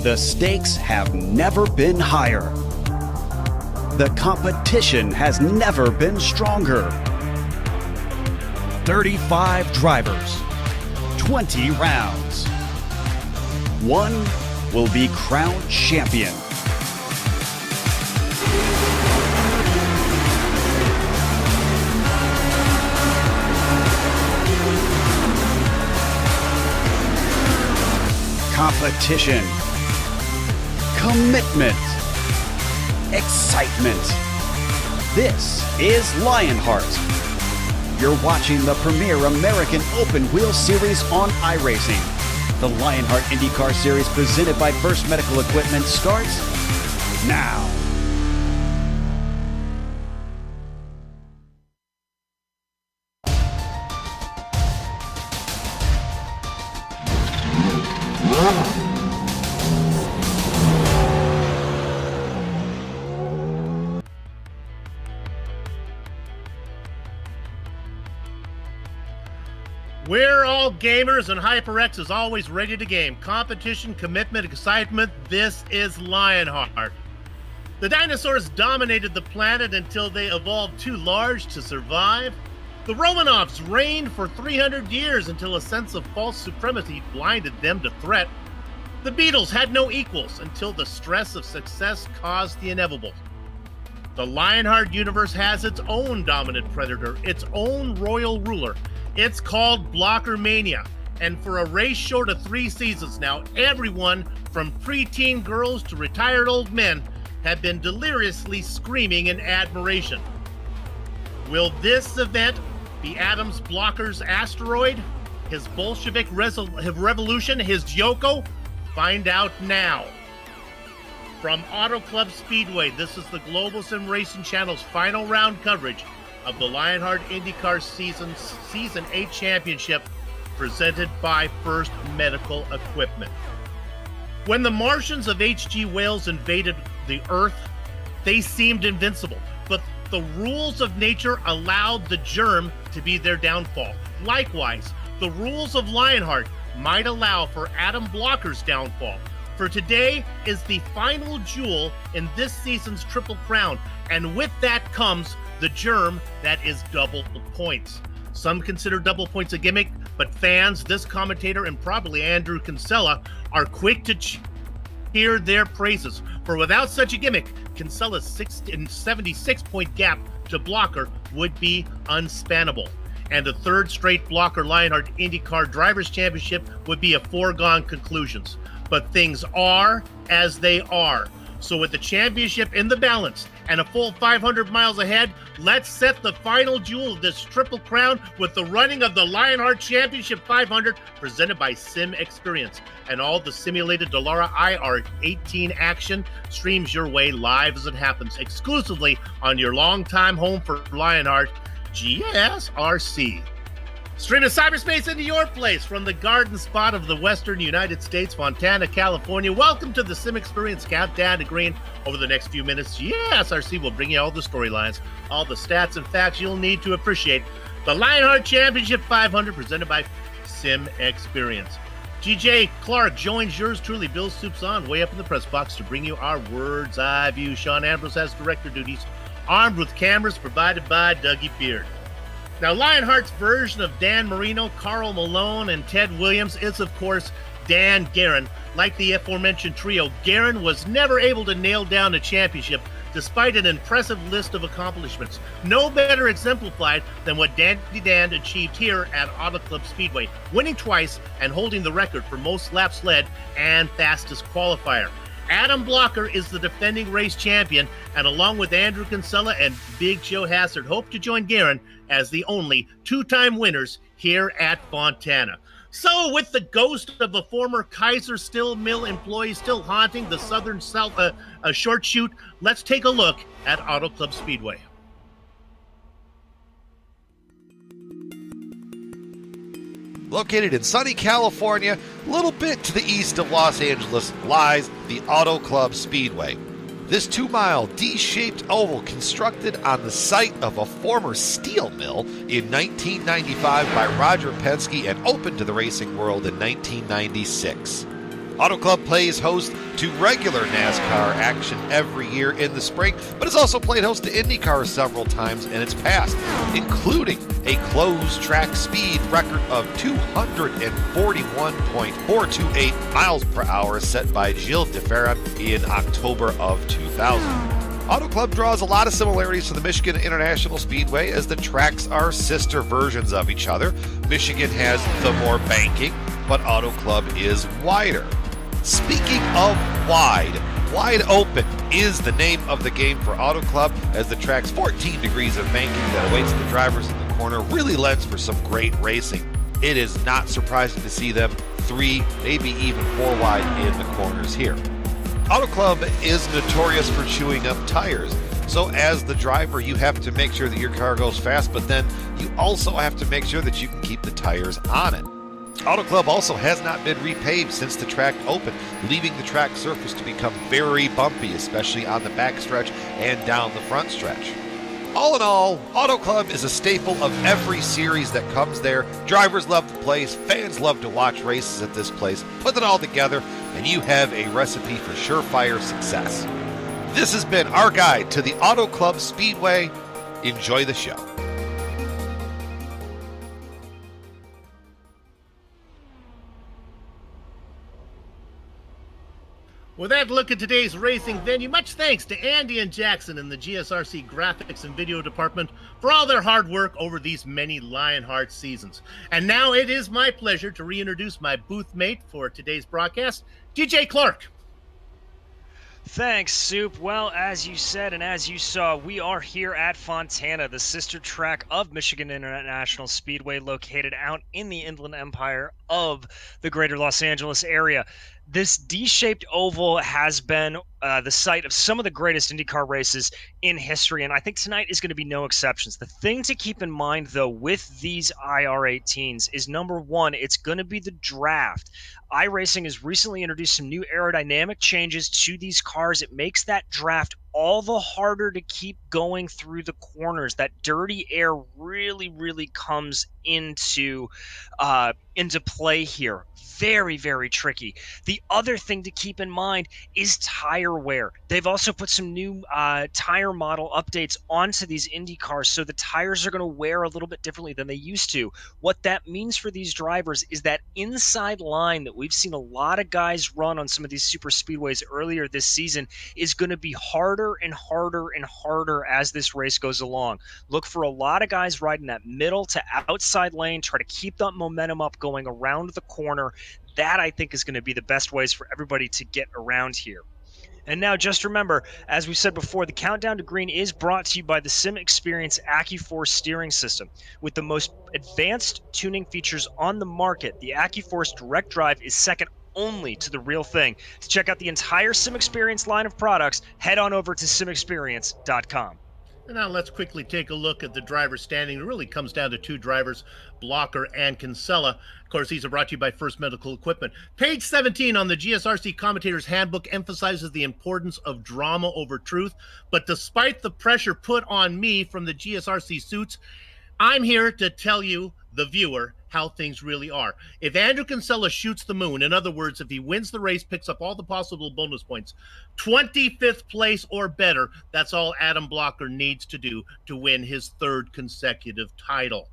The stakes have never been higher. The competition has never been stronger. 35 drivers, 20 rounds. One will be crowned champion. Competition, commitment, excitement. This is Lionheart. You're watching the premier American Open Wheel Series on iRacing. The Lionheart IndyCar Series presented by First Medical Equipment starts now. We're all gamers, and HyperX is always ready to game. Competition, commitment, excitement. This is Lionheart. The dinosaurs dominated the planet until they evolved too large to survive. The Romanovs reigned for 300 years until a sense of false supremacy blinded them to threat. The Beatles had no equals until the stress of success caused the inevitable. The Lionheart universe has its own dominant predator, its own royal ruler. It's called Blocker Mania, and for a race short of 3 seasons now, everyone from preteen girls to retired old men have been deliriously screaming in admiration. Will this event be Adam's Blocker's asteroid, his Bolshevik revolution, his Yoko? Find out now. From Auto Club Speedway, this is the Global SimRacing Channel's final round coverage of the Lionheart IndyCar Season 8 Championship, presented by First Medical Equipment. When the Martians of H.G. Wells invaded the Earth, they seemed invincible, but the rules of nature allowed the germ to be their downfall. Likewise, the rules of Lionheart might allow for Adam Blocker's downfall. For today is the final jewel in this season's Triple Crown, and with that comes the germ that is double points. Some consider double points a gimmick, but fans, this commentator, and probably Andrew Kinsella are quick to hear their praises. For without such a gimmick, Kinsella's 76-point gap to Blocker would be unspannable. And a third straight Blocker Lionheart IndyCar Drivers' Championship would be a foregone conclusion. But things are as they are. So with the championship in the balance and a full 500 miles ahead, let's set the final jewel of this Triple Crown with the running of the Lionheart Championship 500 presented by SimXperience. And all the simulated Dallara IR18 action streams your way live as it happens, exclusively on your longtime home for Lionheart, GSRC. Streaming cyberspace into your place from the garden spot of the western United States, Fontana, California. Welcome to the SimXperience Countdown to Green. Over the next few minutes, SRC will bring you all the storylines, all the stats and facts you'll need to appreciate the Lionheart Championship 500 presented by SimXperience. GJ Clark joins yours truly, Bill Soupson, way up in the press box to bring you our Word's Eye View. Sean Ambrose has director duties, armed with cameras provided by Dougie Beard. Now, Lionheart's version of Dan Marino, Carl Malone, and Ted Williams is, of course, Dan Guerin. Like the aforementioned trio, Guerin was never able to nail down a championship despite an impressive list of accomplishments. No better exemplified than what Dandy Dan achieved here at Auto Club Speedway, winning twice and holding the record for most laps led and fastest qualifier. Adam Blocker is the defending race champion, and along with Andrew Kinsella and Big Joe Hassard, hope to join Guerin as the only 2-time winners here at Fontana. So, with the ghost of a former Kaiser Steel Mill employee still haunting the Southern South short shoot, let's take a look at Auto Club Speedway. Located in sunny California, a little bit to the east of Los Angeles, lies the Auto Club Speedway. This 2-mile D-shaped oval constructed on the site of a former steel mill in 1995 by Roger Penske and opened to the racing world in 1996. Auto Club plays host to regular NASCAR action every year in the spring, but has also played host to IndyCar several times in its past, including a closed track speed record of 241.428 miles per hour set by Gilles de Ferran in October of 2000. Auto Club draws a lot of similarities to the Michigan International Speedway as the tracks are sister versions of each other. Michigan has the more banking, but Auto Club is wider. Speaking of wide open is the name of the game for Auto Club, as the track's 14 degrees of banking that awaits the drivers in the corner really lends for some great racing. It is not surprising to see them 3, maybe even 4 wide in the corners here. Auto Club is notorious for chewing up tires, so as the driver you have to make sure that your car goes fast, but then you also have to make sure that you can keep the tires on it. Auto Club also has not been repaved since the track opened, leaving the track surface to become very bumpy, especially on the back stretch and down the front stretch. All in all, Auto Club is a staple of every series that comes there. Drivers love the place, fans love to watch races at this place. Put it all together, and you have a recipe for surefire success. This has been our guide to the Auto Club Speedway. Enjoy the show. With that look at today's racing venue, much thanks to Andy and Jackson in the GSRC graphics and video department for all their hard work over these many Lionheart seasons. And now it is my pleasure to reintroduce my booth mate for today's broadcast, DJ Clark. Thanks, Soup. Well, as you said and as you saw, we are here at Fontana, the sister track of Michigan International Speedway, located out in the Inland Empire of the greater Los Angeles area. This D-shaped oval has been the site of some of the greatest IndyCar races in history, and I think tonight is going to be no exceptions. The thing to keep in mind, though, with these IR18s is, number one, it's going to be the draft. iRacing has recently introduced some new aerodynamic changes to these cars. It makes that draft all the harder to keep going through the corners. That dirty air really comes into play here. Very, very tricky. The other thing to keep in mind is tire wear. They've also put some new tire model updates onto these Indy cars, so the tires are going to wear a little bit differently than they used to. What that means for these drivers is that inside line that we've seen a lot of guys run on some of these super speedways earlier this season is going to be harder and harder as this race goes along. Look for a lot of guys riding that middle to outside lane, try to keep that momentum up going around the corner. That, I think, is going to be the best ways for everybody to get around here. And now just remember, as we said before, the Countdown to Green is brought to you by the SimXperience AccuForce steering system. With the most advanced tuning features on the market, the AccuForce Direct Drive is second only to the real thing. To check out the entire SimXperience line of products, head on over to simexperience.com. And now let's quickly take a look at the driver standing. It really comes down to two drivers, Blocker and Kinsella. Of course, these are brought to you by First Medical Equipment. Page 17 on the GSRC Commentator's Handbook emphasizes the importance of drama over truth. But despite the pressure put on me from the GSRC suits, I'm here to tell you, the viewer, how things really are. If Andrew Kinsella shoots the moon, in other words, if he wins the race, picks up all the possible bonus points, 25th place or better, that's all Adam Blocker needs to do to win his third consecutive title.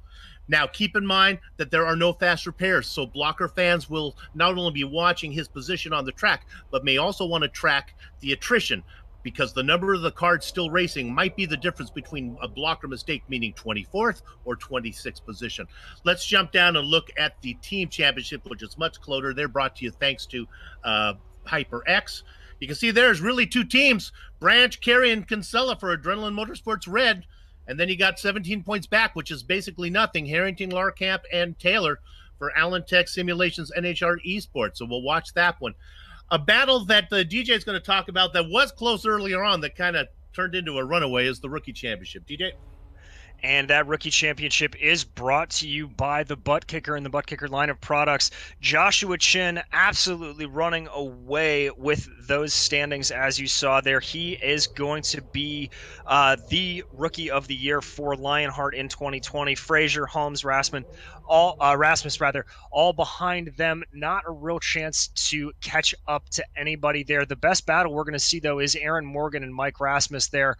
Now, keep in mind that there are no fast repairs, so Blocker fans will not only be watching his position on the track, but may also want to track the attrition, because the number of the cards still racing might be the difference between a Blocker mistake, meaning 24th or 26th position. Let's jump down and look at the team championship, which is much closer. They're brought to you thanks to HyperX. You can see there's really two teams, Branch, Carey, and Kinsella for Adrenaline Motorsports Red. And then you got 17 points back, which is basically nothing, Harrington, Larkamp, and Taylor for Allen Tech Simulations NHR Esports. So we'll watch that one. A battle that the DJ is going to talk about that was close earlier on that kind of turned into a runaway is the Rookie Championship. DJ? And that rookie championship is brought to you by the Butt Kicker and the Butt Kicker line of products. Joshua Chin absolutely running away with those standings, as you saw there. He is going to be the Rookie of the Year for Lionheart in 2020. Frazier, Holmes, Rasmus, all behind them. Not a real chance to catch up to anybody there. The best battle we're going to see, though, is Aaron Morgan and Mike Rasmus there.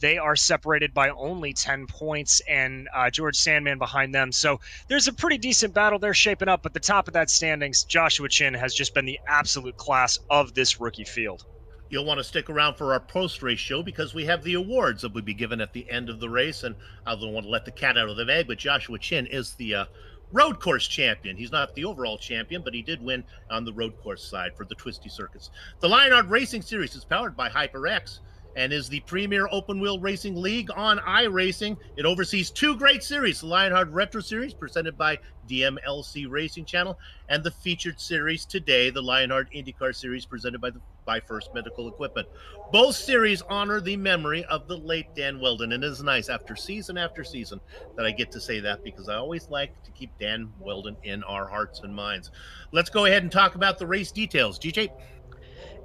They are separated by only 10 points, and George Sandman behind them. So there's a pretty decent battle there shaping up, but the top of that standings, Joshua Chin has just been the absolute class of this rookie field. You'll want to stick around for our post-race show because we have the awards that will be given at the end of the race, and I don't want to let the cat out of the bag, but Joshua Chin is the road course champion. He's not the overall champion, but he did win on the road course side for the Twisty Circuits. The Lionheart Racing Series is powered by HyperX and is the premier open-wheel racing league on iRacing. It oversees two great series, the Lionheart Retro Series, presented by DMLC Racing Channel, and the featured series today, the Lionheart IndyCar Series, presented by First Medical Equipment. Both series honor the memory of the late Dan Weldon, and it is nice after season that I get to say that, because I always like to keep Dan Weldon in our hearts and minds. Let's go ahead and talk about the race details. GJ?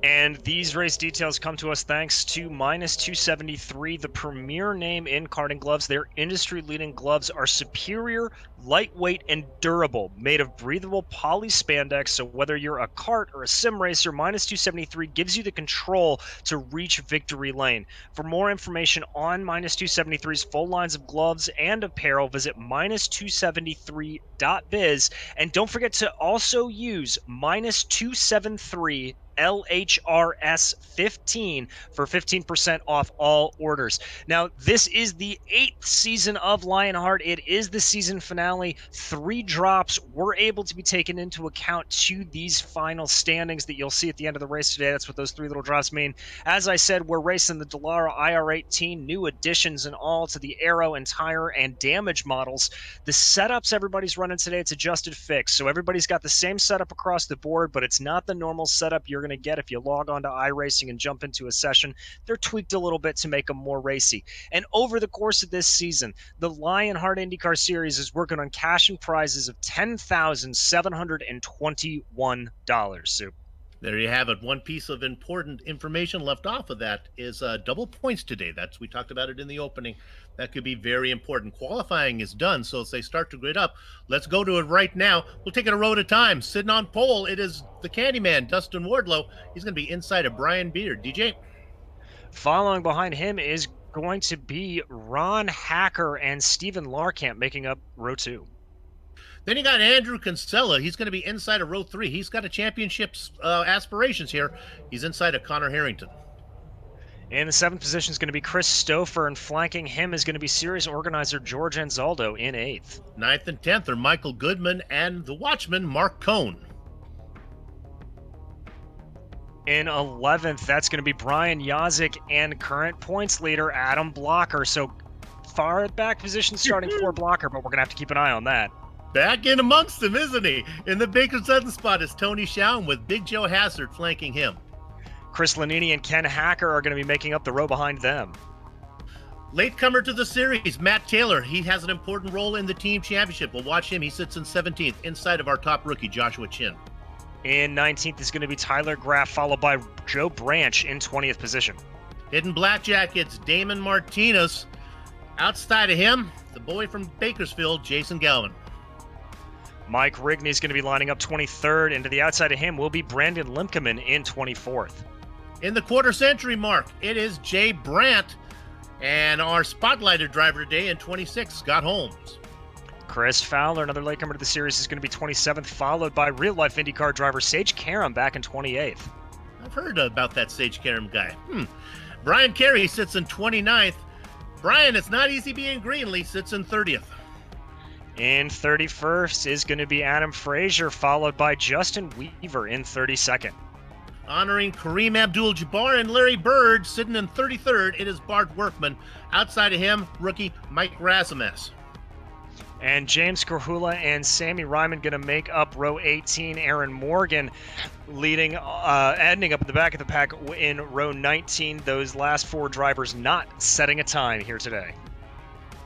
And these race details come to us thanks to Minus 273, the premier name in karting gloves. Their industry-leading gloves are superior, lightweight, and durable, made of breathable poly spandex. So whether you're a kart or a sim racer, Minus 273 gives you the control to reach victory lane. For more information on Minus 273's full lines of gloves and apparel, visit minus273.biz. And don't forget to also use Minus 273 LHRS 15 for 15% off all orders. Now, this is the 8th season of Lionheart. It is the season finale. 3 drops were able to be taken into account to these final standings that you'll see at the end of the race today. That's what those 3 little drops mean. As I said, we're racing the Dallara IR18, new additions and all to the aero and tire and damage models. The setups everybody's running today, it's adjusted fixed. So everybody's got the same setup across the board, but it's not the normal setup you're going to get if you log on to iRacing and jump into a session. They're tweaked a little bit to make them more racy. And over the course of this season, the Lionheart IndyCar Series is working on cash and prizes of $10,721. Soup. There you have it. One piece of important information left off of that is double points today. We talked about it in the opening. That could be very important. Qualifying is done, so as they start to grid up, let's go to it right now. We'll take it a row at a time. Sitting on pole, it is the Candyman, Dustin Wardlow. He's going to be inside of Brian Beard. DJ? Following behind him is going to be Ron Hacker and Stephen Larkamp making up row 2. Then you got Andrew Kinsella. He's going to be inside of row 3. He's got a championship aspirations here. He's inside of Connor Harrington. In the 7th position is going to be Chris Stouffer, and flanking him is going to be series organizer George Anzaldo in 8th. 9th and 10th are Michael Goodman and the Watchman, Mark Cohn. In 11th, that's going to be Brian Yazik and current points leader Adam Blocker. So far back position starting for Blocker, but we're going to have to keep an eye on that. Back in amongst them, isn't he? In the Baker 7th spot is Tony Schaum with Big Joe Hassard flanking him. Chris Lanini and Ken Hacker are going to be making up the row behind them. Latecomer to the series, Matt Taylor. He has an important role in the team championship. We'll watch him. He sits in 17th, inside of our top rookie, Joshua Chin. In 19th is going to be Tyler Graff, followed by Joe Branch in 20th position. Hidden Blackjack, it's Damon Martinez. Outside of him, the boy from Bakersfield, Jason Galvin. Mike Rigney is going to be lining up 23rd, and to the outside of him will be Brandon Limkeman in 24th. In the quarter century mark, it is Jay Brandt, and our spotlighted driver today in 26, Scott Holmes. Chris Fowler, another latecomer to the series, is going to be 27th, followed by real-life IndyCar driver Sage Karam back in 28th. I've heard about that Sage Karam guy. Brian Carey sits in 29th. Brian, it's not easy being Greenlee, sits in 30th. In 31st is going to be Adam Frazier, followed by Justin Weaver in 32nd. Honoring Kareem Abdul-Jabbar and Larry Bird, sitting in 33rd, it is Bart Workman. Outside of him, rookie Mike Razames. And James Korhula and Sammy Ryman going to make up row 18. Aaron Morgan ending up in the back of the pack in row 19. Those last 4 drivers not setting a time here today.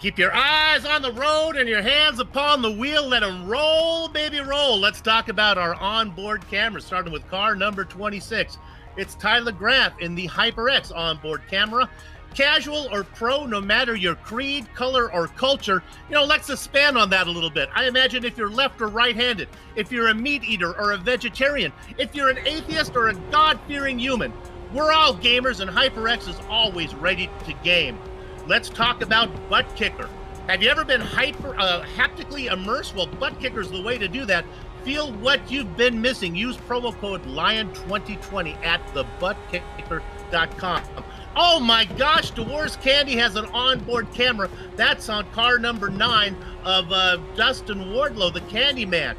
Keep your eyes on the road and your hands upon the wheel. Let them roll, baby, roll. Let's talk about our onboard camera, starting with car number 26. It's Tyler Graff in the HyperX onboard camera. Casual or pro, no matter your creed, color, or culture, let's expand on that a little bit. I imagine if you're left or right-handed, if you're a meat eater or a vegetarian, if you're an atheist or a God-fearing human, we're all gamers, and HyperX is always ready to game. Let's talk about butt kicker. Have you ever been haptically immersed? Well, butt kicker is the way to do that. Feel what you've been missing. Use promo code LION2020 at thebuttkicker.com. Oh my gosh, DeWars Candy has an onboard camera. That's on car number 9 of Dustin Wardlow, the Candy Man.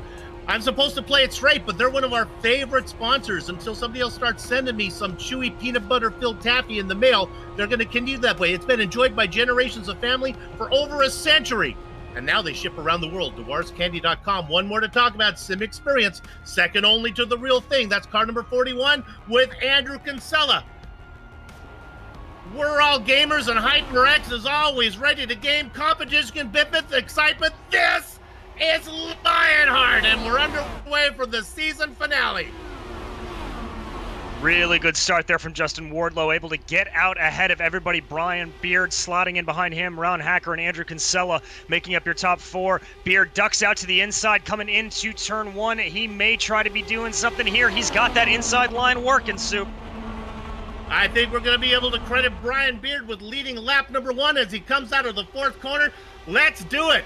I'm supposed to play it straight, but they're one of our favorite sponsors. Until somebody else starts sending me some chewy peanut butter filled taffy in the mail, they're going to continue that way. It's been enjoyed by generations of family for over a century. And now they ship around the world. DeWarsCandy.com. One more to talk about, SimXperience, second only to the real thing. That's car number 41 with Andrew Kinsella. We're all gamers, and HyperX is always ready to game. Competition, commitment, excitement. This is Lionheart, and we're underway for the season finale. Really good start there from Justin Wardlow, able to get out ahead of everybody. Brian Beard slotting in behind him. Ron Hacker and Andrew Kinsella making up your top 4. Beard ducks out to the inside, coming into turn 1. He may try to be doing something here. He's got that inside line working, Soup. I think we're going to be able to credit Brian Beard with leading lap number 1 as he comes out of the 4th corner. Let's do it.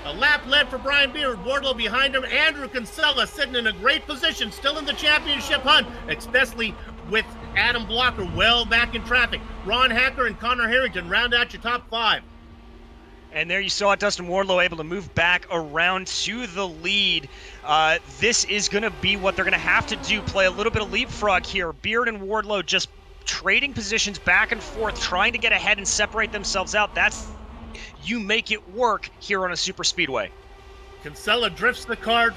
A lap led for Brian Beard, Wardlow behind him. Andrew Kinsella sitting in a great position, still in the championship hunt, especially with Adam Blocker well back in traffic. Ron Hacker and Connor Harrington round out your top 5. And there you saw Dustin Wardlow able to move back around to the lead. This is going to be what they're going to have to do, play a little bit of leapfrog here. Beard and Wardlow just trading positions back and forth, trying to get ahead and separate themselves out. You make it work here on a super speedway. Kinsella drifts the car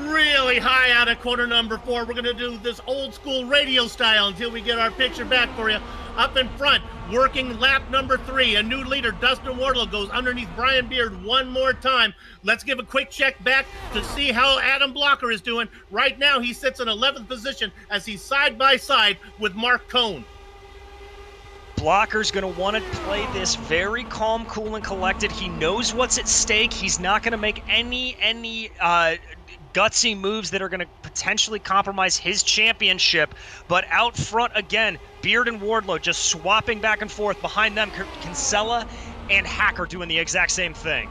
really high out of corner number 4. We're going to do this old school radio style until we get our picture back for you. Up in front, working lap number 3. A new leader, Dustin Wardlow, goes underneath Brian Beard one more time. Let's give a quick check back to see how Adam Blocker is doing. Right now, he sits in 11th position as he's side by side with Mark Cohn. Blocker's going to want to play this very calm, cool, and collected. He knows what's at stake. He's not going to make any gutsy moves that are going to potentially compromise his championship. But out front again, Beard and Wardlow just swapping back and forth. Behind them, Kinsella and Hacker doing the exact same thing.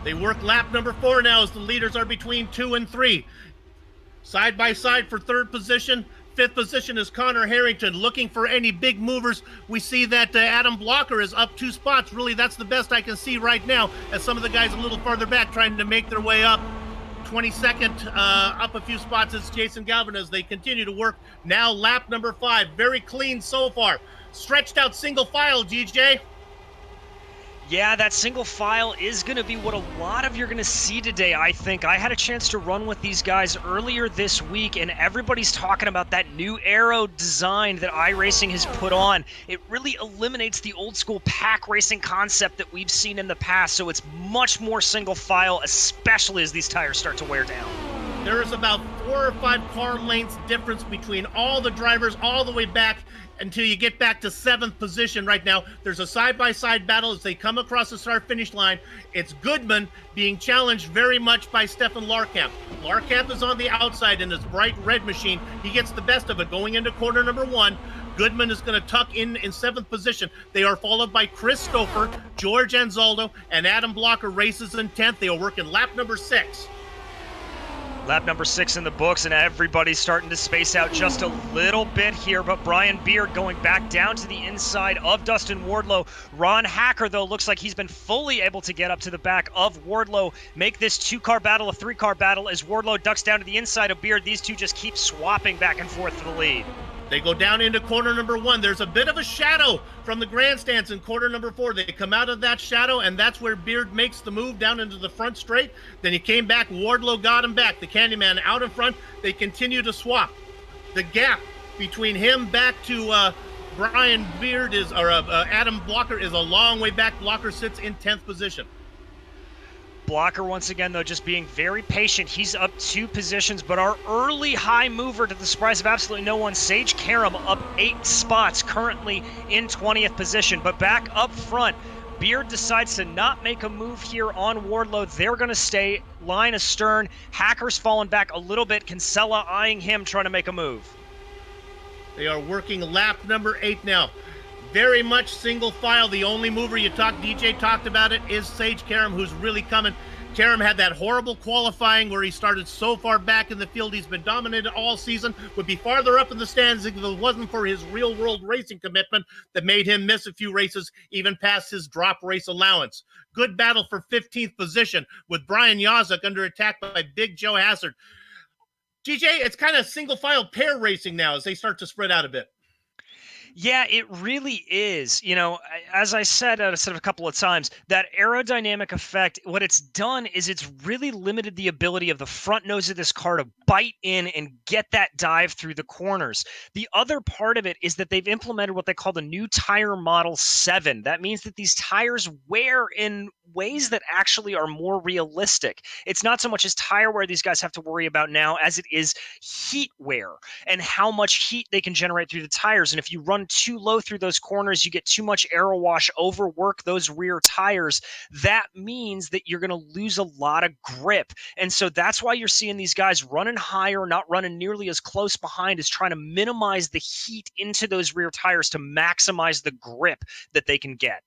They work lap number 4 now as the leaders are between 2 and 3. Side by side for 3rd position. 5th position is Connor Harrington, looking for any big movers. We see that Adam Blocker is up 2 spots. Really, that's the best I can see right now, as some of the guys a little farther back trying to make their way up. 22nd, up a few spots is Jason Galvin as they continue to work. Now lap number 5, very clean so far. Stretched out single file, DJ. Yeah, that single file is going to be what a lot of you're going to see today, I think. I had a chance to run with these guys earlier this week, and everybody's talking about that new aero design that iRacing has put on. It really eliminates the old school pack racing concept that we've seen in the past, so it's much more single file, especially as these tires start to wear down. There is about 4 or 5 car lengths difference between all the drivers all the way back until you get back to 7th position right now. There's a side-by-side battle as they come across the start-finish line. It's Goodman being challenged very much by Stefan Larkamp. Larkamp is on the outside in his bright red machine. He gets the best of it going into corner number 1. Goodman is going to tuck in 7th position. They are followed by Chris Stouffer, George Anzaldo, and Adam Blocker races in 10th. They are working lap number 6. Lap number 6 in the books, and everybody's starting to space out just a little bit here, but Brian Beard going back down to the inside of Dustin Wardlow. Ron Hacker, though, looks like he's been fully able to get up to the back of Wardlow, make this 2-car battle a 3-car battle as Wardlow ducks down to the inside of Beard. These two just keep swapping back and forth for the lead. They go down into corner number 1. There's a bit of a shadow from the grandstands in corner number 4. They come out of that shadow, and that's where Beard makes the move down into the front straight. Then he came back. Wardlow got him back. The Candyman out in front. They continue to swap. The gap between him back to Brian Beard is, or Adam Blocker is a long way back. Blocker sits in 10th position. Blocker, once again, though, just being very patient. He's up 2 positions, but our early high mover, to the surprise of absolutely no one, Sage Karam, up 8 spots, currently in 20th position. But back up front, Beard decides to not make a move here on Wardlow. They're going to stay line astern. Hacker's fallen back a little bit. Kinsella eyeing him, trying to make a move. They are working lap number 8 now. Very much single file. The only mover DJ talked about it, is Sage Karam, who's really coming. Karam had that horrible qualifying where he started so far back in the field. He's been dominated all season, would be farther up in the stands if it wasn't for his real-world racing commitment that made him miss a few races, even past his drop race allowance. Good battle for 15th position with Brian Yazuk under attack by Big Joe Hazard. DJ, it's kind of single-file pair racing now as they start to spread out a bit. Yeah, it really is. You know, as I said a couple of times, that aerodynamic effect, what it's done is it's really limited the ability of the front nose of this car to bite in and get that dive through the corners. The other part of it is that they've implemented what they call the new tire model 7. That means that these tires wear in ways that actually are more realistic. It's not so much as tire wear these guys have to worry about now as it is heat wear and how much heat they can generate through the tires. And if you run too low through those corners, you get too much aero wash, overwork those rear tires. That means that you're going to lose a lot of grip. And so that's why you're seeing these guys running higher, not running nearly as close behind, is trying to minimize the heat into those rear tires to maximize the grip that they can get.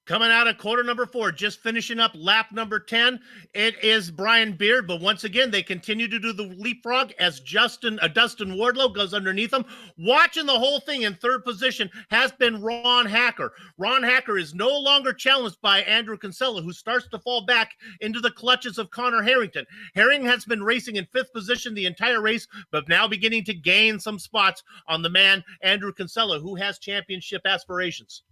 Coming out of quarter number 4, just finishing up lap number 10, it is Brian Beard. But once again, they continue to do the leapfrog as Dustin Wardlow goes underneath them. Watching the whole thing in 3rd position has been Ron Hacker. Ron Hacker is no longer challenged by Andrew Kinsella, who starts to fall back into the clutches of Connor Harrington. Harrington has been racing in 5th position the entire race, but now beginning to gain some spots on the man, Andrew Kinsella, who has championship aspirations.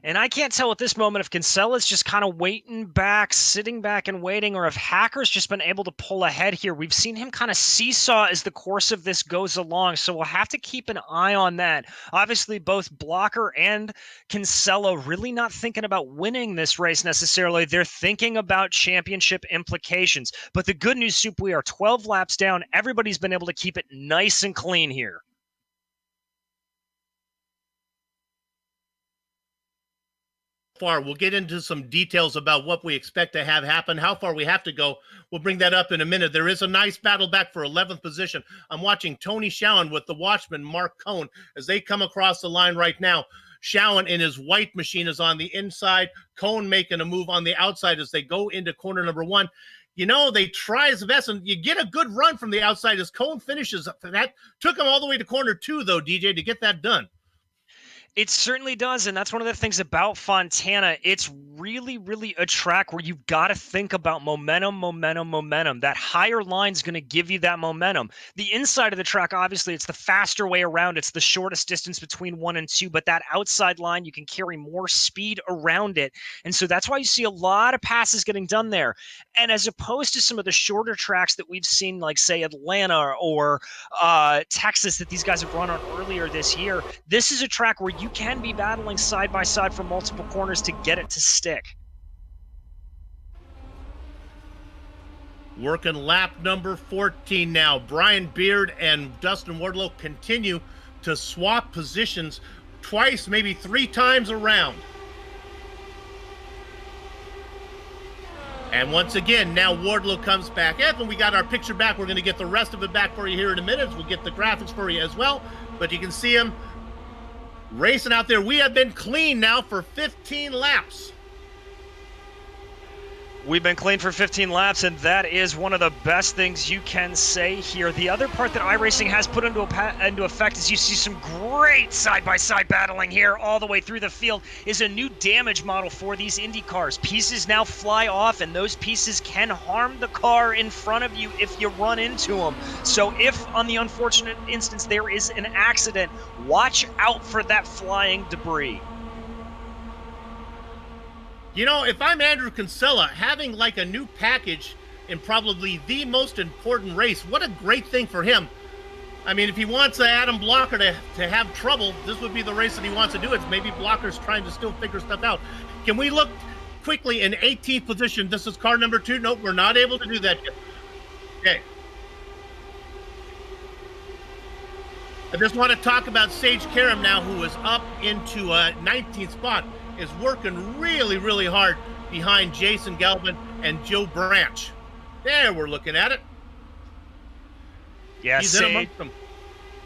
And I can't tell at this moment if Kinsella's just kind of waiting back, sitting back and waiting, or if Hacker's just been able to pull ahead here. We've seen him kind of seesaw as the course of this goes along, so we'll have to keep an eye on that. Obviously, both Blocker and Kinsella really not thinking about winning this race necessarily. They're thinking about championship implications. But the good news, Soup, we are 12 laps down. Everybody's been able to keep it nice and clean here. Far. We'll get into some details about what we expect to have happen, how far we have to go. We'll bring that up in a minute. There is a nice battle back for 11th position. I'm watching Tony Schowen with the watchman, Mark Cohn, as they come across the line right now. Schowen in his white machine is on the inside. Cohn making a move on the outside as they go into corner number 1. You know, they try his best, and you get a good run from the outside as Cohn finishes. That took him all the way to corner 2, though, DJ, to get that done. It certainly does, and that's one of the things about Fontana. It's really, really a track where you've got to think about momentum. That higher line's going to give you that momentum. The inside of the track, obviously, it's the faster way around. It's the shortest distance between 1 and 2, but that outside line, you can carry more speed around it, and so that's why you see a lot of passes getting done there. And as opposed to some of the shorter tracks that we've seen, like, say, Atlanta or Texas that these guys have run on earlier this year, this is a track where you can be battling side by side for multiple corners to get it to stick. Working lap number 14 now. Brian Beard and Dustin Wardlow continue to swap positions twice, maybe 3 times around. And once again, now Wardlow comes back up, and we got our picture back. We're going to get the rest of it back for you here in a minute. We'll get the graphics for you as well. But you can see him racing out there. We have been clean now for 15 laps. We've been clean for 15 laps, and that is one of the best things you can say here. The other part that iRacing has put into effect is you see some great side-by-side battling here all the way through the field is a new damage model for these Indy cars. Pieces now fly off, and those pieces can harm the car in front of you if you run into them. So if, on the unfortunate instance, there is an accident, watch out for that flying debris. You know, if I'm Andrew Kinsella, having like a new package in probably the most important race, what a great thing for him. I mean, if he wants Adam Blocker to have trouble, this would be the race that he wants to do. It's maybe Blocker's trying to still figure stuff out. Can we look quickly in 18th position? This is car number 2. Nope, we're not able to do that yet. Okay. I just want to talk about Sage Karam now, who is up into 19th spot, is working really, really hard behind Jason Galvin and Joe Branch. There, we're looking at it. Yeah, He's in amongst them.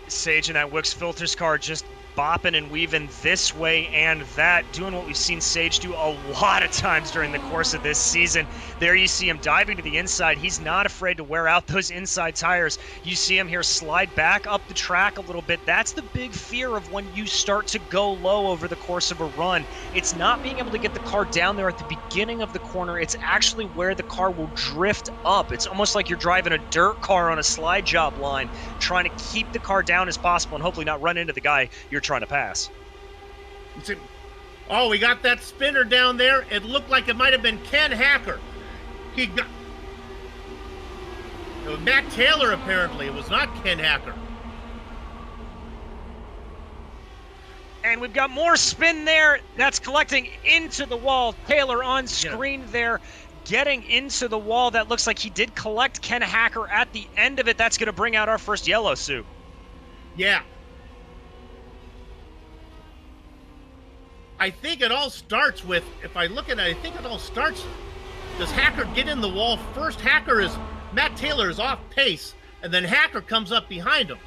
Sage in that Wix Filters car just bopping and weaving this way and that, doing what we've seen Sage do a lot of times during the course of this season. There you see him diving to the inside. He's not afraid to wear out those inside tires. You see him here slide back up the track a little bit. That's the big fear of when you start to go low over the course of a run. It's not being able to get the car down there at the beginning of the corner. It's actually where the car will drift up. It's almost like you're driving a dirt car on a slide job line, trying to keep the car down as possible and hopefully not run into the guy you're trying to pass. Oh, we got that spinner down there. It looked like it might have been Ken Hacker. He got it was Matt Taylor, apparently. It was not Ken Hacker. And we've got more spin there. That's collecting into the wall. Taylor on screen there, getting into the wall. That looks like he did collect Ken Hacker at the end of it. That's going to bring out our first yellow, Sue. Yeah. I think it all starts with, if I look at it, I think it all starts, does Hacker get in the wall first? Matt Taylor is off pace, and then Hacker comes up behind him.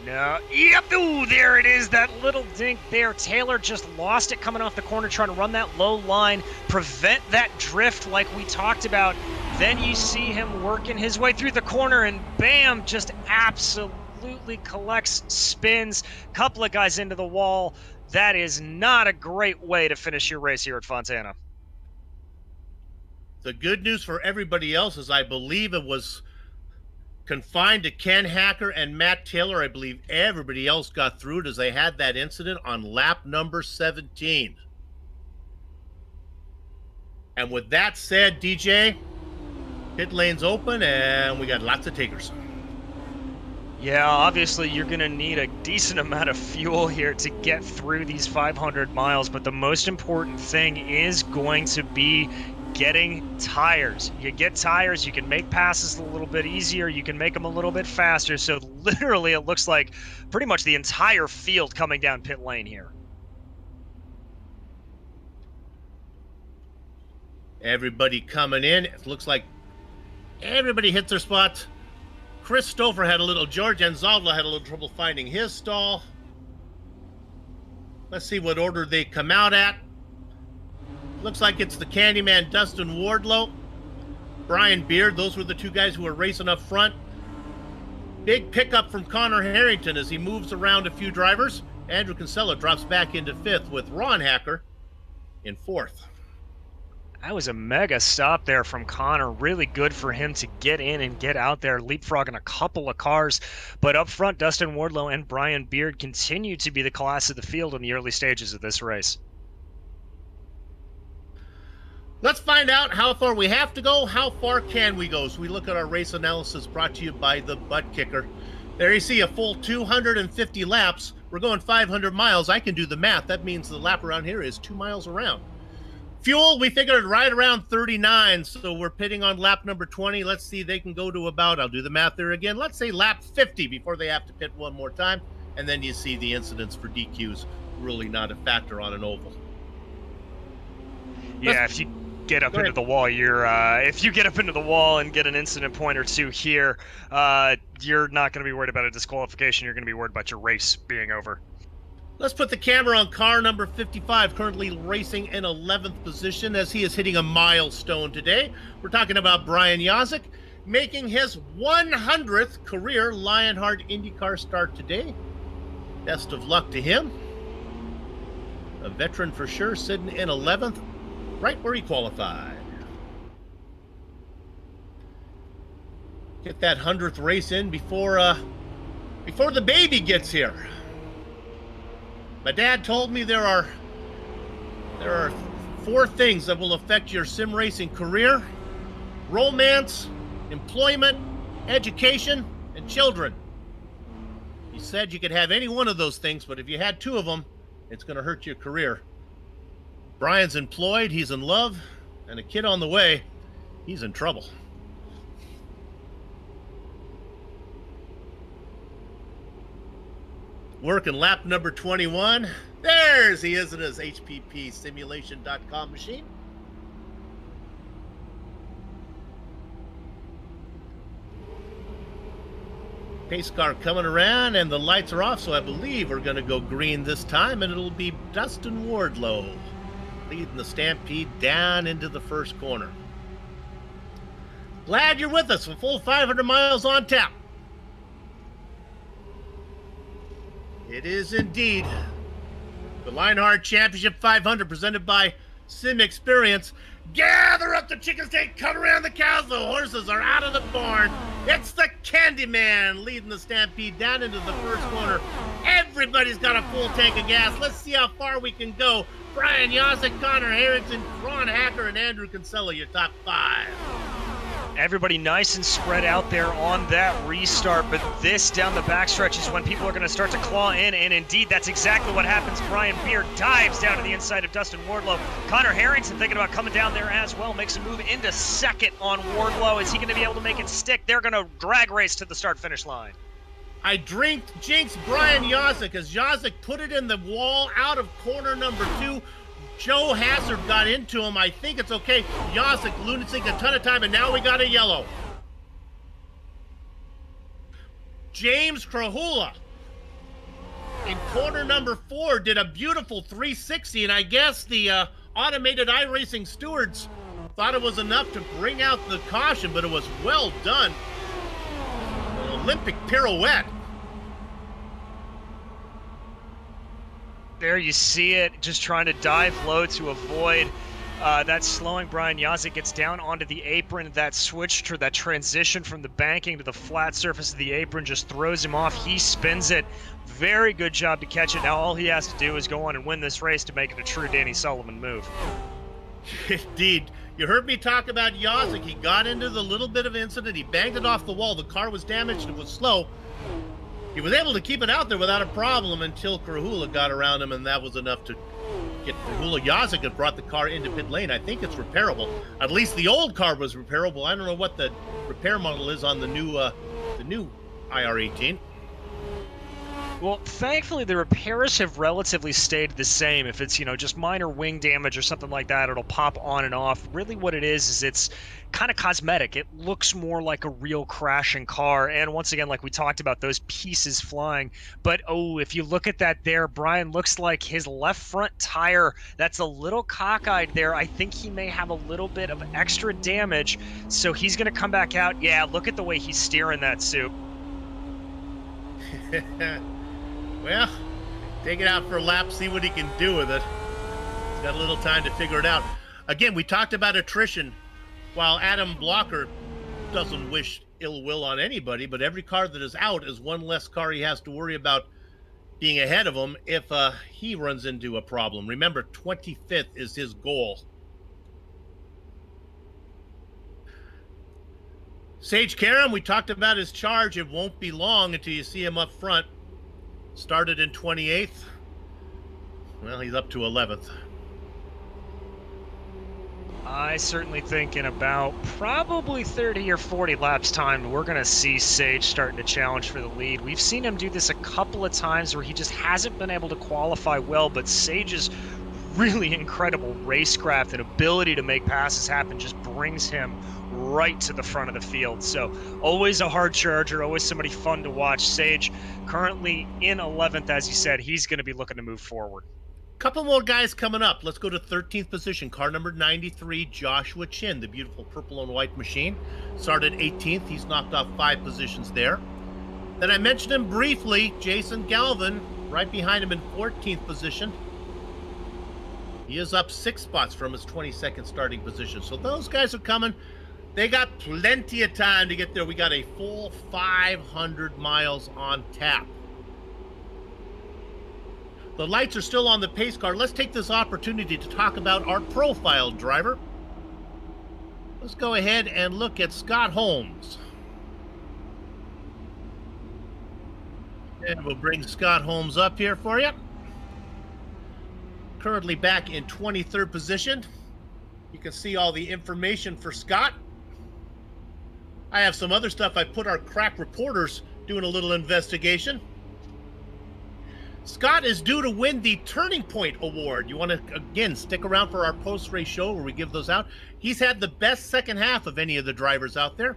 No, yep, ooh, there it is, that little dink there. Taylor just lost it coming off the corner, trying to run that low line, prevent that drift like we talked about. Then you see him working his way through the corner, and bam, just absolutely collects spins. Couple of guys into the wall. That is not a great way to finish your race here at Fontana. The good news for everybody else is I believe it was confined to Ken Hacker and Matt Taylor. I believe everybody else got through it as they had that incident on lap number 17. And with that said, DJ, pit lane's open and we got lots of takers. Yeah, obviously you're going to need a decent amount of fuel here to get through these 500 miles, but the most important thing is going to be getting tires. You get tires, you can make passes a little bit easier, you can make them a little bit faster, so literally it looks like pretty much the entire field coming down pit lane here. Everybody coming in. It looks like everybody hit their spots. Chris Stover had a little, George Anzaldo had a little trouble finding his stall. Let's see what order they come out at. Looks like it's the Candyman Dustin Wardlow, Brian Beard. Those were the two guys who were racing up front. Big pickup from Connor Harrington as he moves around a few drivers. Andrew Kinsella drops back into 5th with Ron Hacker in 4th. That was a mega stop there from Connor. Really good for him to get in and get out there, leapfrogging a couple of cars. But up front, Dustin Wardlow and Brian Beard continue to be the class of the field in the early stages of this race. Let's find out how far we have to go. How far can we go? So we look at our race analysis brought to you by the Butt Kicker. There you see a full 250 laps. We're going 500 miles. I can do the math. That means the lap around here is 2 miles around. Fuel, we figured right around 39, so we're pitting on lap number 20. Let's see, they can go to about, I'll do the math there again, let's say lap 50 before they have to pit one more time. And then you see the incidents for DQs really not a factor on an oval. Yeah, if you get up into the wall, if you get up into the wall and get an incident point or two here, you're not going to be worried about a disqualification. You're going to be worried about your race being over. Let's put the camera on car number 55, currently racing in 11th position as he is hitting a milestone today. We're talking about Brian Yazik making his 100th career Lionheart IndyCar start today. Best of luck to him. A veteran for sure, sitting in 11th, right where he qualified. Get that 100th race in before the baby gets here. My dad told me there are 4 things that will affect your sim racing career: romance, employment, education, and children. He said you could have any one of those things, but if you had two of them, it's going to hurt your career. Brian's employed, he's in love, and a kid on the way. He's in trouble. Working lap number 21. There's he is in his HPPsimulation.com machine. Pace car coming around, and the lights are off, so I believe we're going to go green this time, and it'll be Dustin Wardlow leading the Stampede down into the first corner. Glad you're with us. A full 500 miles on tap. It is indeed the Lionheart Championship 500 presented by SimXperience. Gather up the chickens, take cut around the cows. The horses are out of the barn. It's the Candyman leading the Stampede down into the first corner. Everybody's got a full tank of gas. Let's see how far we can go. Brian Yosek, Connor Harrington, Ron Hacker, and Andrew Kinsella, your top five. Everybody nice and spread out there on that restart, but this down the backstretch is when people are going to start to claw in, and indeed, that's exactly what happens. Brian Beard dives down to the inside of Dustin Wardlow. Connor Harrington thinking about coming down there as well, makes a move into second on Wardlow. Is he going to be able to make it stick? They're going to drag race to the start-finish line. I jinxed Brian Yosek as Yosek put it in the wall out of corner number 2. Joe Hazard got into him. I think it's okay. Yosek, lunatic, a ton of time, and now we got a yellow. James Krahula in corner number 4 did a beautiful 360, and I guess the automated iRacing stewards thought it was enough to bring out the caution, but it was well done. An Olympic pirouette. There you see it, just trying to dive low to avoid that slowing. Brian Yosek gets down onto the apron. That switch to that transition from the banking to the flat surface of the apron just throws him off. He spins it. Very good job to catch it. Now all he has to do is go on and win this race to make it a true Danny Sullivan move. Indeed. You heard me talk about Yosek. He got into the little bit of incident. He banged it off the wall. The car was damaged. It was slow. He was able to keep it out there without a problem until Krahula got around him, and that was enough to get Krahula. Yosek had brought the car into pit lane. I think it's repairable. At least the old car was repairable. I don't know what the repair model is on the new IR18. Well, thankfully, the repairs have relatively stayed the same. If it's, just minor wing damage or something like that, it'll pop on and off. Really what it is it's kind of cosmetic. It looks more like a real crashing car. And once again, like we talked about, those pieces flying. But, if you look at that there, Brian looks like his left front tire, that's a little cockeyed there. I think he may have a little bit of extra damage. So he's going to come back out. Yeah, look at the way he's steering that suit. Well, take it out for a lap, see what he can do with it. He's got a little time to figure it out. Again, we talked about attrition. While Adam Blocker doesn't wish ill will on anybody, but every car that is out is one less car he has to worry about being ahead of him if he runs into a problem. Remember, 25th is his goal. Sage Karam, we talked about his charge. It won't be long until you see him up front. Started in 28th. Well, he's up to 11th. I certainly think in about probably 30 or 40 laps time, we're going to see Sage starting to challenge for the lead. We've seen him do this a couple of times where he just hasn't been able to qualify well, but Sage's really incredible racecraft and ability to make passes happen just brings him right to the front of the field. So always a hard charger, always somebody fun to watch. Sage currently in 11th, as you said. He's going to be looking to move forward. Couple more guys coming up. Let's go to 13th position. Car number 93, Joshua Chin, the beautiful purple and white machine. Started 18th. He's knocked off 5 positions there. Then I mentioned him briefly, Jason Galvin, right behind him in 14th position. He is up 6 spots from his 22nd starting position. So those guys are coming. They got plenty of time to get there. We got a full 500 miles on tap. The lights are still on the pace car. Let's take this opportunity to talk about our profile driver. Let's go ahead and look at Scott Holmes. And we'll bring Scott Holmes up here for you. Currently back in 23rd position. You can see all the information for Scott. I have some other stuff. I put our crack reporters doing a little investigation. Scott is due to win the Turning Point Award. You want to, again, stick around for our post-race show where we give those out. He's had the best second half of any of the drivers out there.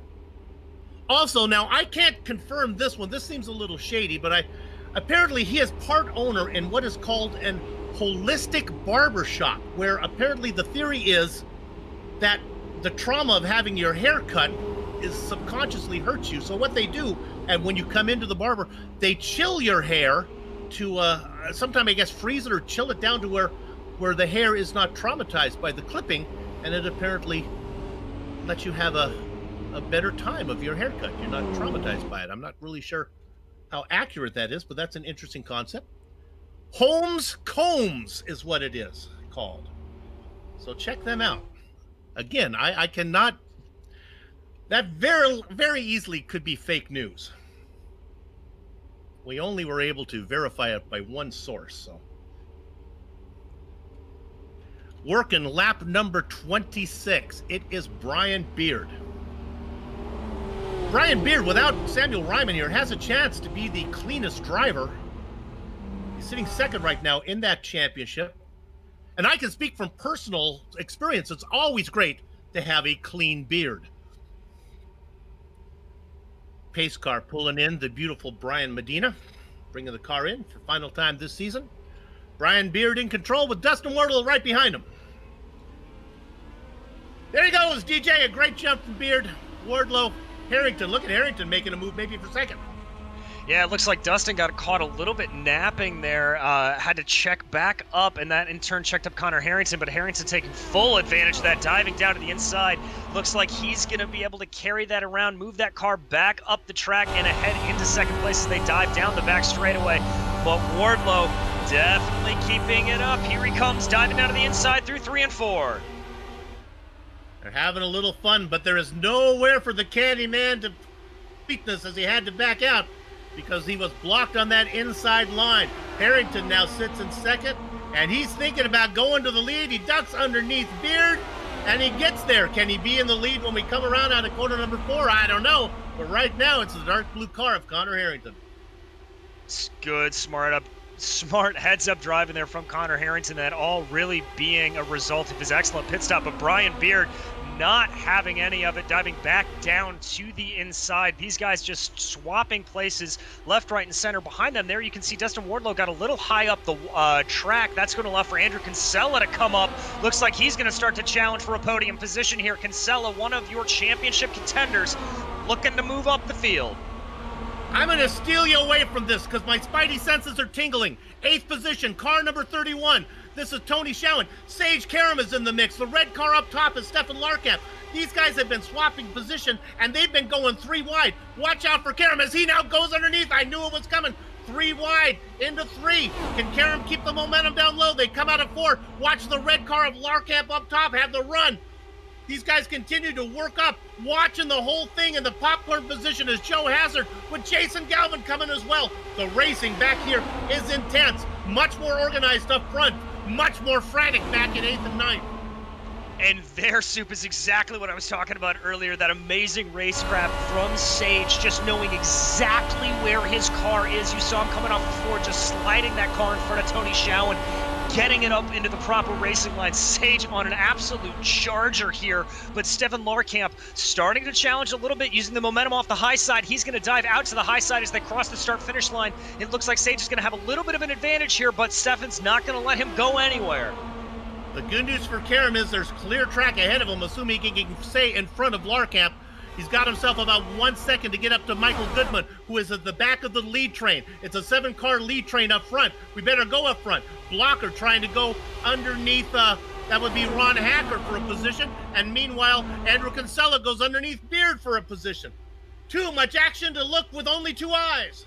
Also, now, I can't confirm this one. This seems a little shady, but apparently he is part owner in what is called an holistic barbershop, where apparently the theory is that the trauma of having your hair cut is subconsciously hurts you. So what they do, and when you come into the barber, they chill your hair to sometime I guess freeze it or chill it down to where the hair is not traumatized by the clipping, and it apparently lets you have a better time of your haircut. You're not traumatized by it. I'm not really sure how accurate that is, but that's an interesting concept. Holmes Combs is what it is called. So check them out. Again, I cannot, that very, very easily could be fake news. We only were able to verify it by one source, so. Working lap number 26. It is Brian Beard. Brian Beard, without Samuel Ryman here, has a chance to be the cleanest driver. He's sitting second right now in that championship. And I can speak from personal experience. It's always great to have a clean beard. Pace car pulling in the beautiful Brian Medina, bringing the car in for final time this season. Brian Beard in control with Dustin Wardlow right behind him. There he goes, DJ, a great jump from Beard. Wardlow, Harrington, look at Harrington making a move maybe for second. Yeah, it looks like Dustin got caught a little bit napping there, had to check back up, and that in turn checked up Connor Harrington, but Harrington taking full advantage of that, diving down to the inside. Looks like he's going to be able to carry that around, move that car back up the track and ahead into second place as they dive down the back straightaway. But Wardlow definitely keeping it up. Here he comes, diving down to the inside through 3 and 4. They're having a little fun, but there is nowhere for the Candyman to weakness as he had to back out, because he was blocked on that inside line. Harrington now sits in second, and he's thinking about going to the lead. He ducks underneath Beard, and he gets there. Can he be in the lead when we come around out of corner number 4? I don't know. But right now, it's the dark blue car of Connor Harrington. It's good, smart heads-up driving there from Connor Harrington, that all really being a result of his excellent pit stop. But Brian Beard not having any of it, diving back down to the inside. These guys just swapping places left, right, and center. Behind them there, you can see Dustin Wardlow got a little high up the track. That's going to allow for Andrew Kinsella to come up. Looks like he's going to start to challenge for a podium position here. Kinsella, one of your championship contenders, looking to move up the field. I'm going to steal you away from this because my spidey senses are tingling. 8th position, car number 31. This is Tony Schowen. Sage Karam is in the mix. The red car up top is Stefan Larkamp. These guys have been swapping position, and they've been going 3 wide. Watch out for Karam as he now goes underneath. I knew it was coming. 3 wide into 3. Can Karam keep the momentum down low? They come out of 4. Watch the red car of Larkamp up top have the run. These guys continue to work up, watching the whole thing in the popcorn position as Joe Hazard with Jason Galvin coming as well. The racing back here is intense, much more organized up front, much more frantic back in 8th and 9th. And their soup is exactly what I was talking about earlier, that amazing racecraft from Sage, just knowing exactly where his car is. You saw him coming off the floor, just sliding that car in front of Tony Schowen, getting it up into the proper racing line. Sage on an absolute charger here, but Stefan Larkamp starting to challenge a little bit, using the momentum off the high side. He's going to dive out to the high side as they cross the start-finish line. It looks like Sage is going to have a little bit of an advantage here, but Stefan's not going to let him go anywhere. The good news for Karam is there's clear track ahead of him, assuming he can stay in front of Larkamp. He's got himself about 1 second to get up to Michael Goodman, who is at the back of the lead train. It's a 7-car lead train up front. We better go up front. Blocker trying to go underneath, that would be Ron Hacker for a position. And meanwhile, Andrew Kinsella goes underneath Beard for a position. Too much action to look with only 2 eyes.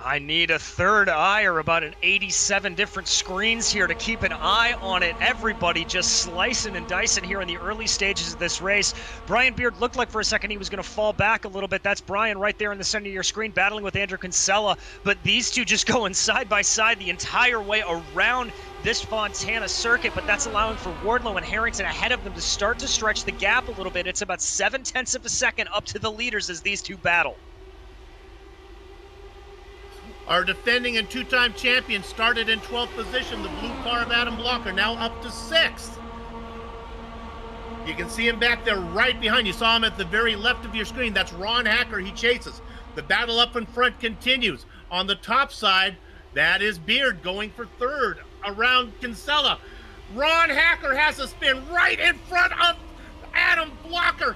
I need a third eye or about an 87 different screens here to keep an eye on it. Everybody just slicing and dicing here in the early stages of this race. Brian Beard looked like for a second he was going to fall back a little bit. That's Brian right there in the center of your screen battling with Andrew Kinsella. But these two just going side by side the entire way around this Fontana circuit, but that's allowing for Wardlow and Harrington ahead of them to start to stretch the gap a little bit. It's about 0.7 of a second up to the leaders as these two battle. Our defending and two-time champion started in 12th position. The blue car of Adam Blocker now up to 6th. You can see him back there right behind. You saw him at the very left of your screen. That's Ron Hacker. He chases. The battle up in front continues. On the top side, that is Beard going for 3rd around Kinsella. Ron Hacker has a spin right in front of Adam Blocker.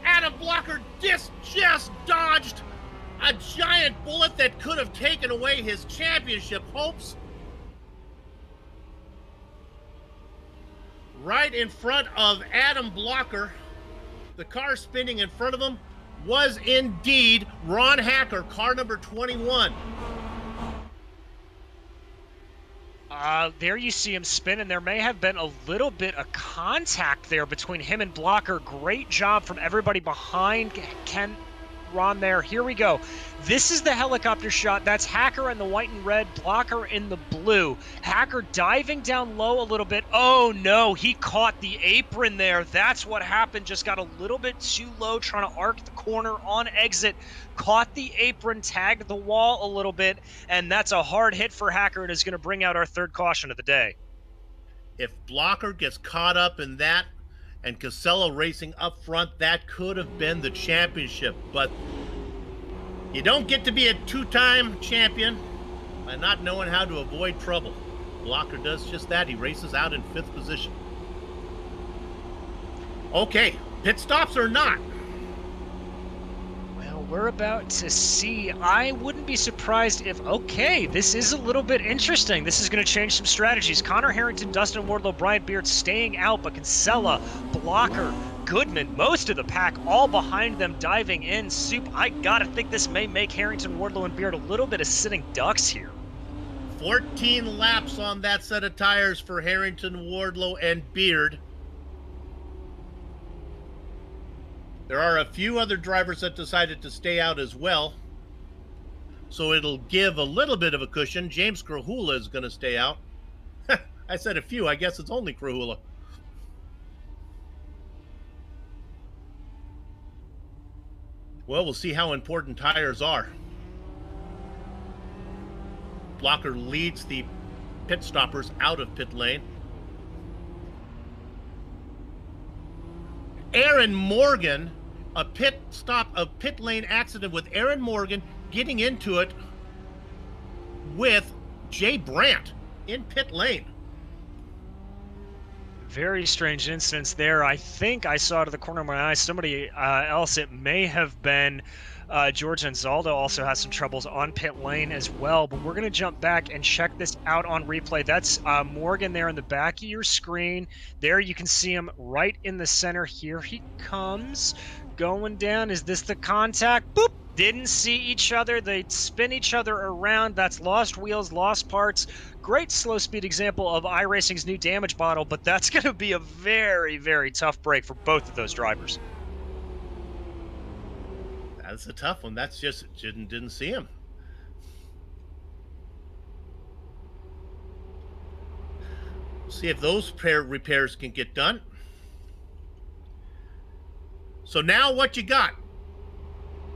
Adam Blocker just dodged a giant bullet that could have taken away his championship hopes. Right in front of Adam Blocker, the car spinning in front of him was indeed Ron Hacker, car number 21. There you see him spin, and there may have been a little bit of contact there between him and Blocker. Great job from everybody behind Ron there. Here we go. This is the helicopter shot. That's Hacker in the white and red, Blocker in the blue. Hacker diving down low a little bit. Oh no, he caught the apron there. That's what happened. Just got a little bit too low trying to arc the corner on exit. Caught the apron, tagged the wall a little bit, and that's a hard hit for Hacker and is going to bring out our 3rd caution of the day. If Blocker gets caught up in that and Casella racing up front, that could have been the championship. But you don't get to be a 2-time champion by not knowing how to avoid trouble. Blocker does just that. He races out in 5th position. Okay, pit stops or not? Well, we're about to see. I wouldn't be surprised if, okay, this is a little bit interesting. This is going to change some strategies. Connor Harrington, Dustin Wardlow, Brian Beard staying out, but Kinsella, Blocker, Goodman, most of the pack all behind them diving in. Soup, I gotta think this may make Harrington, Wardlow, and Beard a little bit of sitting ducks here. 14 laps on that set of tires for Harrington, Wardlow, and Beard. There are a few other drivers that decided to stay out as well, so it'll give a little bit of a cushion. James Krahula is going to stay out. I said a few. I guess it's only Krahula. Well, we'll see how important tires are. Blocker leads the pit stoppers out of pit lane. Aaron Morgan, a pit lane accident with Aaron Morgan getting into it with Jay Brandt in pit lane. Very strange instance there. I think I saw to the corner of my eye somebody else. It may have been George Anzaldo also has some troubles on pit lane as well. But we're going to jump back and check this out on replay. That's Morgan there in the back of your screen. There you can see him right in the center. Here he comes going down. Is this the contact? Boop. Didn't see each other. They spin each other around. That's lost wheels, lost parts. Great slow speed example of iRacing's new damage bottle, but that's going to be a very, very tough break for both of those drivers. That's a tough one. That's just didn't see him. See if those repairs can get done. So now what you got?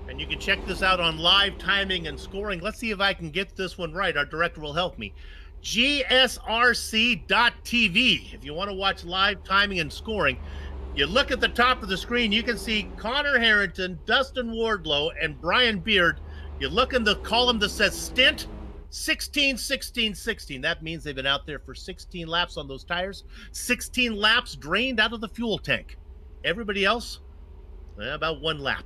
And you can check this out on live timing and scoring. Let's see if I can get this one right. Our director will help me. GSRC.TV. If you want to watch live timing and scoring, you look at the top of the screen, you can see Connor Harrington, Dustin Wardlow, and Brian Beard. You look in the column that says stint 16, 16, 16. That means they've been out there for 16 laps on those tires. 16 laps drained out of the fuel tank. Everybody else, about 1 lap.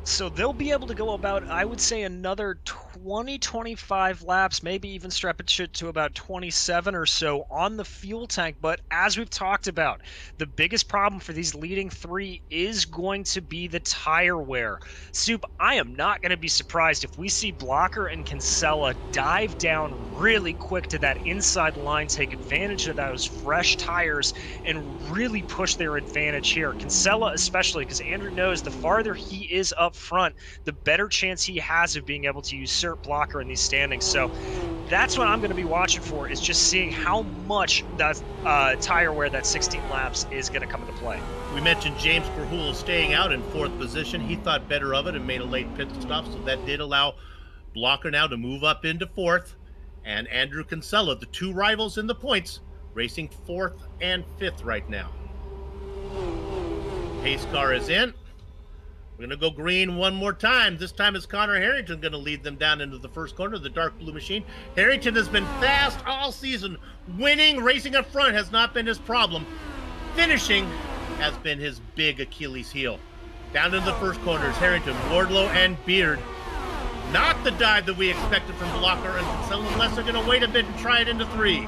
So they'll be able to go about, I would say, another 20, 25 laps, maybe even stretch it to about 27 or so on the fuel tank. But as we've talked about, the biggest problem for these leading three is going to be the tire wear. Soup, I am not going to be surprised if we see Blocker and Kinsella dive down really quick to that inside line, take advantage of those fresh tires, and really push their advantage here. Kinsella especially, because Andrew knows the farther he is up front, the better chance he has of being able to usurp Blocker in these standings. So that's what I'm going to be watching for, is just seeing how much that tire wear, that 16 laps, is going to come into play. We mentioned James Perhul staying out in 4th position. He thought better of it and made a late pit stop, so that did allow Blocker now to move up into 4th. And Andrew Kinsella, the two rivals in the points, racing 4th and 5th right now. Pace car is in. We're going to go green one more time. This time it's Connor Harrington going to lead them down into the first corner, the dark blue machine. Harrington has been fast all season. Winning, racing up front has not been his problem. Finishing has been his big Achilles heel. Down into the first corners, Harrington, Wardlow, and Beard. Not the dive that we expected from Blocker and Kinsella, unless they're going to wait a bit and try it into 3.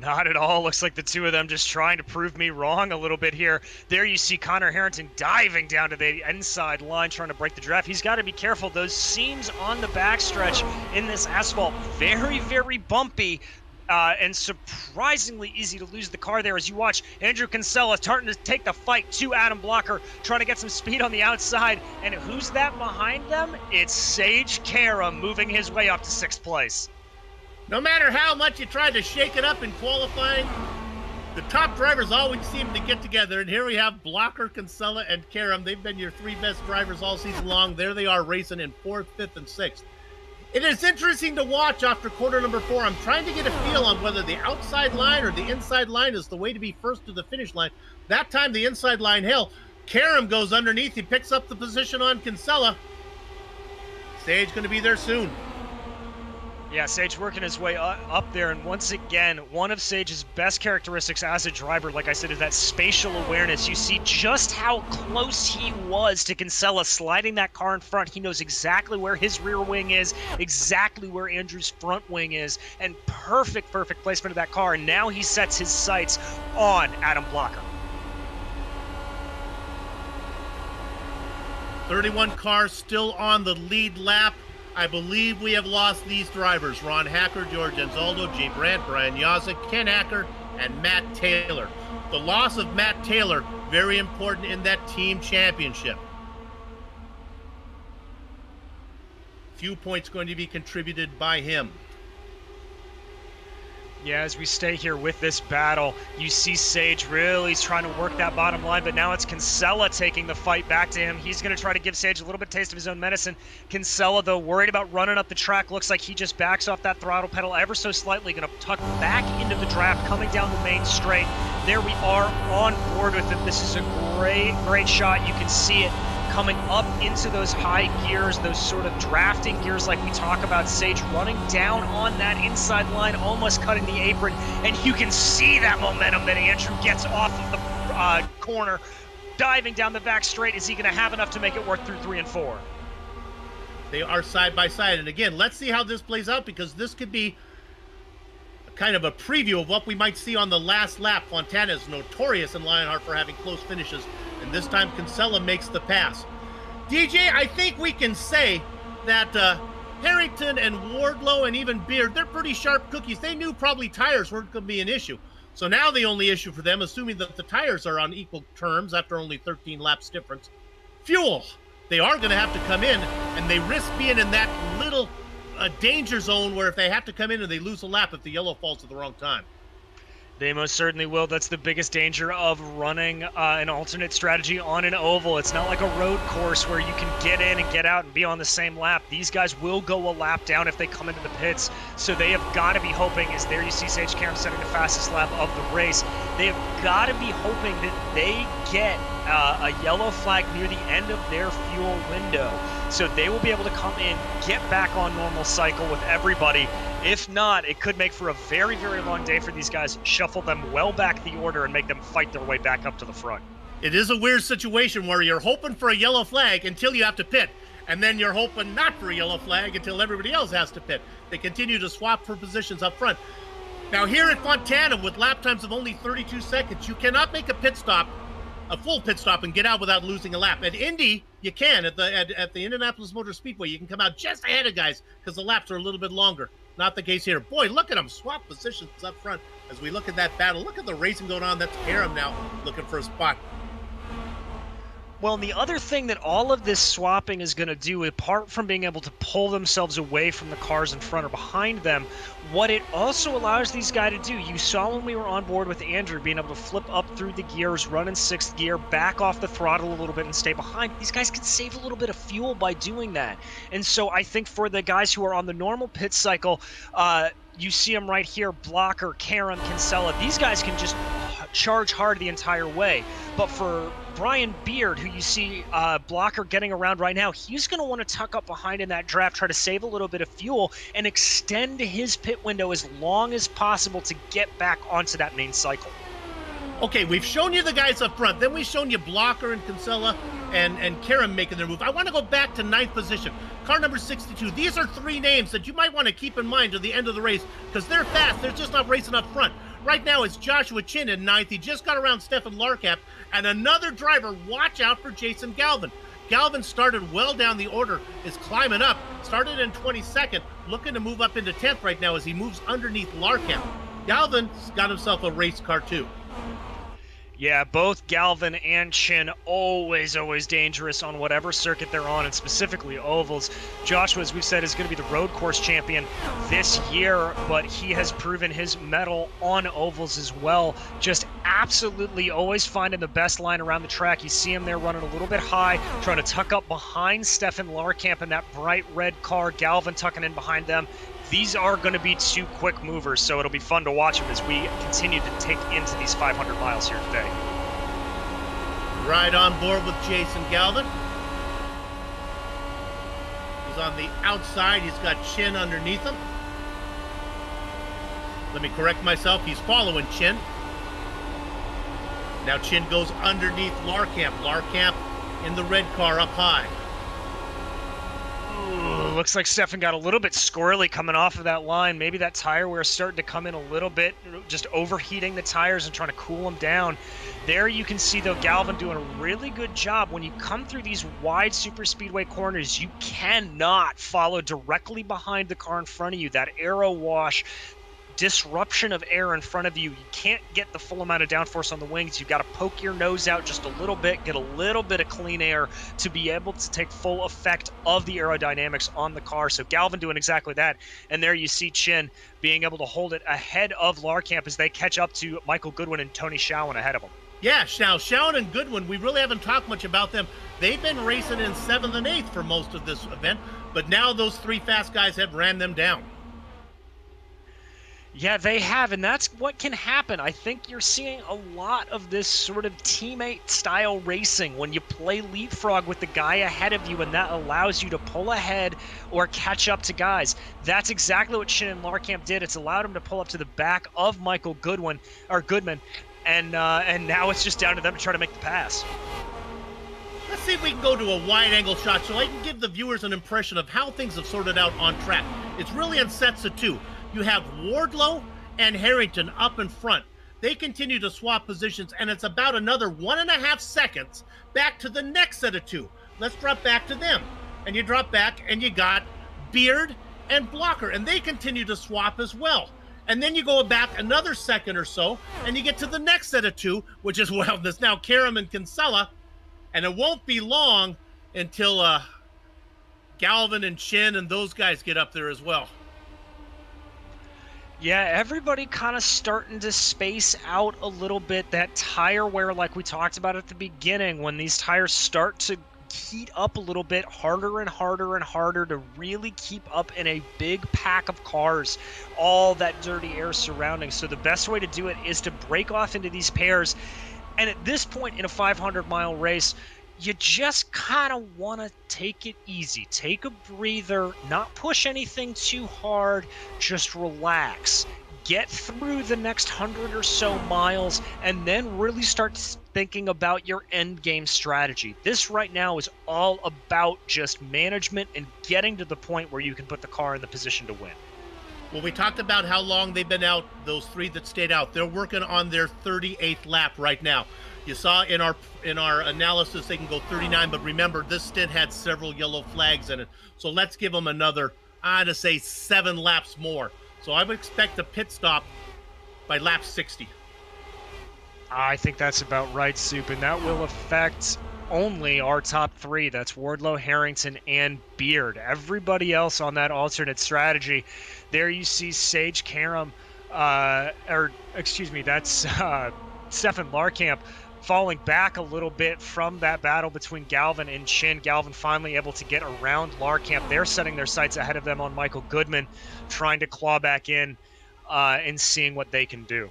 Not at all. Looks like the two of them just trying to prove me wrong a little bit here. There you see Connor Harrington diving down to the inside line, trying to break the draft. He's got to be careful. Those seams on the backstretch in this asphalt, very, very bumpy. And surprisingly easy to lose the car there as you watch Andrew Kinsella starting to take the fight to Adam Blocker, trying to get some speed on the outside. And who's that behind them? It's Sage Karam moving his way up to 6th place. No matter how much you try to shake it up in qualifying, the top drivers always seem to get together. And here we have Blocker, Kinsella, and Karam. They've been your 3 best drivers all season long. There they are racing in 4th, 5th, and 6th. It is interesting to watch after quarter number 4. I'm trying to get a feel on whether the outside line or the inside line is the way to be first to the finish line. That time the inside line hell. Karam goes underneath. He picks up the position on Kinsella. Sage going to be there soon. Yeah, Sage working his way up there, and once again, one of Sage's best characteristics as a driver, like I said, is that spatial awareness. You see just how close he was to Kinsella sliding that car in front. He knows exactly where his rear wing is, exactly where Andrew's front wing is, and perfect placement of that car. And now he sets his sights on Adam Blocker. 31 cars still on the lead lap. I believe we have lost these drivers: Ron Hacker, George Anzaldo, Jay Brandt, Brian Yazek, Ken Acker, and Matt Taylor. The loss of Matt Taylor, very important in that team championship. Few points going to be contributed by him. Yeah, as we stay here with this battle, you see Sage really trying to work that bottom line, but now it's Kinsella taking the fight back to him. He's going to try to give Sage a little bit taste of his own medicine. Kinsella, though, worried about running up the track. Looks like he just backs off that throttle pedal ever so slightly, going to tuck back into the draft, coming down the main straight. There we are on board with it. This is a great shot. You can see it coming up into those high gears, those sort of drafting gears like we talk about. Sage running down on that inside line, almost cutting the apron, and you can see that momentum that Andrew gets off of the corner, diving down the back straight. Is he going to have enough to make it work through 3 and 4? They are side by side, and again, let's see how this plays out, because this could be kind of a preview of what we might see on the last lap. Fontana is notorious in Lionheart for having close finishes, and this time Kinsella makes the pass. DJ, I think we can say that Harrington and Wardlow and even Beard, they're pretty sharp cookies. They knew probably tires weren't going to be an issue. So now the only issue for them, assuming that the tires are on equal terms after only 13 laps difference, fuel. They are going to have to come in, and they risk being in that little danger zone where if they have to come in and they lose a lap if the yellow falls at the wrong time. They most certainly will. That's the biggest danger of running an alternate strategy on an oval. It's not like a road course where you can get in and get out and be on the same lap. These guys will go a lap down if they come into the pits. So they have got to be hoping, as there you see Sage Karam setting the fastest lap of the race, they have got to be hoping that they get a yellow flag near the end of their fuel window. So they will be able to come in, get back on normal cycle with everybody. If not, it could make for a very, very long day for these guys. Shuffle them well back the order and make them fight their way back up to the front. It is a weird situation where you're hoping for a yellow flag until you have to pit. and then you're hoping not for a yellow flag until everybody else has to pit. They continue to swap for positions up front. Now here at Fontana, with lap times of only 32 seconds, you cannot make a full pit stop and get out without losing a lap. At Indy, you can. At the Indianapolis Motor Speedway, you can come out just ahead of guys because the laps are a little bit longer. Not the case here. Boy, look at them swap positions up front as we look at that battle. Look at the racing going on. That's Karam now looking for a spot. Well, and the other thing that all of this swapping is going to do, apart from being able to pull themselves away from the cars in front or behind them, what it also allows these guys to do, you saw when we were on board with Andrew, being able to flip up through the gears, run in 6th gear, back off the throttle a little bit and stay behind. These guys can save a little bit of fuel by doing that. And so I think for the guys who are on the normal pit cycle, you see them right here, Blocker, Karam, Kinsella. These guys can just charge hard the entire way. But for Brian Beard, who you see Blocker getting around right now, he's going to want to tuck up behind in that draft, try to save a little bit of fuel, and extend his pit window as long as possible to get back onto that main cycle. Okay, we've shown you the guys up front. Then we've shown you Blocker and Kinsella and Karam making their move. I want to go back to 9th position. Car number 62. These are 3 names that you might want to keep in mind to the end of the race because they're fast. They're just not racing up front. Right now, it's Joshua Chin in 9th. He just got around Stefan Larkamp. And another driver, watch out for Jason Galvin. Galvin started well down the order, is climbing up. Started in 22nd, looking to move up into 10th right now as he moves underneath Larkamp. Galvin's got himself a race car too. Yeah, both Galvin and Chin always dangerous on whatever circuit they're on, and specifically ovals. Joshua, as we've said, is going to be the road course champion this year, but he has proven his mettle on ovals as well. Just absolutely always finding the best line around the track. You see him there running a little bit high, trying to tuck up behind Stefan Larkamp in that bright red car. Galvin tucking in behind them. These are going to be 2 quick movers, so it'll be fun to watch them as we continue to take into these 500 miles here today. Right on board with Jason Galvin. He's on the outside. He's got Chin underneath him. Let me correct myself. He's following Chin. Now Chin goes underneath Larkamp. Larkamp in the red car up high. Ooh, looks like Stefan got a little bit squirrely coming off of that line. Maybe that tire wear is starting to come in a little bit, just overheating the tires and trying to cool them down. There you can see, though, Galvin doing a really good job. When you come through these wide super speedway corners, you cannot follow directly behind the car in front of you. That aero wash, disruption of air in front of you, you can't get the full amount of downforce on the wings. You've got to poke your nose out just a little bit, get a little bit of clean air to be able to take full effect of the aerodynamics on the car. So Galvin doing exactly that. And there you see Chin being able to hold it ahead of Larkamp as they catch up to Michael Goodwin and Tony Schowen ahead of him. Yeah, now Schowen and Goodwin, we really haven't talked much about them. They've been racing in 7th and 8th for most of this event, but now those 3 fast guys have ran them down. Yeah, they have, and that's what can happen. I think you're seeing a lot of this sort of teammate-style racing when you play leapfrog with the guy ahead of you, and that allows you to pull ahead or catch up to guys. That's exactly what Chin and Larkamp did. It's allowed him to pull up to the back of Michael Goodman, and now it's just down to them to try to make the pass. Let's see if we can go to a wide-angle shot so I can give the viewers an impression of how things have sorted out on track. It's really in sets of 2. You have Wardlow and Harrington up in front. They continue to swap positions, and it's about another 1.5 seconds back to the next set of 2. Let's drop back to them. And you drop back, and you got Beard and Blocker, and they continue to swap as well. And then you go back another second or so, and you get to the next set of 2, which is, well, there's now Karam and Kinsella, and it won't be long until Galvin and Chin and those guys get up there as well. Yeah, everybody kind of starting to space out a little bit. That tire wear, like we talked about at the beginning, when these tires start to heat up a little bit, harder and harder and harder to really keep up in a big pack of cars, all that dirty air surrounding. So the best way to do it is to break off into these pairs. And at this point in a 500-mile race, you just kind of want to take it easy, take a breather, not push anything too hard, just relax. get through the next 100 or so miles, and then really start thinking about your end game strategy. This right now is all about just management and getting to the point where you can put the car in the position to win. Well, we talked about how long they've been out, those three that stayed out. They're working on their 38th lap right now. You saw in our analysis they can go 39, but remember, this stint had several yellow flags in it. So let's give them another, I'd say 7 laps more. So I would expect a pit stop by lap 60. I think that's about right, Soup, and that will affect only our top 3. That's Wardlow, Harrington, and Beard. Everybody else on that alternate strategy, there you see Sage Karam, that's Stefan Larkamp falling back a little bit from that battle between Galvin and Chin. Galvin finally able to get around Larkamp. They're setting their sights ahead of them on Michael Goodman, trying to claw back in and seeing what they can do.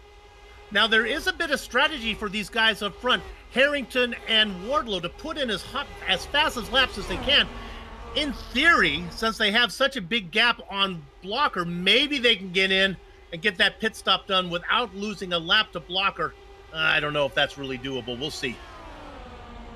Now, there is a bit of strategy for these guys up front, Harrington and Wardlow, to put in as fast as laps as they can. In theory, since they have such a big gap on Blocker, maybe they can get in and get that pit stop done without losing a lap to Blocker. I don't know if that's really doable. We'll see.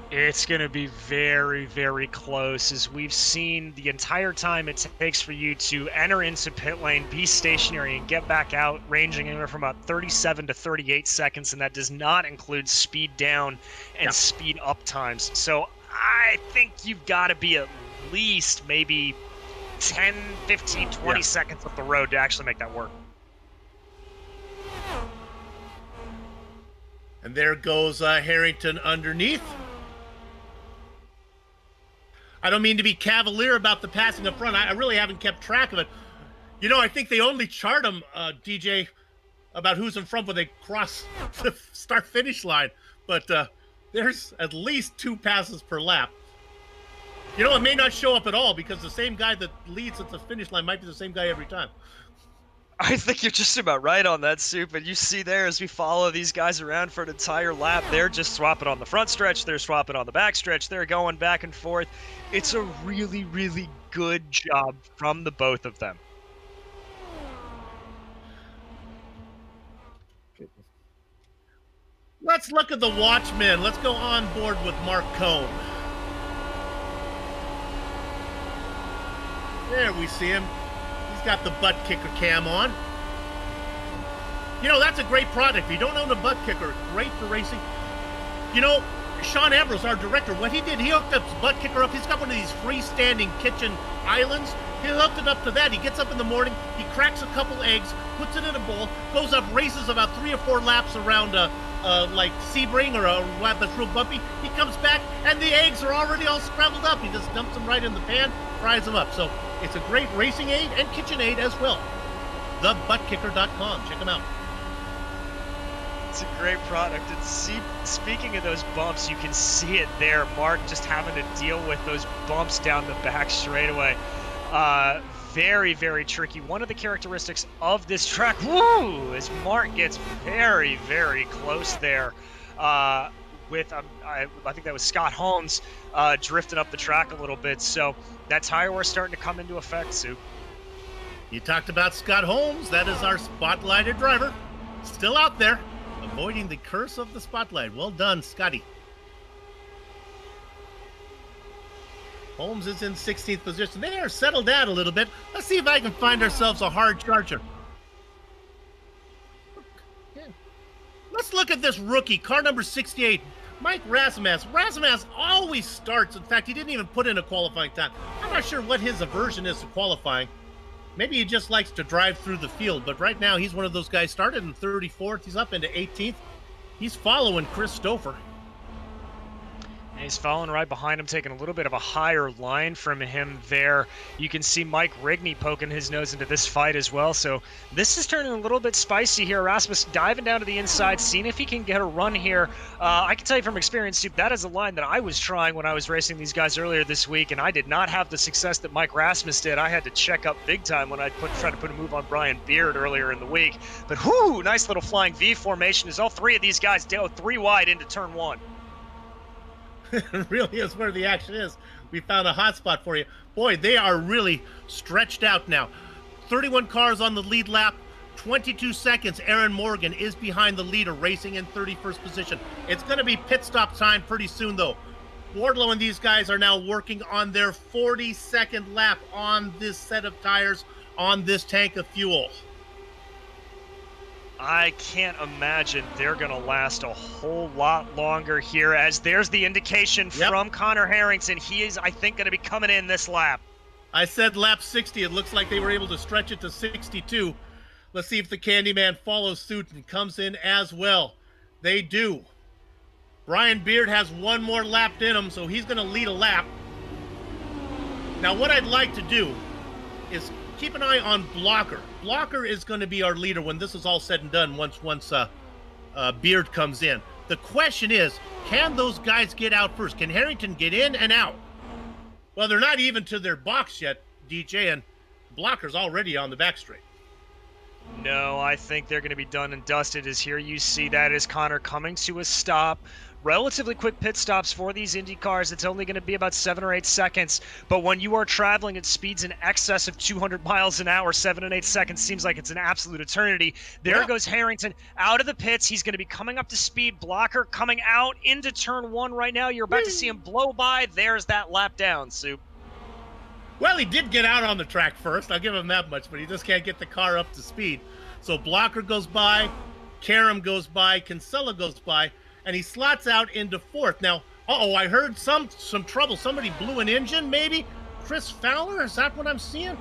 It's going to be very, very close, as we've seen the entire time it takes for you to enter into pit lane, be stationary, and get back out, ranging anywhere from about 37 to 38 seconds, and that does not include speed down and speed up times. So I think you've got to be at least maybe 10, 15, 20 seconds up the road to actually make that work. And there goes Harrington underneath. I don't mean to be cavalier about the passing up front. I really haven't kept track of it. You know, I think they only chart them, DJ, about who's in front when they cross the start-finish line. But there's at least 2 passes per lap. You know, it may not show up at all because the same guy that leads at the finish line might be the same guy every time. I think you're just about right on that, Soup. And you see there, as we follow these guys around for an entire lap, they're just swapping on the front stretch, they're swapping on the back stretch, they're going back and forth. It's a really, really good job from the both of them. Let's look at the Watchmen. Let's go on board with Mark Cohn. There we see him. He's got the butt kicker cam on. You know, that's a great product. If you don't own a butt kicker, great for racing. You know, Sean Ambrose, our director, what he did, he hooked up his butt kicker up. He's got one of these freestanding kitchen islands. He hooked it up to that. He gets up in the morning, he cracks a couple eggs, puts it in a bowl, goes up, races about 3 or 4 laps around like Sebring or a lap that's real bumpy. He comes back, and the eggs are already all scrambled up. He just dumps them right in the pan, fries them up. So it's a great racing aid and kitchen aid as well. TheButtKicker.com. Check them out. It's a great product. And speaking of those bumps, you can see it there. Mark just having to deal with those bumps down the back straightaway. Very, very tricky. One of the characteristics of this track, is Mark gets very, very close there with, I think that was Scott Holmes drifting up the track a little bit. So that tire wear starting to come into effect, Sue. You talked about Scott Holmes. That is our spotlighted driver. Still out there, avoiding the curse of the spotlight. Well done, Scotty. Holmes is in 16th position. They are settled down a little bit. Let's see if I can find ourselves a hard charger. Let's look at this rookie, car number 68, Mike Razamas. Razamas always starts. In fact, he didn't even put in a qualifying time. I'm not sure what his aversion is to qualifying. Maybe he just likes to drive through the field, but right now he's one of those guys started in 34th. He's up into 18th. He's following Chris Stouffer. And he's following right behind him, taking a little bit of a higher line from him there. You can see Mike Rigney poking his nose into this fight as well. So this is turning a little bit spicy here. Rasmus diving down to the inside, seeing if he can get a run here. I can tell you from experience, Soup, that is a line that I was trying when I was racing these guys earlier this week, and I did not have the success that Mike Rasmus did. I had to check up big time when I tried to put a move on Brian Beard earlier in the week. But whoo, nice little flying V formation as all 3 of these guys go 3 wide into turn 1. Really is where the action is. We found a hot spot for you. Boy, they are really stretched out now. 31 cars on the lead lap, 22 seconds. Aaron Morgan is behind the leader, racing in 31st position. It's going to be pit stop time pretty soon, though. Wardlow and these guys are now working on their 42nd lap on this set of tires, on this tank of fuel. I can't imagine they're going to last a whole lot longer here, as there's the indication from Connor Harrington. He is, I think, going to be coming in this lap. I said lap 60. It looks like they were able to stretch it to 62. Let's see if the Candyman follows suit and comes in as well. They do. Brian Beard has one more lap in him, so he's going to lead a lap. Now, what I'd like to do is keep an eye on Blocker. Blocker is going to be our leader when this is all said and done, once Beard comes in. The question is, can those guys get out first? Can Harrington get in and out? Well, they're not even to their box yet, DJ, and Blocker's already on the back straight. No, I think they're going to be done and dusted. As here you see that is Connor coming to a stop. Relatively quick pit stops for these Indy cars. It's only going to be about 7 or 8 seconds. But when you are traveling at speeds in excess of 200 miles an hour, 7 and 8 seconds seems like it's an absolute eternity. There goes Harrington out of the pits. He's going to be coming up to speed. Blocker coming out into turn 1 right now. You're about to see him blow by. There's that lap down, Soup. Well, he did get out on the track first. I'll give him that much, but he just can't get the car up to speed. So Blocker goes by, Karam goes by, Kinsella goes by, and he slots out into 4th. Now, I heard some trouble. Somebody blew an engine, maybe? Chris Fowler? Is that what I'm seeing?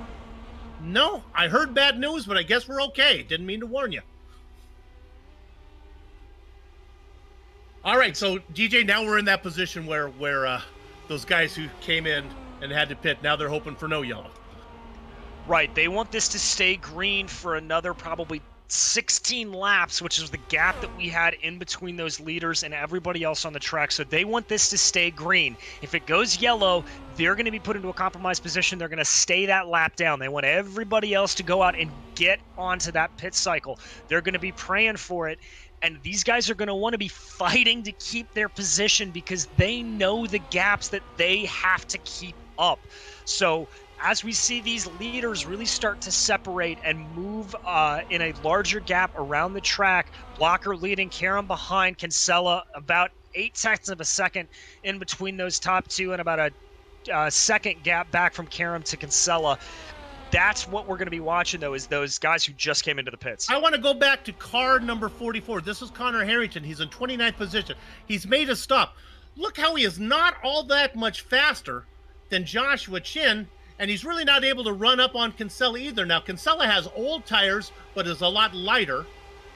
No, I heard bad news, but I guess we're okay. Didn't mean to warn you. All right, so DJ, now we're in that position where those guys who came in and had to pit, now they're hoping for no yellow. Right, they want this to stay green for another probably 16 laps, which is the gap that we had in between those leaders and everybody else on the track. So they want this to stay green. If it goes yellow, they're going to be put into a compromised position. They're going to stay that lap down. They want everybody else to go out and get onto that pit cycle. They're going to be praying for it. And these guys are going to want to be fighting to keep their position because they know the gaps that they have to keep up. So as we see these leaders really start to separate and move in a larger gap around the track, Blocker leading, Karam behind, Kinsella about 8/10 of a second in between those top two, and about a second gap back from Karam to Kinsella. That's what we're going to be watching, though, is those guys who just came into the pits. I want to go back to car number 44. This is Connor Harrington. He's in 29th position. He's made a stop. Look how he is not all that much faster than Joshua Chin, and he's really not able to run up on Kinsella either. Now, Kinsella has old tires, but is a lot lighter.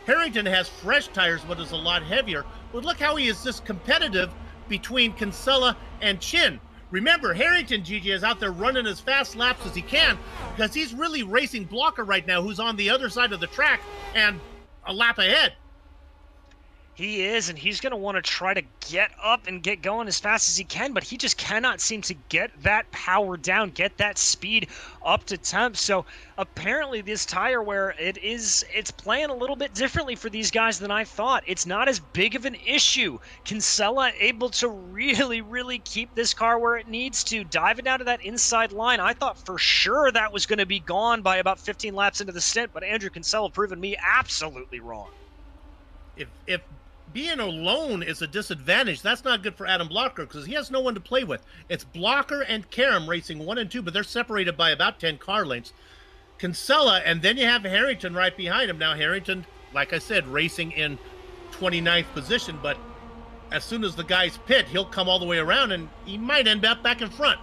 Harrington has fresh tires, but is a lot heavier. But look how he is just competitive between Kinsella and Chin. Remember, Harrington, Gigi, is out there running as fast laps as he can because he's really racing Blocker right now, who's on the other side of the track and a lap ahead. He is, and he's going to want to try to get up and get going as fast as he can, but he just cannot seem to get that power down, get that speed up to temp. So apparently this tire wear, it's playing a little bit differently for these guys than I thought. It's not as big of an issue. Kinsella able to really keep this car where it needs to, diving down to that inside line. I thought for sure that was going to be gone by about 15 laps into the stint, but Andrew Kinsella proven me absolutely wrong. If being alone is a disadvantage, that's not good for Adam Blocker because he has no one to play with. It's Blocker and Karam racing 1 and 2, but they're separated by about 10 car lengths. Kinsella, and then you have Harrington right behind him. Now, Harrington, like I said, racing in 29th position, but as soon as the guys pit, he'll come all the way around, and he might end up back in front.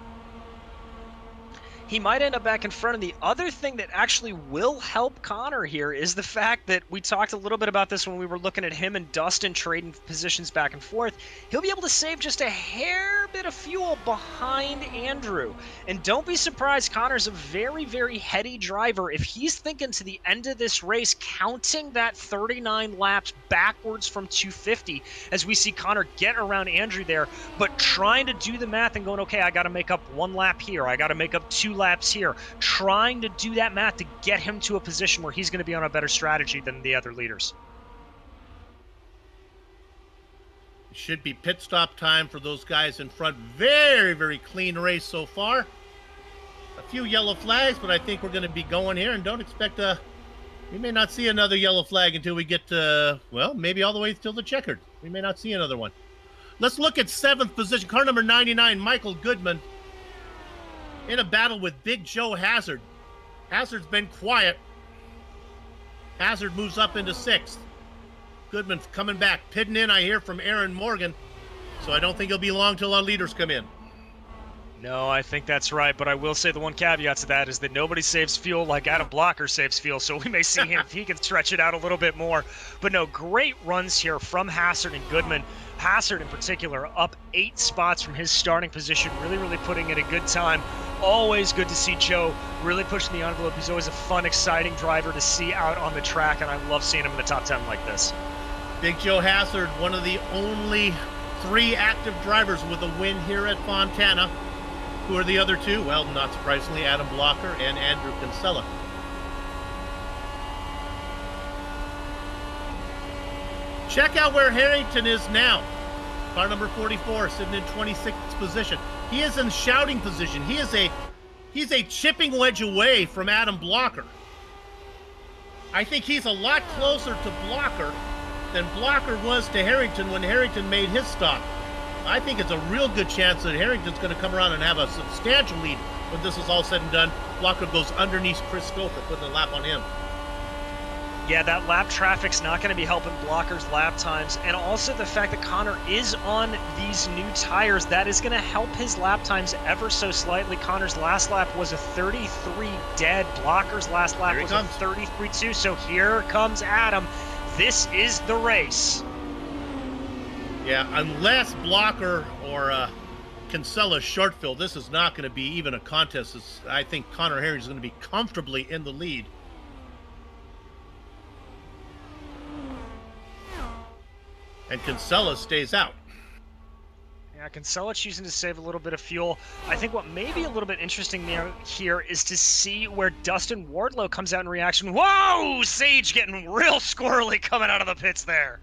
He might end up back in front. And the other thing that actually will help Connor here is the fact that we talked a little bit about this when we were looking at him and Dustin trading positions back and forth. He'll be able to save just a hair bit of fuel behind Andrew. And don't be surprised, Connor's a very heady driver. If he's thinking to the end of this race, counting that 39 laps backwards from 250, as we see Connor get around Andrew there, but trying to do the math and going, okay, I got to make up 1 lap here. I got to make up 2 laps here, trying to do that math to get him to a position where he's going to be on a better strategy than the other leaders. Should be pit stop time for those guys in front. Very clean race so far. A few yellow flags, but I think we're going to be going here, and don't expect a We may not see another yellow flag until we get to, well, maybe all the way till the checkered. We may not see another one. Let's look at 7th position. Car number 99, Michael Goodman, in a battle with Big Joe Hazard. Hazard's been quiet. Hazard moves up into 6th. Goodman's coming back. Pitting in, I hear from Aaron Morgan. So I don't think it'll be long till our leaders come in. No, I think that's right, but I will say the one caveat to that is that nobody saves fuel like Adam Blocker saves fuel, so we may see him if he can stretch it out a little bit more. But no, great runs here from Hazard and Goodman. Hazard in particular up 8 spots from his starting position, really putting in a good time. Always good to see Joe really pushing the envelope. He's always a fun, exciting driver to see out on the track, and I love seeing him in the top 10 like this. Big Joe Hazard, one of the only 3 active drivers with a win here at Fontana. Who are the other 2? Well, not surprisingly, Adam Blocker and Andrew Kinsella. Check out where Harrington is now. Car number 44, sitting in 26th position. He is in shouting position. He's a chipping wedge away from Adam Blocker. I think he's a lot closer to Blocker than Blocker was to Harrington when Harrington made his stop. I think it's a real good chance that Harrington's going to come around and have a substantial lead when this is all said and done. Blocker goes underneath Chris Scofer, putting a lap on him. Yeah, that lap traffic's not going to be helping Blocker's lap times, and also the fact that Connor is on these new tires, that is going to help his lap times ever so slightly. Connor's last lap was a 33 dead. Blocker's last lap was a 33.2, so here comes Adam. This is the race. Yeah, unless Blocker or Kinsella short fill, this is not going to be even a contest. I think Connor Harrington is going to be comfortably in the lead. And Kinsella stays out. Yeah, Kinsella choosing to save a little bit of fuel. I think what may be a little bit interesting here is to see where Dustin Wardlow comes out in reaction. Whoa! Sage getting real squirrely coming out of the pits there.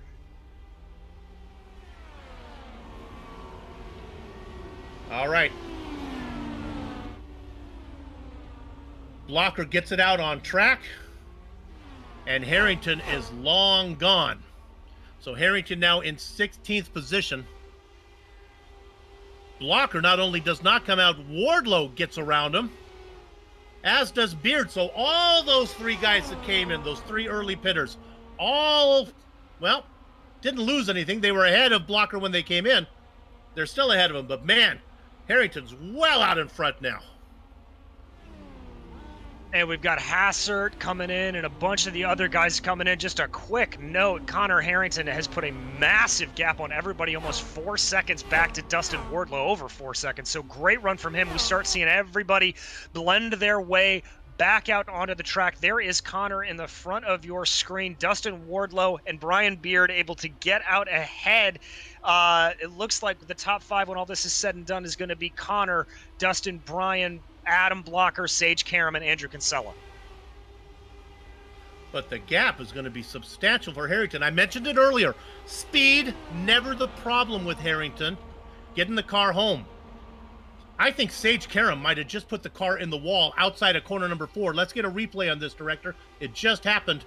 All right. Blocker gets it out on track, and Harrington is long gone. So Harrington now in 16th position. Blocker not only does not come out, Wardlow gets around him, as does Beard. So all those 3 guys that came in, those 3 early pitters, all, well, didn't lose anything. They were ahead of Blocker when they came in. They're still ahead of him, but man, Harrington's well out in front now. And we've got Hazard coming in and a bunch of the other guys coming in. Just a quick note, Connor Harrington has put a massive gap on everybody, almost 4 seconds back to Dustin Wardlow, over 4 seconds. So great run from him. We start seeing everybody blend their way back out onto the track. There is Connor in the front of your screen. Dustin Wardlow and Brian Beard able to get out ahead. It looks like the top 5 when all this is said and done is going to be Connor, Dustin, Brian, Adam Blocker, Sage Karam, and Andrew Kinsella. But the gap is going to be substantial for Harrington. I mentioned it earlier. Speed, never the problem with Harrington. Getting the car home. I think Sage Karam might have just put the car in the wall outside of corner number 4. Let's get a replay on this, Director. It just happened.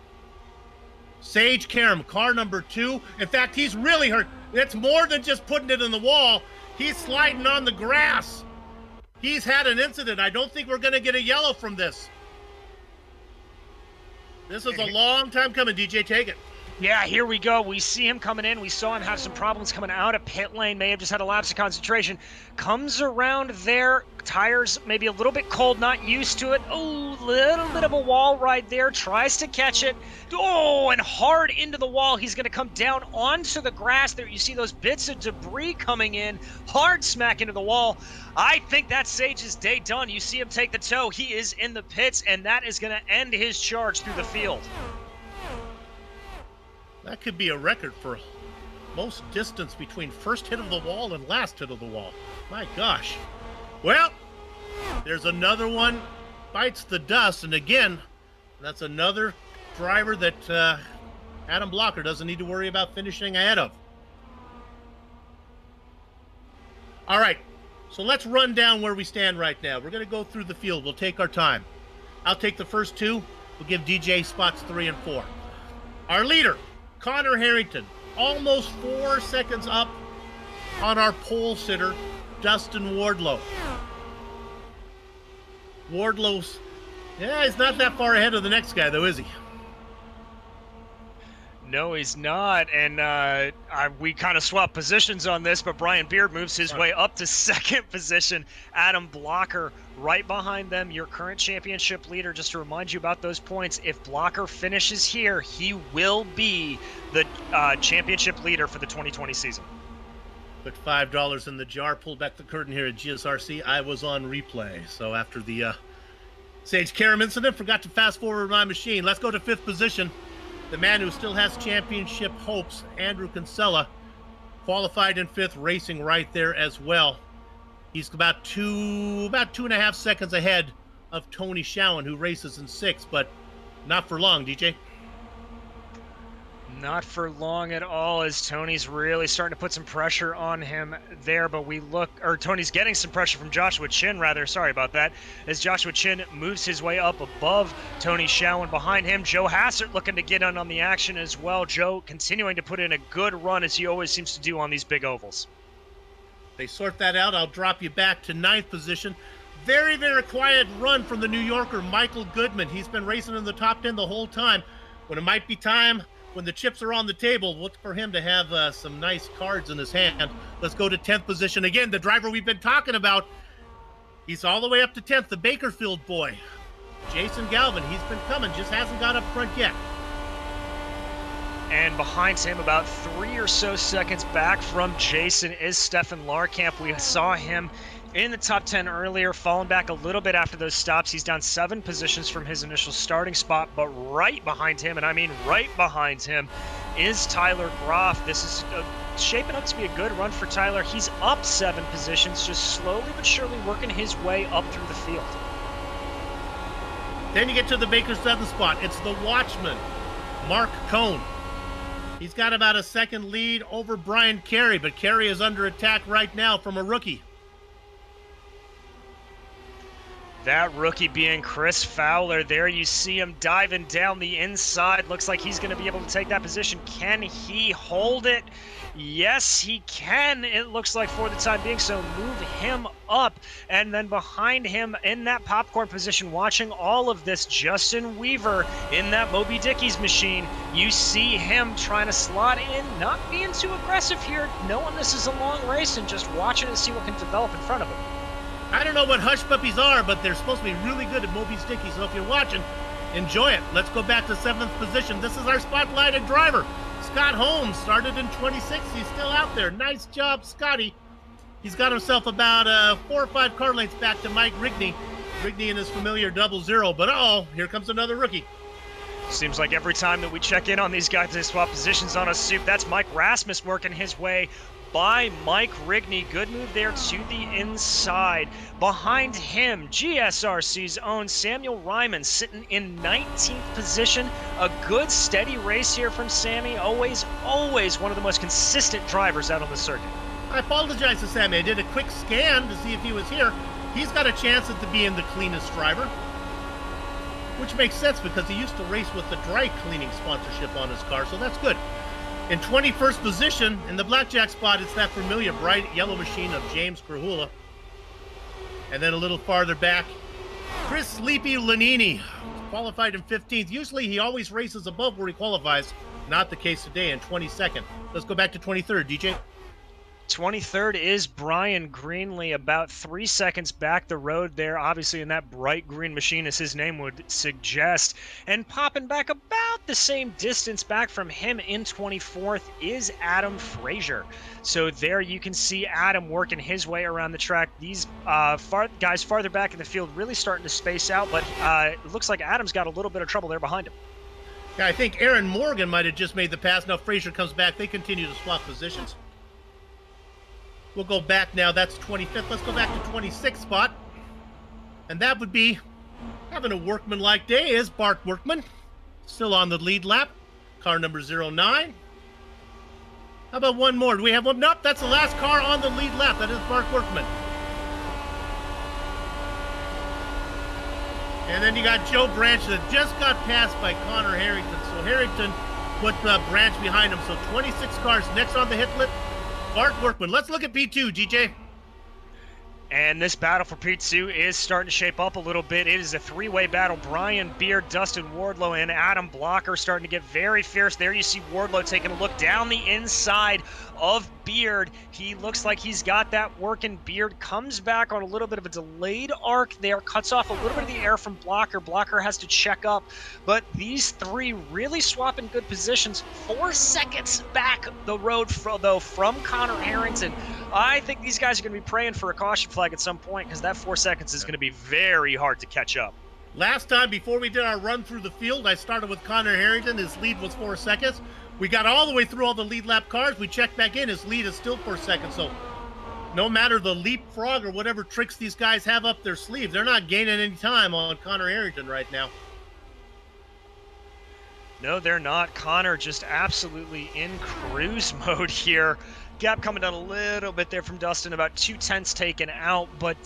Sage Karam, car number 2. In fact, he's really hurt. It's more than just putting it in the wall. He's sliding on the grass. He's had an incident. I don't think we're going to get a yellow from this. This is a long time coming, DJ. Take it. Yeah, here we go. We see him coming in. We saw him have some problems coming out of pit lane. May have just had a lapse of concentration. Comes around there. Tires maybe a little bit cold, not used to it. Oh, little bit of a wall right there. Tries to catch it. Oh, and hard into the wall. He's going to come down onto the grass there. You see those bits of debris coming in. Hard smack into the wall. I think that's Sage's day done. You see him take the tow. He is in the pits, and that is going to end his charge through the field. That could be a record for most distance between first hit of the wall and last hit of the wall. My gosh. Well, there's another one. Bites the dust. And again, that's another driver that Adam Blocker doesn't need to worry about finishing ahead of. All right. So let's run down where we stand right now. We're going to go through the field. We'll take our time. I'll take the first 2. We'll give DJ spots 3 and 4. Our leader, Connor Harrington, almost 4 seconds up on our pole sitter, Dustin Wardlow. Wardlow's, he's not that far ahead of the next guy, though, is he? No, he's not, and we kind of swap positions on this, but Brian Beard moves his way up to second position. Adam Blocker right behind them, your current championship leader. Just to remind you about those points, if Blocker finishes here, he will be the championship leader for the 2020 season. Put $5 in the jar, pulled back the curtain here at GSRC. I was on replay, so after the Sage Karam incident, forgot to fast forward my machine. Let's go to 5th position. The man who still has championship hopes, Andrew Kinsella, qualified in 5th, racing right there as well. He's about 2.5 seconds ahead of Tony Schowen, who races in 6th, but not for long, DJ. Not for long at all, as Tony's really starting to put some pressure on him there, but Tony's getting some pressure from Joshua Chin, rather, sorry about that, as Joshua Chin moves his way up above Tony Schowen. Behind him, Joe Hassert looking to get in on the action as well. Joe continuing to put in a good run, as he always seems to do on these big ovals. They sort that out. I'll drop you back to 9th position. Very, very quiet run from the New Yorker, Michael Goodman. He's been racing in the top 10 the whole time. When it might be time, when the chips are on the table, look for him to have some nice cards in his hand. Let's go to 10th position. Again, the driver we've been talking about. He's all the way up to 10th, the Bakerfield boy, Jason Galvin. He's been coming, just hasn't got up front yet. And behind him, about 3 or so seconds back from Jason, is Stefan Larkamp. We saw him in the top 10 earlier, falling back a little bit after those stops. He's down 7 positions from his initial starting spot, but right behind him, and I mean right behind him, is Tyler Groff. This is shaping up to be a good run for Tyler. He's up 7 positions, just slowly but surely working his way up through the field. Then you get to the Baker 7th spot. It's the Watchman, Mark Cohn. He's got about a second lead over Brian Carey, but Carey is under attack right now from a rookie. That rookie being Chris Fowler. There you see him diving down the inside. Looks like he's going to be able to take that position. Can he hold it? Yes, he can, it looks like, for the time being. So move him up. And then behind him in that popcorn position, watching all of this, Justin Weaver in that Moby Dickey's machine. You see him trying to slot in, not being too aggressive here, knowing this is a long race and just watching and see what can develop in front of him. I don't know what hush puppies are, but they're supposed to be really good at Moby's Dickey. So if you're watching, enjoy it. Let's go back to 7th position. This is our spotlighted driver, Scott Holmes. Started in 26. He's still out there. Nice job, Scotty. He's got himself about 4 or 5 car lengths back to Mike Rigney. Rigney in his familiar 00. But here comes another rookie. Seems like every time that we check in on these guys, they swap positions on us. Soup. That's Mike Rasmus working his way by Mike Rigney. Good move there to the inside. Behind him, GSRC's own Samuel Ryman sitting in 19th position. A good steady race here from Sammy. Always one of the most consistent drivers out on the circuit. I apologize to Sammy. I did a quick scan to see if he was here. He's got a chance at being the cleanest driver, which makes sense because he used to race with the dry cleaning sponsorship on his car, so that's good. In 21st position, in the blackjack spot, it's that familiar bright yellow machine of James Krahula. And then a little farther back, Chris Sleepy Lanini, qualified in 15th. Usually he always races above where he qualifies. Not the case today in 22nd. Let's go back to 23rd, DJ. 23rd is Brian Greenlee, about 3 seconds back the road there, obviously in that bright green machine, as his name would suggest. And popping back about the same distance back from him in 24th is Adam Frazier. So there you can see Adam working his way around the track. These guys farther back in the field really starting to space out, but it looks like Adam's got a little bit of trouble there behind him. Yeah, I think Aaron Morgan might have just made the pass. Now Frazier comes back. They continue to swap positions. We'll go back now. That's 25th. Let's go back to 26th spot. And that would be, having a workman-like day, is Bart Workman. Still on the lead lap. Car number 09. How about one more? Do we have one? Nope, that's the last car on the lead lap. That is Bart Workman. And then you got Joe Branch that just got passed by Connor Harrington. So Harrington put Branch behind him. So 26 cars next on the hit list. Bart Workman. Let's look at P2, DJ. And this battle for P2 is starting to shape up a little bit. It is a three-way battle. Brian Beard, Dustin Wardlow, and Adam Blocker starting to get very fierce. There you see Wardlow taking a look down the inside of Beard. He looks like he's got that working. Beard comes back on a little bit of a delayed arc there, cuts off a little bit of the air from Blocker. Blocker has to check up, but these three really swap in good positions. 4 seconds back the road, from Connor Harrington. I think these guys are going to be praying for a caution flag at some point, because that 4 seconds is going to be very hard to catch up. Last time, before we did our run through the field, I started with Connor Harrington. His lead was 4 seconds. We got all the way through all the lead lap cars. We checked back in. His lead is still 4 seconds. So no matter the leapfrog or whatever tricks these guys have up their sleeve, they're not gaining any time on Connor Harrington right now. No, they're not. Connor just absolutely in cruise mode here. Gap coming down a little bit there from Dustin, about 2/10 taken out, but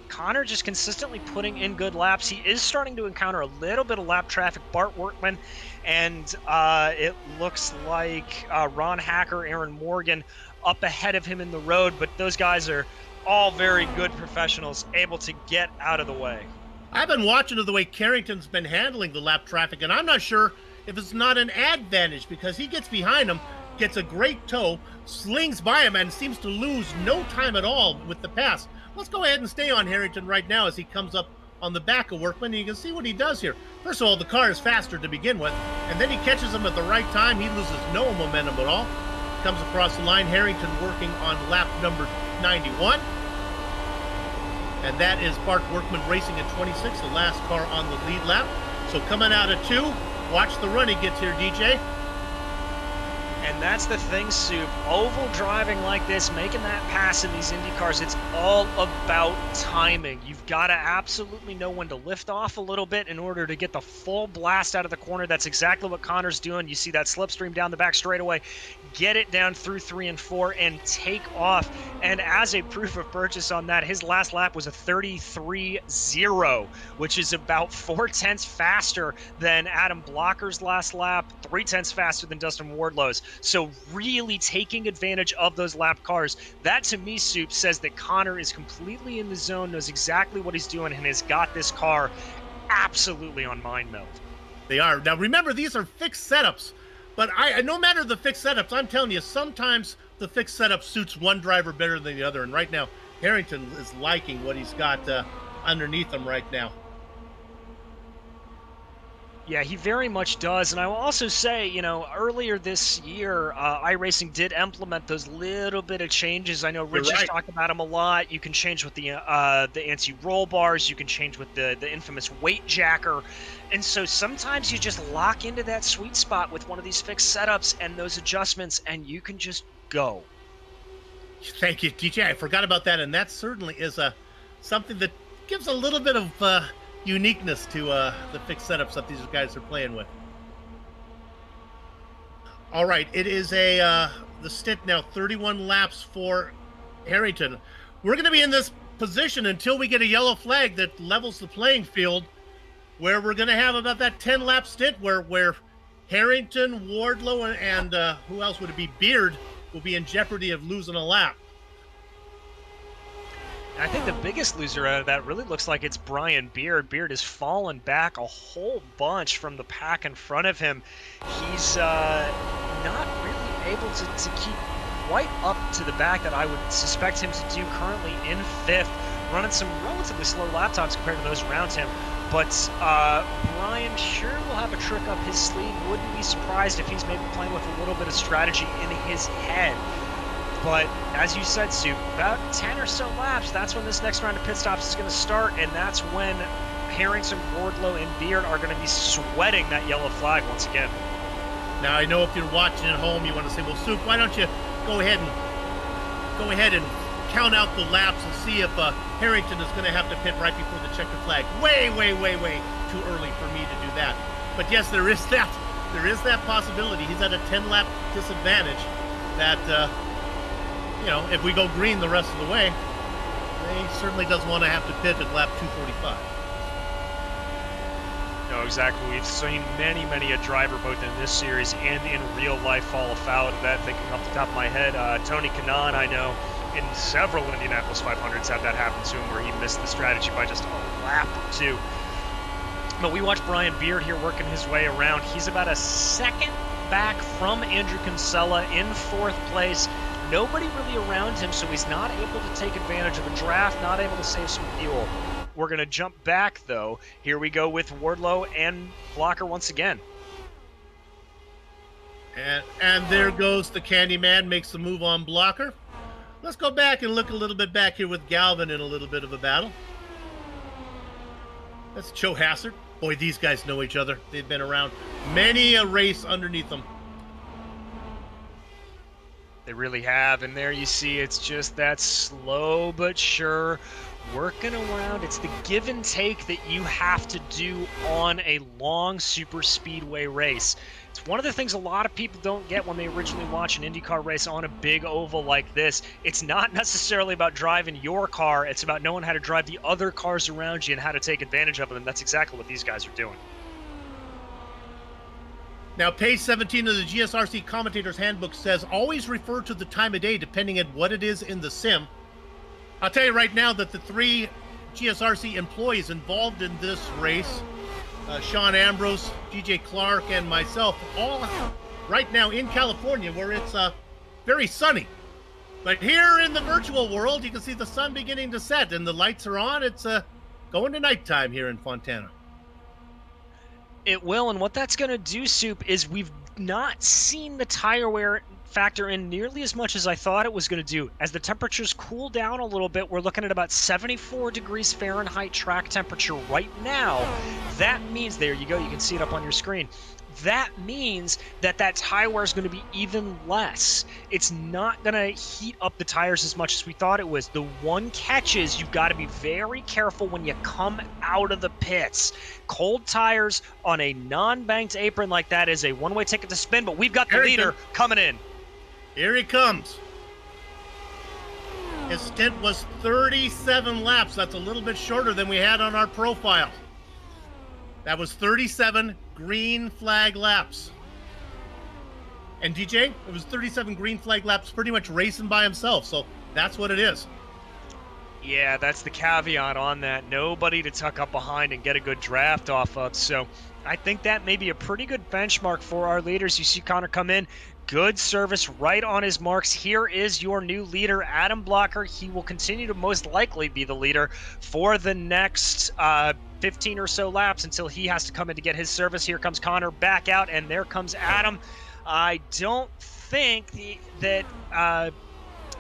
Connor just consistently putting in good laps. He is starting to encounter a little bit of lap traffic. Bart Workman, and it looks like Ron Hacker, Aaron Morgan up ahead of him in the road, but those guys are all very good professionals, able to get out of the way. I've been watching the way Carrington's been handling the lap traffic, and I'm not sure if it's not an advantage, because he gets behind him, gets a great tow, slings by him, and seems to lose no time at all with the pass. Let's go ahead and stay on Harrington right now as he comes up on the back of Workman, and you can see what he does here. First of all, the car is faster to begin with, and then he catches him at the right time. He loses no momentum at all. Comes across the line. Harrington working on lap number 91. And that is Bart Workman racing at 26, the last car on the lead lap. So coming out of 2, watch the run he gets here, DJ. And that's the thing, Soup. Oval driving like this, making that pass in these Indy cars, it's all about timing. You've got to absolutely know when to lift off a little bit in order to get the full blast out of the corner. That's exactly what Connor's doing. You see that slipstream down the back straightaway. Get it down through 3 and 4 and take off. And as a proof of purchase on that, his last lap was a 33.0, which is about 4/10 faster than Adam Blocker's last lap, 3/10 faster than Dustin Wardlow's. So really taking advantage of those lap cars. That to me, Soup, says that Connor is completely in the zone, knows exactly what he's doing, and has got this car absolutely on mind meld. They are. Now remember, these are fixed setups. But no matter the fixed setups, I'm telling you, sometimes the fixed setup suits one driver better than the other. And right now, Harrington is liking what he's got underneath him right now. Yeah, he very much does. And I will also say, earlier this year, iRacing did implement those little bit of changes. I know Rich has talked about them a lot. You can change with the anti-roll bars. You can change with the infamous weight jacker. And so sometimes you just lock into that sweet spot with one of these fixed setups and those adjustments, and you can just go. Thank you, DJ. I forgot about that, and that certainly is something that gives a little bit of uniqueness to the fixed setups that these guys are playing with. All right, it is the stint now, 31 laps for Harrington. We're going to be in this position until we get a yellow flag that levels the playing field, where we're going to have about that 10-lap stint where Harrington, Wardlow, and who else would it be? Beard will be in jeopardy of losing a lap. I think the biggest loser out of that really looks like it's Brian Beard. Beard has fallen back a whole bunch from the pack in front of him. He's not really able to keep quite up to the back that I would suspect him to do, currently in 5th, running some relatively slow lap times compared to those around him. But Brian sure will have a trick up his sleeve. Wouldn't be surprised if he's maybe playing with a little bit of strategy in his head. But as you said, Sue, about 10 or so laps, that's when this next round of pit stops is going to start, and that's when Harrington, Wardlow, and Beard are going to be sweating that yellow flag once again. Now, I know if you're watching at home, you want to say, well, Soup, why don't you go ahead and count out the laps and see if Harrington is going to have to pit right before the checkered flag. Way too early for me to do that. But yes, there is that possibility. He's at a 10-lap disadvantage that, if we go green the rest of the way, he certainly doesn't want to have to pit at lap 245. know exactly. We've seen many a driver both in this series and in real life fall afoul of that. Thinking off the top of my head, Tony Kanaan, I know in several Indianapolis 500s had that happen to him where he missed the strategy by just a lap or two. But we watched Brian Beard here working his way around. He's about a second back from Andrew Kinsella in 4th place. Nobody really around him, so he's not able to take advantage of a draft, not able to save some fuel. We're going to jump back, though. Here we go with Wardlow and Blocker once again. And there goes the Candyman, makes the move on Blocker. Let's go back and look a little bit back here with Galvin in a little bit of a battle. That's Joe Hassard. Boy, these guys know each other. They've been around many a race underneath them. They really have, and there you see it's just that slow but sure working around. It's the give and take that you have to do on a long super speedway race. It's one of the things a lot of people don't get when they originally watch an IndyCar race on a big oval like this. It's not necessarily about driving your car, it's about knowing how to drive the other cars around you and how to take advantage of them, and that's exactly what these guys are doing. Now, page 17 of the GSRC Commentator's Handbook says, always refer to the time of day depending on what it is in the sim. I'll tell you right now that the 3 GSRC employees involved in this race, Sean Ambrose, DJ Clark, and myself, all right now in California where it's very sunny. But here in the virtual world, you can see the sun beginning to set and the lights are on. It's going to nighttime here in Fontana. It will, and what that's going to do, Soup, is we've not seen the tire wear factor in nearly as much as I thought it was going to do. As the temperatures cool down a little bit, we're looking at about 74 degrees Fahrenheit track temperature right now. That means, there you go, you can see it up on your screen. That means that tire wear is going to be even less. It's not going to heat up the tires as much as we thought it was. The one catch is you've got to be very careful when you come out of the pits. Cold tires on a non-banked apron like that is a one-way ticket to spin, but we've got the leader coming in. Here he comes. His stint was 37 laps. That's a little bit shorter than we had on our profile. That was 37 green flag laps. And DJ, it was 37 green flag laps pretty much racing by himself. So that's what it is. Yeah, that's the caveat on that. Nobody to tuck up behind and get a good draft off of. So I think that may be a pretty good benchmark for our leaders. You see Connor come in. Good service right on his marks. Here is your new leader, Adam Blocker. He will continue to most likely be the leader for the next 15 or so laps until he has to come in to get his service. Here comes Connor back out, and there comes Adam. I don't think that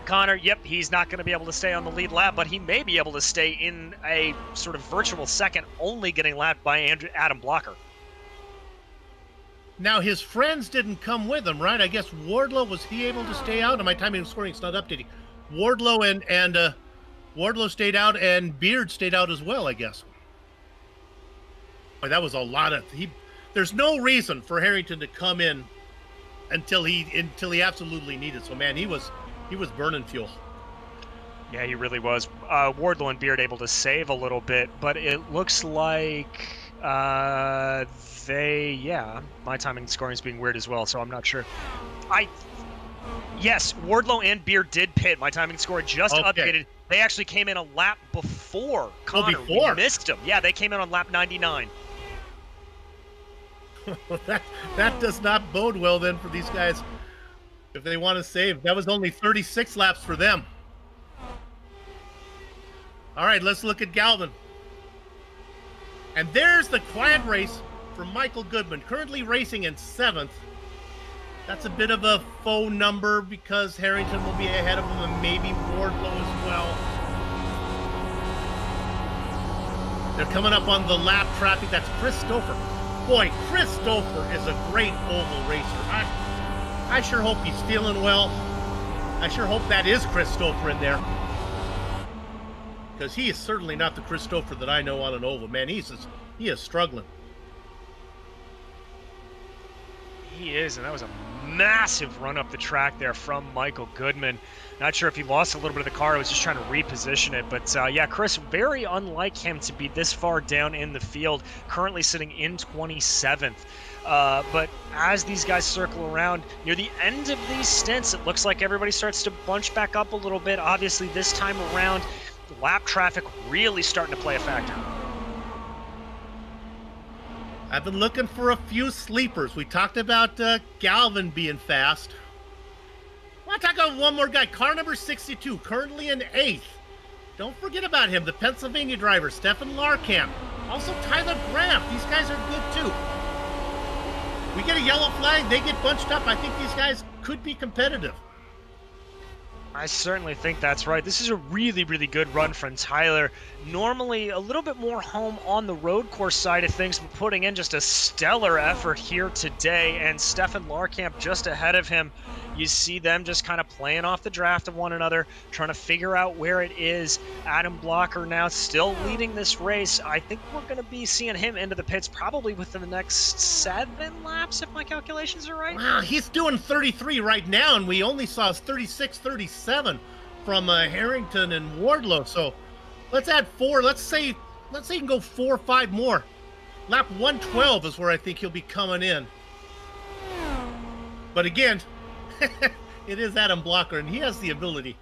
Connor, he's not going to be able to stay on the lead lap, but he may be able to stay in a sort of virtual second, only getting lapped by Adam Blocker. Now, his friends didn't come with him, right? I guess Wardlow, was he able to stay out? And my timing and scoring is not updating. Wardlow and Wardlow stayed out, and Beard stayed out as well, I guess. Boy, that was a lot of... There's no reason for Harrington to come in until he absolutely needed. So, man, he was burning fuel. Yeah, he really was. Wardlow and Beard able to save a little bit, but it looks like my timing and scoring is being weird as well, so I'm not sure. Yes, Wardlow and Beard did pit. My timing and scoring just updated. They actually came in a lap before Connor. We missed them. Yeah, they came in on lap 99. that does not bode well then for these guys if they want to save. That was only 36 laps for them. All right, let's look at Galvin. And there's the quiet race for Michael Goodman, currently racing in 7th. That's a bit of a faux number because Harrington will be ahead of him and maybe Wardlow as well. They're coming up on the lap traffic. That's Chris Stouffer. Boy, Chris Stouffer is a great oval racer. I sure hope he's feeling well. I sure hope that is Chris Stouffer in there. Because he is certainly not the Chris Stouffer that I know on an oval. Man, he is struggling. He is, and that was a massive run up the track there from Michael Goodman. Not sure if he lost a little bit of the car. I was just trying to reposition it. But yeah, Chris, very unlike him to be this far down in the field, currently sitting in 27th. But as these guys circle around near the end of these stints, it looks like everybody starts to bunch back up a little bit. Obviously, this time around, lap traffic really starting to play a factor. I've been looking for a few sleepers. We talked about Galvin being fast. I want to talk about one more guy, car number 62, currently in 8th. Don't forget about him, the Pennsylvania driver, Stefan Larkamp. Also Tyler Graf. These guys are good too. We get a yellow flag, they get bunched up. I think these guys could be competitive. I certainly think that's right. This is a really, really good run from Tyler. Normally a little bit more home on the road course side of things, but putting in just a stellar effort here today. And Stefan Larkamp just ahead of him. You see them just kind of playing off the draft of one another, trying to figure out where it is. Adam Blocker now still leading this race. I think we're going to be seeing him into the pits probably within the next 7 laps, if my calculations are right. Wow, he's doing 33 right now, and we only saw 36, 37 from Harrington and Wardlow. So let's add 4. Let's say he can go 4 or 5 more. Lap 112 is where I think he'll be coming in. But again, it is Adam Blocker, and he has the ability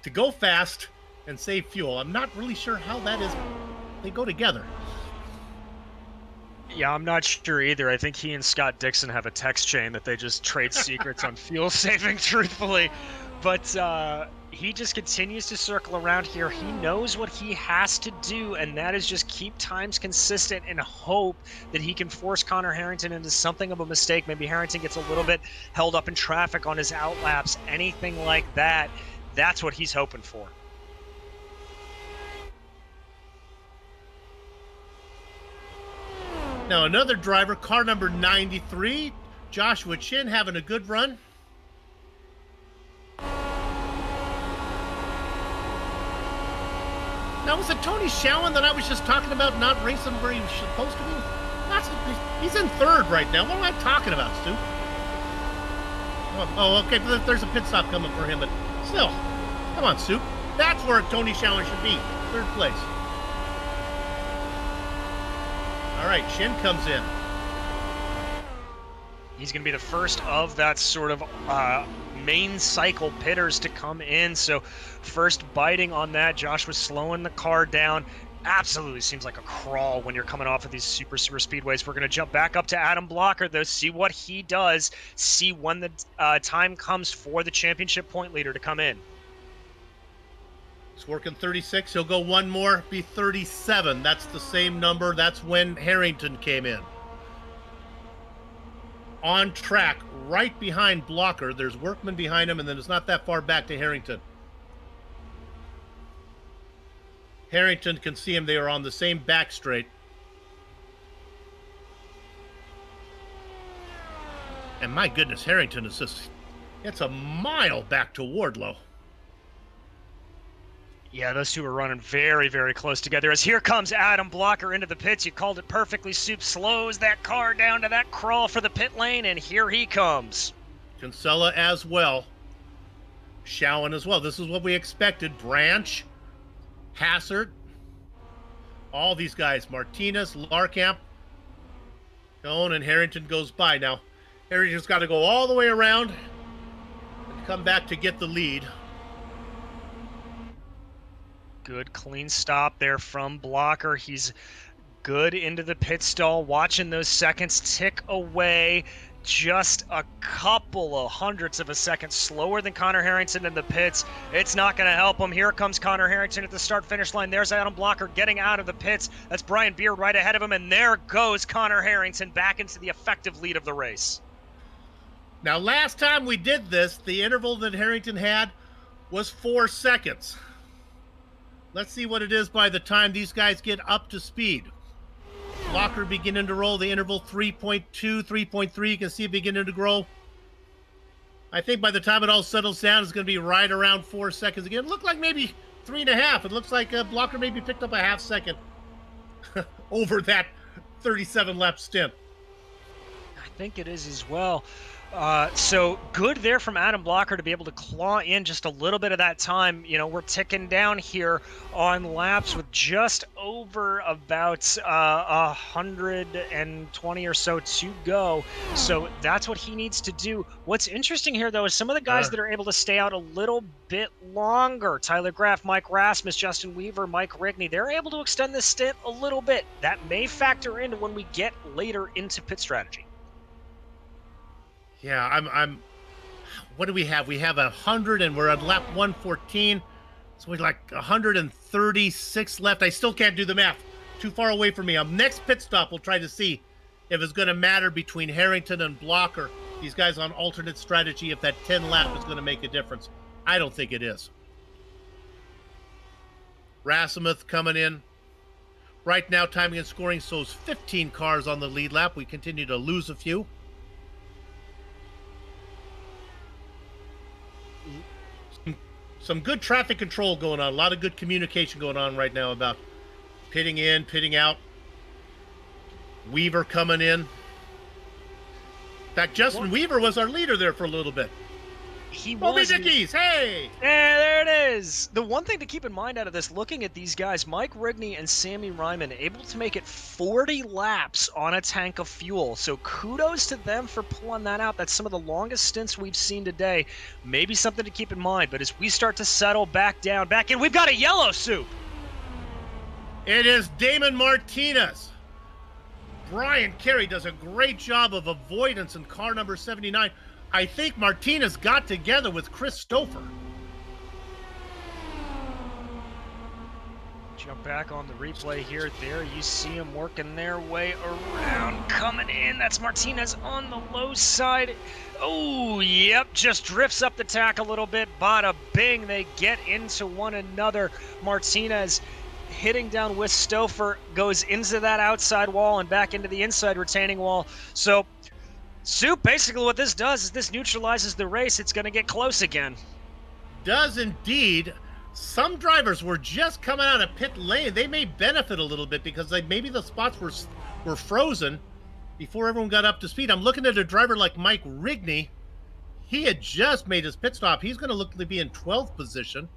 to go fast and save fuel. I'm not really sure how that is. They go together. Yeah, I'm not sure either. I think he and Scott Dixon have a text chain that they just trade secrets on fuel saving, truthfully. But he just continues to circle around here. He knows what he has to do, and that is just keep times consistent and hope that he can force Connor Harrington into something of a mistake. Maybe Harrington gets a little bit held up in traffic on his outlaps, anything like that. That's what he's hoping for. Now another driver, car number 93, Joshua Chin, having a good run. Now, was it Tony Schowen that I was just talking about not racing where he was supposed to be? He's in 3rd right now. What am I talking about, Stu? Oh, okay, there's a pit stop coming for him, but still. Come on, Stu. That's where Tony Schowen should be, 3rd place. All right, Shin comes in. He's going to be the first of that sort of main cycle pitters to come in. So first biting on that. Josh was slowing the car down. Absolutely seems like a crawl when you're coming off of these super speedways. We're going to jump back up to Adam Blocker, though, see what he does, see when the time comes for the championship point leader to come in. He's working 36. He'll go one more, be 37. That's the same number. That's when Harrington came in. On track, right behind Blocker. There's Workman behind him, and then it's not that far back to Harrington. Harrington can see him. They are on the same back straight. And my goodness, Harrington is just, it's a mile back to Wardlow. Yeah, those two are running very, very close together. As here comes Adam Blocker into the pits. You called it perfectly. Soup slows that car down to that crawl for the pit lane, and here he comes. Kinsella as well. Schowen as well. This is what we expected. Branch, Hassert, all these guys. Martinez, Larkamp, going, and Harrington goes by. Now, Harrington's got to go all the way around and come back to get the lead. Good clean stop there from Blocker. He's good into the pit stall, watching those seconds tick away. Just a couple of hundredths of a second slower than Connor Harrington in the pits. It's not going to help him. Here comes Connor Harrington at the start-finish line. There's Adam Blocker getting out of the pits. That's Brian Beard right ahead of him, and there goes Connor Harrington back into the effective lead of the race. Now, last time we did this, the interval that Harrington had was 4 seconds. Let's see what it is by the time these guys get up to speed. Blocker beginning to roll, the interval 3.2, 3.3. You can see it beginning to grow. I think by the time it all settles down, it's going to be right around 4 seconds again. It looked like maybe 3.5. It looks like Blocker maybe picked up a half second over that 37 lap stint. I think it is as well. So good there from Adam Blocker to be able to claw in just a little bit of that time. You know, we're ticking down here on laps with just over about 120 or so to go. So that's what he needs to do. What's interesting here, though, is some of the guys that are able to stay out a little bit longer. Tyler Graff, Mike Rasmus, Justin Weaver, Mike Rigney, they're able to extend this stint a little bit. That may factor into when we get later into pit strategy. Yeah, I'm. What do we have? We have 100, and we're at lap 114. So we're like 136 left. I still can't do the math. Too far away from me. Next pit stop, we'll try to see if it's going to matter between Harrington and Blocker. These guys on alternate strategy. If that 10 lap is going to make a difference, I don't think it is. Rasimuth coming in. Right now, timing and scoring shows 15 cars on the lead lap. We continue to lose a few. Some good traffic control going on. A lot of good communication going on right now about pitting in, pitting out. Weaver coming in. In fact, Justin Weaver was our leader there for a little bit. He Bobby was. Dickies, hey! Yeah, there it is. The one thing to keep in mind out of this, looking at these guys, Mike Rigney and Sammy Ryman, able to make it 40 laps on a tank of fuel. So kudos to them for pulling that out. That's some of the longest stints we've seen today. Maybe something to keep in mind. But as we start to settle back down, back in, we've got a yellow soup. It is Damon Martinez. Brian Carey does a great job of avoidance in car number 79. I think Martinez got together with Chris Stouffer. Jump back on the replay here. There you see them working their way around, coming in. That's Martinez on the low side. Oh, yep, just drifts up the tack a little bit. Bada bing, they get into one another. Martinez hitting down with Stouffer, goes into that outside wall and back into the inside retaining wall. So Soup, basically what this does is this neutralizes the race. It's going to get close again. Does indeed. Some drivers were just coming out of pit lane. They may benefit a little bit because maybe the spots were frozen before everyone got up to speed. I'm looking at a driver like Mike Rigney. He had just made his pit stop. He's going to look to be in 12th position.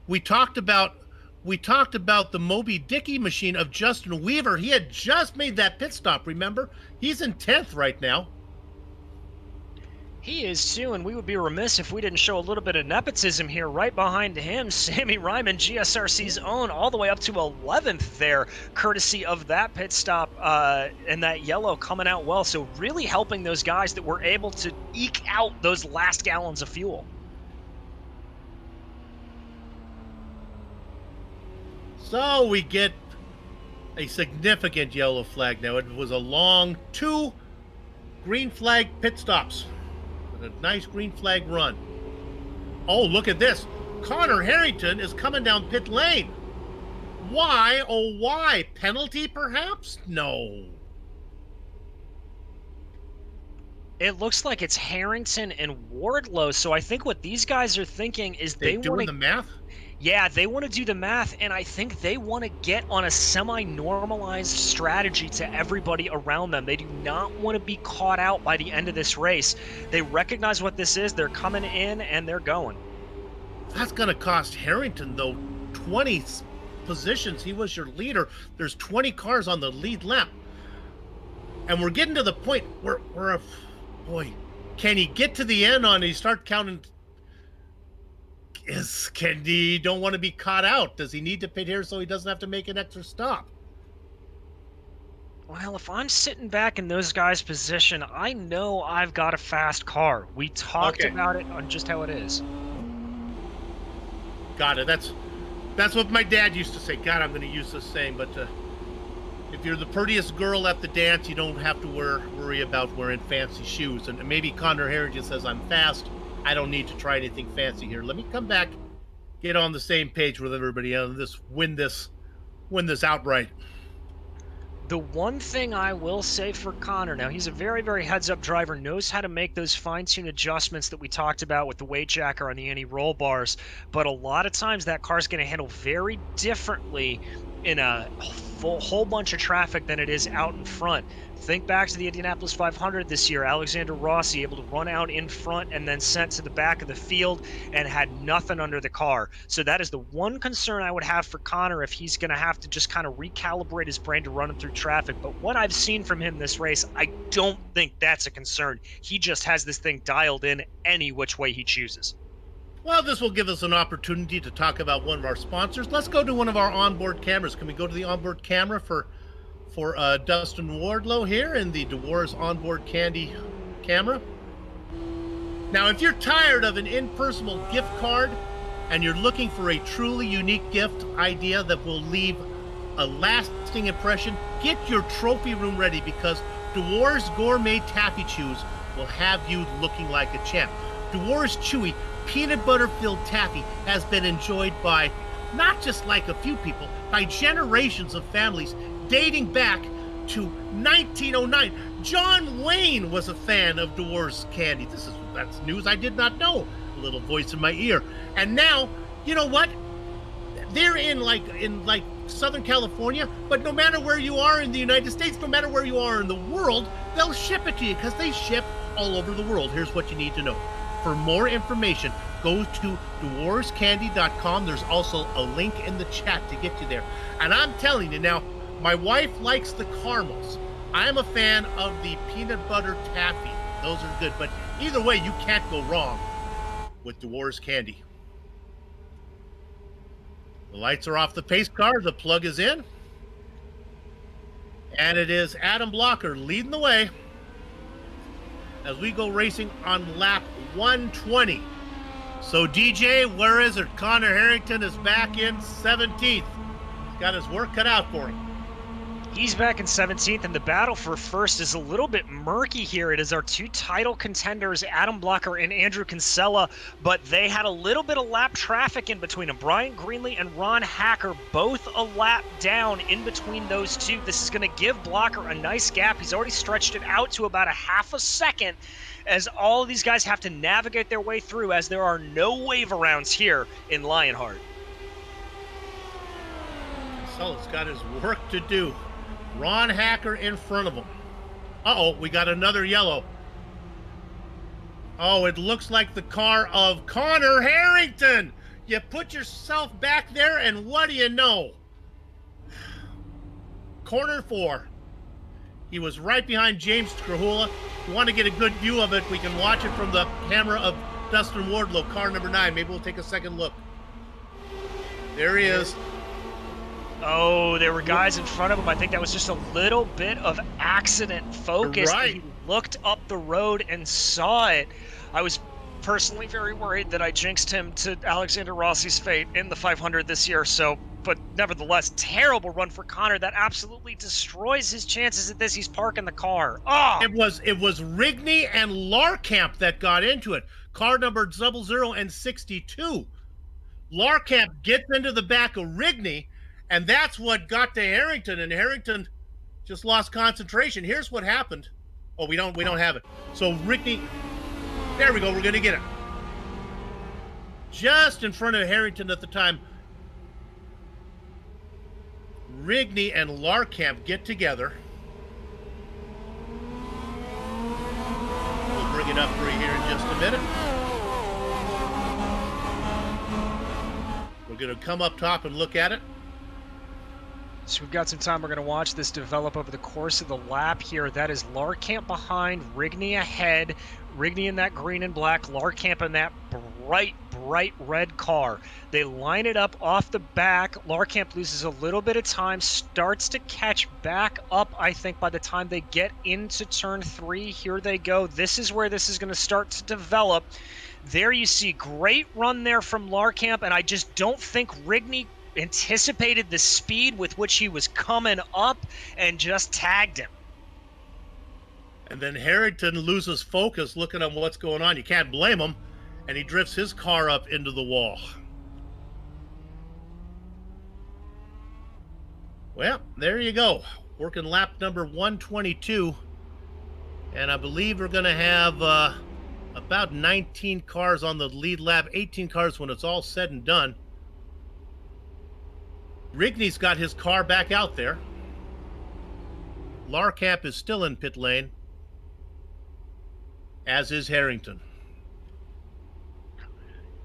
We talked about the Moby Dickey machine of Justin Weaver. He had just made that pit stop, remember? He's in 10th right now. He is too, and we would be remiss if we didn't show a little bit of nepotism here. Right behind him, Sammy Ryman, GSRC's own, all the way up to 11th there, courtesy of that pit stop and that yellow coming out well. So really helping those guys that were able to eke out those last gallons of fuel. So we get a significant yellow flag now. It was a long 2 green flag pit stops. A nice green flag run. Oh, look at this. Connor Harrington is coming down pit lane. Why? Oh, why? Penalty, perhaps? No. It looks like it's Harrington and Wardlow. So I think what these guys are thinking is they doing the math? Yeah, they want to do the math, and I think they want to get on a semi-normalized strategy to everybody around them. They do not want to be caught out by the end of this race. They recognize what this is. They're coming in, and they're going. That's going to cost Harrington, though, 20 positions. He was your leader. There's 20 cars on the lead lap. And we're getting to the point where boy, can he get to the end on, he start counting... He don't want to be caught out? Does he need to pit here so he doesn't have to make an extra stop? Well, if I'm sitting back in those guys' position, I know I've got a fast car. We talked about it on just how it is. Got it. That's what my dad used to say. God, I'm going to use this saying, but if you're the prettiest girl at the dance, you don't have to worry about wearing fancy shoes. And maybe Connor Harrington says, I'm fast. I don't need to try anything fancy here. Let me come back, get on the same page with everybody else, win this outright. The one thing I will say for Connor, now he's a very, very heads-up driver, knows how to make those fine-tune adjustments that we talked about with the weight jacker on the anti-roll bars, but a lot of times that car's going to handle very differently in a whole bunch of traffic than it is out in front. Think back to the Indianapolis 500 this year. Alexander Rossi able to run out in front and then sent to the back of the field and had nothing under the car. So that is the one concern I would have for Connor if he's going to have to just kind of recalibrate his brain to run him through traffic. But what I've seen from him this race, I don't think that's a concern. He just has this thing dialed in any which way he chooses. Well, this will give us an opportunity to talk about one of our sponsors. Let's go to one of our onboard cameras. Can we go to the onboard camera for Dustin Wardlow here in the DeWars onboard candy camera? Now, if you're tired of an impersonal gift card and you're looking for a truly unique gift idea that will leave a lasting impression, get your trophy room ready, because DeWars Gourmet Taffy Chews will have you looking like a champ. DeWars Chewy peanut butter filled taffy has been enjoyed by not just like a few people, by generations of families dating back to 1909. John Wayne was a fan of DeWars candy. That's news I did not know. A little voice in my ear. And now, you know what? They're in Southern California, but no matter where you are in the United States, no matter where you are in the world, they'll ship it to you because they ship all over the world. Here's what you need to know. For more information, go to DeWarsCandy.com. There's also a link in the chat to get you there. And I'm telling you now, my wife likes the caramels. I'm a fan of the peanut butter taffy. Those are good. But either way, you can't go wrong with DeWars Candy. The lights are off the pace car. The plug is in. And it is Adam Blocker leading the way as we go racing on lap 120. So DJ, where is it? Connor Harrington is back in 17th. He's got his work cut out for him. He's back in 17th, and the battle for first is a little bit murky here. It is our two title contenders, Adam Blocker and Andrew Kinsella, but they had a little bit of lap traffic in between them. Brian Greenlee and Ron Hacker both a lap down in between those two. This is going to give Blocker a nice gap. He's already stretched it out to about a half a second as all of these guys have to navigate their way through, as there are no wave arounds here in Lionheart. Kinsella's got his work to do. Ron Hacker in front of him. Uh-oh, we got another yellow. Oh, it looks like the car of Connor Harrington. You put yourself back there, and what do you know? Corner 4. He was right behind James Krahula. If you want to get a good view of it, we can watch it from the camera of Dustin Wardlow, car number 9. Maybe we'll take a second look. There he is. Oh, there were guys in front of him. I think that was just a little bit of accident focus. Right. He looked up the road and saw it. I was personally very worried that I jinxed him to Alexander Rossi's fate in the 500 this year. But nevertheless, terrible run for Connor. That absolutely destroys his chances at this. He's parking the car. Oh! It was Rigney and Larkamp that got into it. Car number 00 and 62. Larkamp gets into the back of Rigney, and that's what got to Harrington, and Harrington just lost concentration. Here's what happened. Oh, we don't have it. So Rigney, there we go. We're gonna get it. Just in front of Harrington at the time. Rigney and Larkamp get together. We'll bring it up for you here in just a minute. We're gonna come up top and look at it. So we've got some time. We're going to watch this develop over the course of the lap here. That is Larkamp behind, Rigney ahead. Rigney in that green and black, Larkamp in that bright red car. They line it up off the back. Larkamp loses a little bit of time, starts to catch back up, I think, by the time they get into turn 3. Here they go. This is where this is going to start to develop. There you see, great run there from Larkamp, and I just don't think Rigney anticipated the speed with which he was coming up and just tagged him. And then Harrington loses focus looking at what's going on. You can't blame him. And he drifts his car up into the wall. Well, there you go. Working lap number 122. And I believe we're going to have about 19 cars on the lead lap, 18 cars when it's all said and done. Rigney's got his car back out there. Larkamp is still in pit lane, as is Harrington.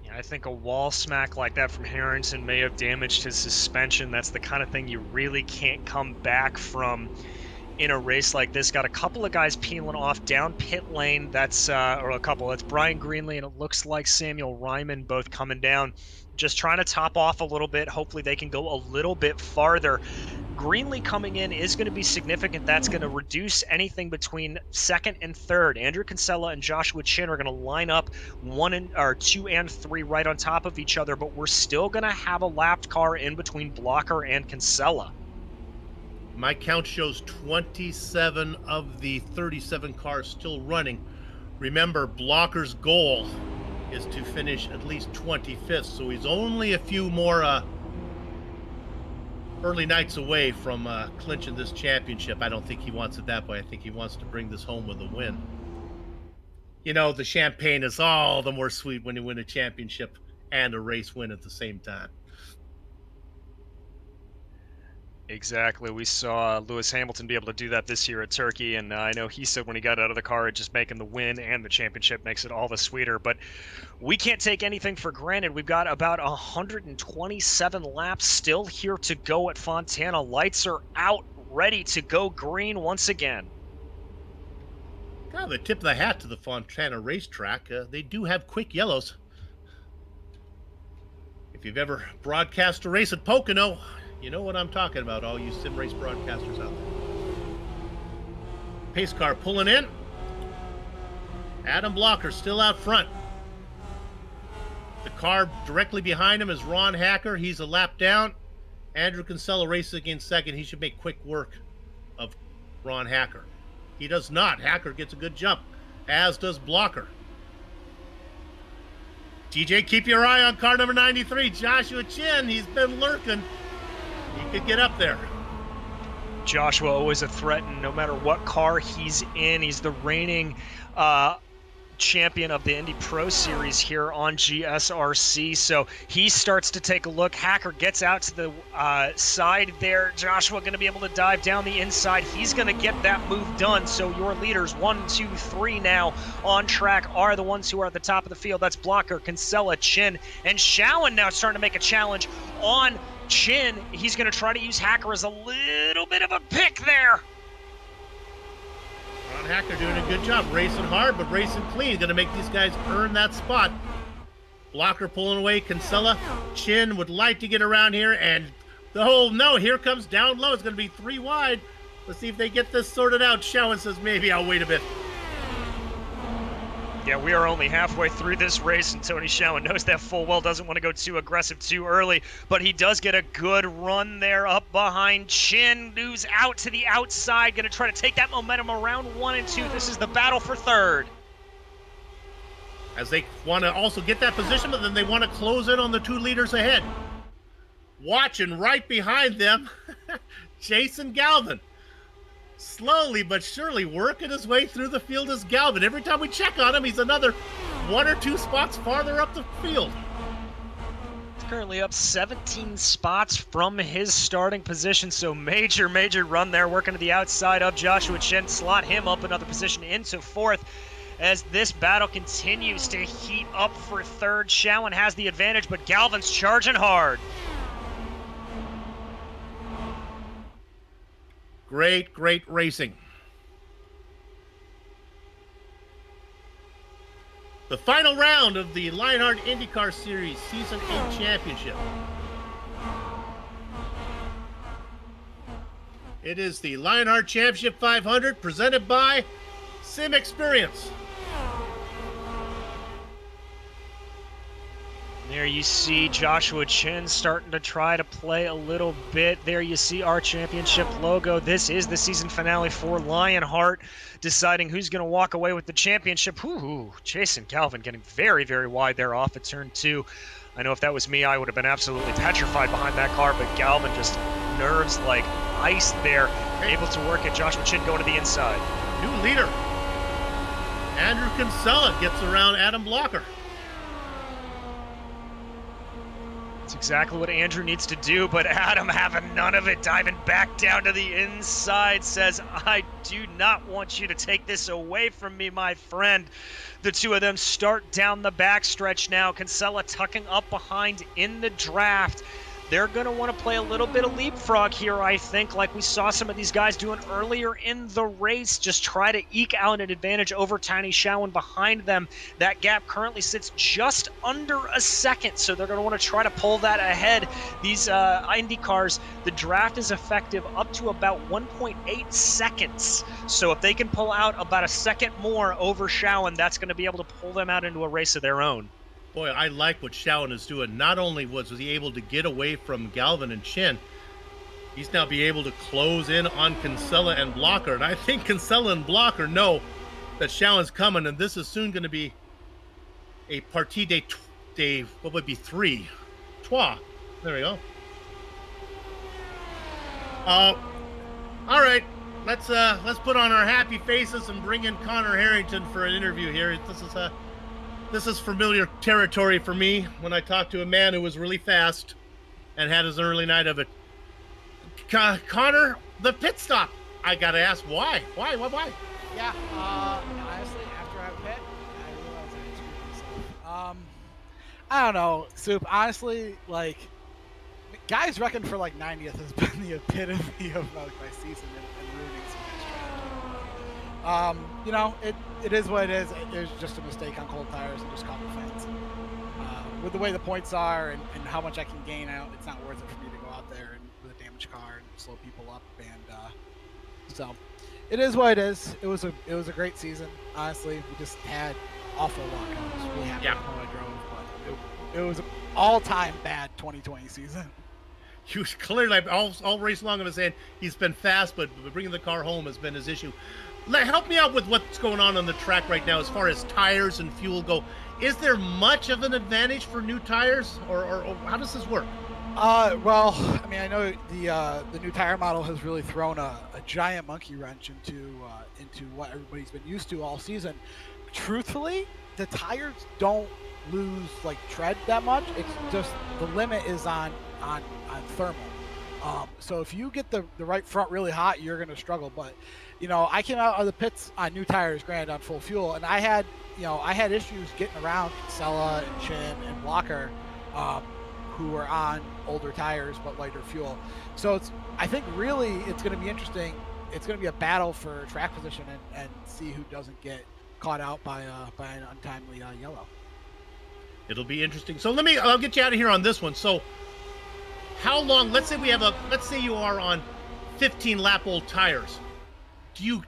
Yeah, I think a wall smack like that from Harrington may have damaged his suspension. That's the kind of thing you really can't come back from in a race like this. Got a couple of guys peeling off down pit lane. That's or a couple. That's Brian Greenlee and it looks like Samuel Ryman both coming down, just trying to top off a little bit. Hopefully they can go a little bit farther. Greenlee coming in is going to be significant. That's going to reduce anything between second and third. Andrew Kinsella and Joshua Chin are going to line up 2 and 3 right on top of each other, but we're still going to have a lapped car in between Blocker and Kinsella. My count shows 27 of the 37 cars still running. Remember, Blocker's goal is to finish at least 25th, so he's only a few more early nights away from clinching this championship. I don't think he wants it that way. I think he wants to bring this home with a win. You know, the champagne is all the more sweet when you win a championship and a race win at the same time. Exactly. We saw Lewis Hamilton be able to do that this year at Turkey, and I know he said when he got out of the car, it just making the win and the championship makes it all the sweeter. But we can't take anything for granted. We've got about 127 laps still here to go at Fontana. Lights are out, ready to go green once again. Kind of a tip of the hat to the Fontana racetrack. They do have quick yellows. If you've ever broadcast a race at Pocono, you know what I'm talking about, all you sim race broadcasters out there. Pace car pulling in. Adam Blocker still out front. The car directly behind him is Ron Hacker. He's a lap down. Andrew Kinsella races against second. He should make quick work of Ron Hacker. He does not. Hacker gets a good jump, as does Blocker. TJ, keep your eye on car number 93, Joshua Chin. He's been lurking. He could get up there. Joshua always a threat, and no matter what car he's in, he's the reigning champion of the Indy Pro Series here on GSRC. So he starts to take a look. Hacker gets out to the side there. Joshua going to be able to dive down the inside. He's going to get that move done. So your leaders, 1, 2, 3 now on track are the ones who are at the top of the field. That's Blocker, Kinsella, Chin, and Showen now starting to make a challenge on Chin. He's going to try to use Hacker as a little bit of a pick there. Ron Hacker doing a good job, racing hard, but racing clean. Going to make these guys earn that spot. Blocker pulling away. Kinsella. Chin would like to get around here, and no, here comes down low. It's going to be 3 wide. Let's see if they get this sorted out. Showen says, maybe I'll wait a bit. Yeah, we are only halfway through this race, and Tony Showen knows that full well, doesn't want to go too aggressive too early, but he does get a good run there up behind Chin, who's out to the outside, going to try to take that momentum around 1 and 2. This is the battle for third. As they want to also get that position, but then they want to close in on the 2 leaders ahead. Watching right behind them, Jason Galvin. Slowly but surely working his way through the field is Galvin. Every time we check on him, he's another 1 or 2 spots farther up the field. He's currently up 17 spots from his starting position, so major run there, working to the outside of Joshua Chin. Slot him up another position into 4th. As this battle continues to heat up for 3rd, Showen has the advantage, but Galvin's charging hard. Great racing. The final round of the Lionheart IndyCar Series Season 8 Championship. It is the Lionheart Championship 500 presented by SimXperience. There you see Joshua Chin starting to try to play a little bit. There you see our championship logo. This is the season finale for Lionheart, deciding who's going to walk away with the championship. Ooh, Jason Galvin getting very wide there off at turn 2. I know if that was me, I would have been absolutely petrified behind that car, but Galvin just nerves like ice there, able to work at Joshua Chin going to the inside. New leader. Andrew Kinsella gets around Adam Blocker. It's exactly what Andrew needs to do, but Adam, having none of it, diving back down to the inside, says, I do not want you to take this away from me, my friend. The two of them start down the backstretch now. Kinsella tucking up behind in the draft. They're going to want to play a little bit of leapfrog here, I think, like we saw some of these guys doing earlier in the race. Just try to eke out an advantage over Tiny Shawan behind them. That gap currently sits just under a second, so they're going to want to try to pull that ahead. These Indy cars, the draft is effective up to about 1.8 seconds. So if they can pull out about a second more over Shawan, that's going to be able to pull them out into a race of their own. Boy, I like what Shawan is doing. Not only was he able to get away from Galvin and Chin, he's now be able to close in on Kinsella and Blocker. And I think Kinsella and Blocker know that Shawan's coming, and this is soon going to be a partie de what would be 3. Trois. There we go. All right. Let's put on our happy faces and bring in Connor Harrington for an interview here. This is familiar territory for me when I talk to a man who was really fast and had his early night of it. Connor, the pit stop. I got to ask, why? Why? Yeah, honestly, after I pit, I realized I screwed myself. I don't know, Soup. Honestly, like, guys reckon for like 90th has been the epitome of like my season and ruining some you know, it is what it is. It was just a mistake on cold tires and just caught the fence. With the way the points are and how much I can gain out, it's not worth it for me to go out there and with a damaged car and slow people up. And so it is what it is. It was a great season. Honestly, we just had awful luck. I was really happy with how I drove, but it was an all-time bad 2020 season. He was clearly all race long of his saying he's been fast, but bringing the car home has been his issue. Help me out with what's going on the track right now as far as tires and fuel go. Is there much of an advantage for new tires, or how does this work? Well, I mean, I know the new tire model has really thrown a giant monkey wrench into what everybody's been used to all season. Truthfully, the tires don't lose like tread that much. It's just the limit is on thermal. So if you get the right front really hot, you're going to struggle. But you know, I came out of the pits on new tires, granted on full fuel, and I had issues getting around Kinsella and Chin and Blocker, who were on older tires but lighter fuel. So I think really it's going to be interesting. It's going to be a battle for track position and see who doesn't get caught out by an untimely yellow. It'll be interesting. So I'll get you out of here on this one. So how long? Let's say you are on 15 lap old tires. Do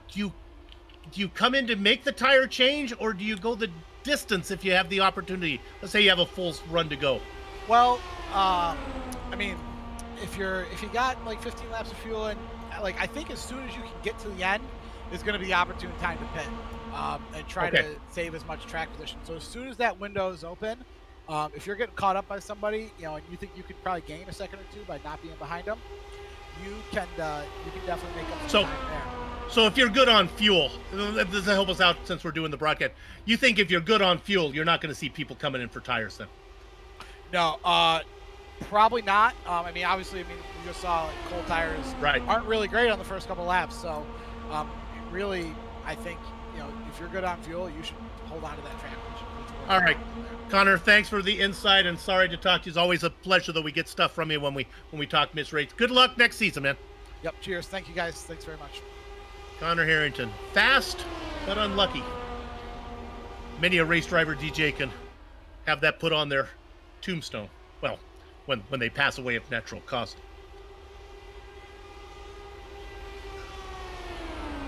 you come in to make the tire change, or do you go the distance if you have the opportunity? Let's say you have a full run to go. Well, I mean, if you got like 15 laps of fuel, and like I think as soon as you can get to the end is going to be the opportune time to pit and try to save as much track position. So as soon as that window is open, if you're getting caught up by somebody, you know, and you think you can probably gain a second or two by not being behind them, you can definitely make up some time there. So if you're good on fuel, this will help us out since we're doing the broadcast. You think if you're good on fuel, you're not going to see people coming in for tires then? No, probably not. I mean, obviously, we just saw like, cold tires aren't really great on the first couple laps. So really, I think, you know, if you're good on fuel, you should hold on to that track. All right, Connor, thanks for the insight, and sorry to talk to you. It's always a pleasure that we get stuff from you when we talk Miss Rates. Good luck next season, man. Yep, cheers. Thank you, guys. Thanks very much. Connor Harrington, fast but unlucky. Many a race driver DJ can have that put on their tombstone. Well, when they pass away of natural causes.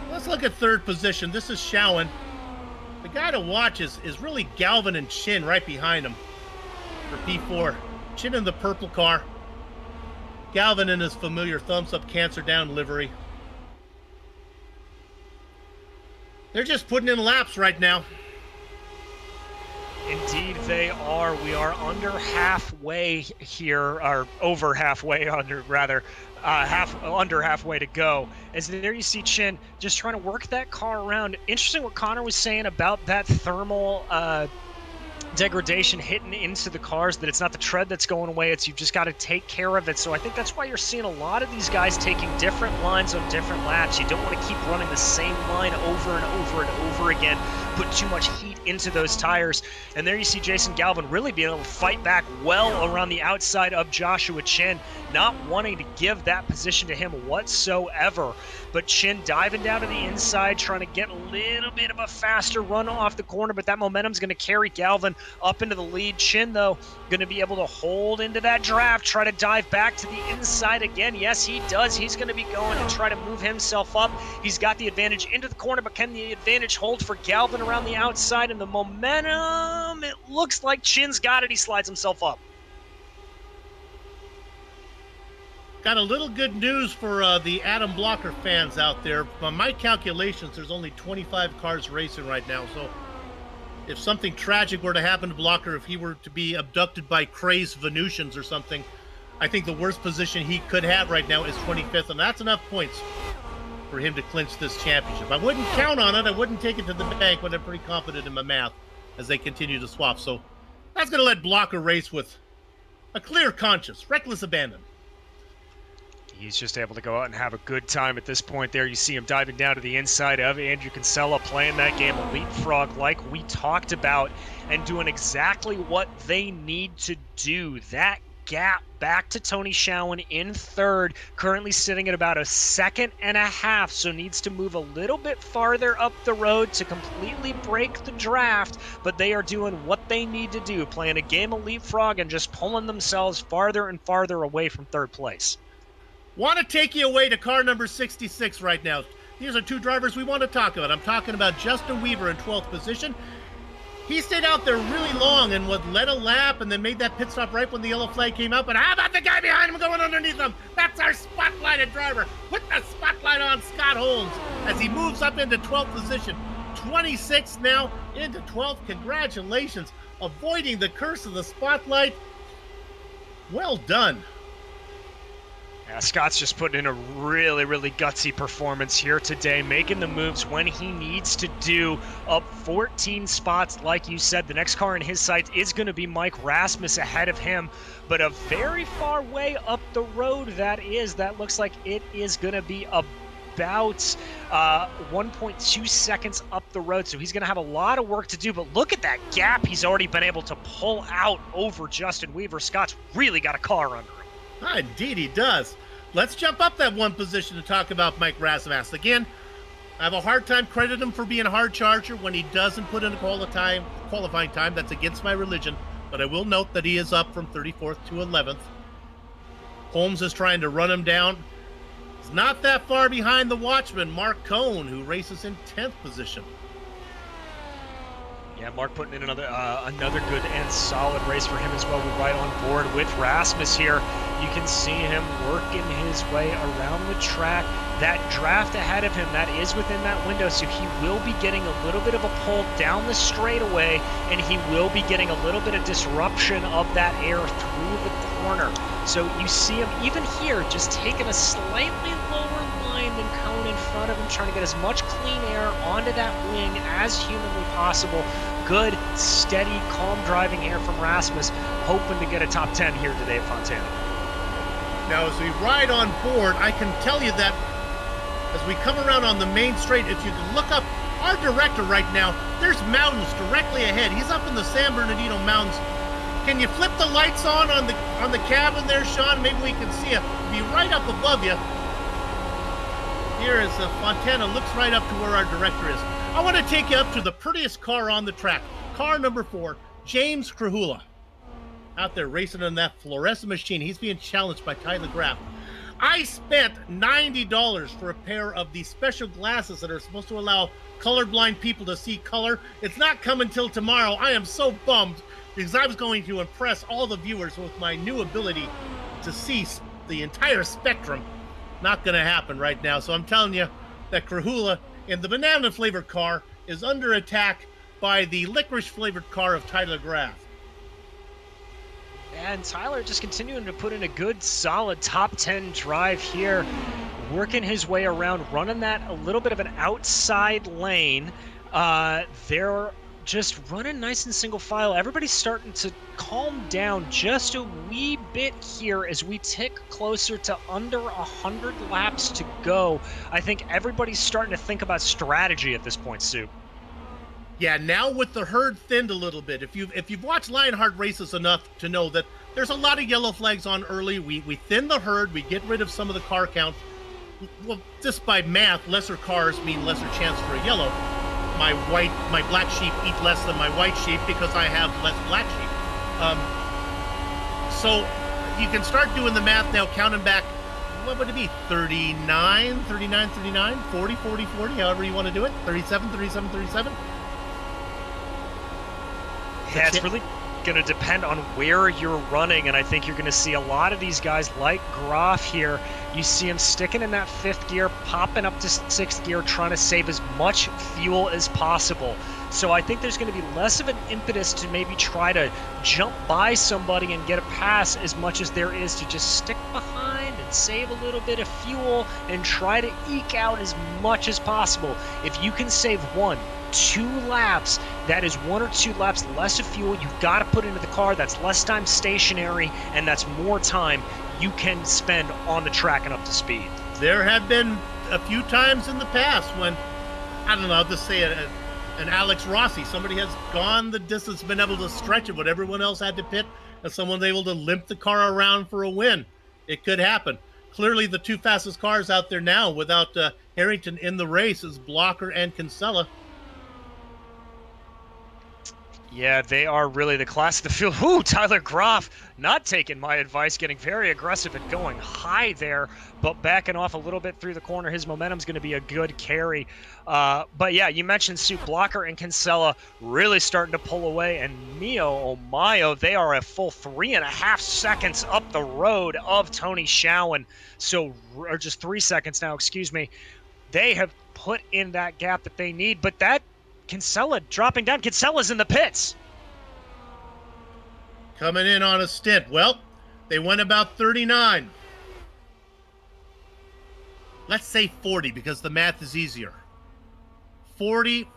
Let's look at third position. This is Shawan. The guy to watch is really Galvin and Chin right behind him for P4. Chin in the purple car. Galvin in his familiar thumbs-up cancer down livery. They're just putting in laps right now. Indeed, they are. We are under halfway here, or over halfway, under halfway to go. As there you see Chin just trying to work that car around. Interesting what Connor was saying about that thermal degradation hitting into the cars, that it's not the tread that's going away, it's you've just got to take care of it. So I think that's why you're seeing a lot of these guys taking different lines on different laps. You don't want to keep running the same line over and over and over again, put too much heat into those tires. And there you see Jason Galvin really being able to fight back well around the outside of Joshua Chin, not wanting to give that position to him whatsoever. But Chin diving down to the inside, trying to get a little bit of a faster run off the corner, but that momentum's going to carry Galvin up into the lead. Chin, though, going to be able to hold into that draft, try to dive back to the inside again. Yes, he does. He's going to be going to try to move himself up. He's got the advantage into the corner, but can the advantage hold for Galvin around the outside? And the momentum, it looks like Chin's got it. He slides himself up. Got a little good news for the Adam Blocker fans out there. By my calculations, there's only 25 cars racing right now. So if something tragic were to happen to Blocker, if he were to be abducted by crazed Venusians or something, I think the worst position he could have right now is 25th, and that's enough points for him to clinch this championship. I wouldn't count on it. I wouldn't take it to the bank, but I'm pretty confident in my math as they continue to swap. So that's going to let Blocker race with a clear conscience, reckless abandon. He's just able to go out and have a good time at this point there. You see him diving down to the inside of Andrew Kinsella, playing that game of leapfrog like we talked about, and doing exactly what they need to do. That gap back to Tony Schowen in third, currently sitting at about 1.5 seconds, so needs to move a little bit farther up the road to completely break the draft, but they are doing what they need to do, playing a game of leapfrog and just pulling themselves farther and farther away from third place. Want to take you away to car number 66 right now. These are two drivers we want to talk about. I'm talking about Justin Weaver in 12th position. He stayed out there really long and led a lap and then made that pit stop right when the yellow flag came up. And how about the guy behind him going underneath him? That's our spotlighted driver. Put the spotlight on Scott Holmes as he moves up into 12th position. 26 now into 12th. Congratulations. Avoiding the curse of the spotlight. Well done. Yeah, Scott's just putting in a really, really gutsy performance here today, making the moves when he needs to do, up 14 spots. Like you said, the next car in his sights is going to be Mike Rasmus ahead of him, but a very far way up the road that looks like it is going to be about 1.2 seconds up the road, so he's going to have a lot of work to do. But look at that gap he's already been able to pull out over Justin Weaver. Scott's really got a car under him. Indeed he does. Let's jump up that one position to talk about Mike Rasmus. Again, I have a hard time crediting him for being a hard charger when he doesn't put in a qualifying time. That's against my religion. But I will note that he is up from 34th to 11th. Holmes is trying to run him down. He's not that far behind the watchman, Mark Cohn, who races in 10th position. Yeah, Mark putting in another good and solid race for him as well. We're right on board with Rasmus here. You can see him working his way around the track. That draft ahead of him, that is within that window, so he will be getting a little bit of a pull down the straightaway, and he will be getting a little bit of disruption of that air through the corner. So you see him even here just taking a slightly lower line than Cone in front of him, trying to get as much clean air onto that wing as humanly possible. Good, steady, calm driving here from Rasmus, hoping to get a top 10 here today at Fontana. Now, as we ride on board, I can tell you that as we come around on the main straight, if you can look up our director right now, there's mountains directly ahead. He's up in the San Bernardino Mountains. Can you flip the lights on the cabin there, Sean? Maybe we can see it. Be right up above you. Here as Fontana looks right up to where our director is. I want to take you up to the prettiest car on the track. Car number 4, James Krahula. Out there racing in that fluorescent machine. He's being challenged by Tyler Graff. I spent $90 for a pair of these special glasses that are supposed to allow colorblind people to see color. It's not coming till tomorrow. I am so bummed because I was going to impress all the viewers with my new ability to see the entire spectrum. Not going to happen right now. So I'm telling you that Krahula in the banana-flavored car is under attack by the licorice-flavored car of Tyler Graff. And Tyler just continuing to put in a good, solid top 10 drive here, working his way around, running that a little bit of an outside lane. They're just running nice and single file. Everybody's starting to calm down just a wee bit here as we tick closer to under 100 laps to go. I think everybody's starting to think about strategy at this point, Sue. Yeah, now with the herd thinned a little bit, if you've watched Lionheart races enough to know that there's a lot of yellow flags on early, we thin the herd, we get rid of some of the car counts. Well, just by math, lesser cars mean lesser chance for a yellow. My black sheep eat less than my white sheep because I have less black sheep. So you can start doing the math now, counting back, what would it be? 39, 40, 40, however you want to do it. 37. Yeah, it's really going to depend on where you're running, and I think you're going to see a lot of these guys like Groff here. You see him sticking in that 5th gear, popping up to 6th gear, trying to save as much fuel as possible. So I think there's going to be less of an impetus to maybe try to jump by somebody and get a pass as much as there is to just stick behind and save a little bit of fuel and try to eke out as much as possible. If you can save 1-2 laps, that is 1 or 2 laps less of fuel you've got to put into the car. That's less time stationary, and that's more time you can spend on the track and up to speed. There have been a few times in the past when, I don't know, I'll just say an Alex Rossi, somebody has gone the distance, been able to stretch it, what everyone else had to pit, and someone's able to limp the car around for a win. It could happen. Clearly, the 2 fastest cars out there now without Harrington in the race is Blocker and Kinsella. Yeah, they are really the class of the field. Ooh, Tyler Groff not taking my advice, getting very aggressive and going high there, but backing off a little bit through the corner. His momentum's going to be a good carry. But yeah, you mentioned Sue, Blocker and Kinsella really starting to pull away, and Mio Omayo, they are a full 3.5 seconds up the road of Tony Schowen. So, or just 3 seconds now, excuse me. They have put in that gap that they need, but that Kinsella dropping down. Kinsella's in the pits. Coming in on a stint. Well, they went about 39. Let's say 40 because the math is easier. 40.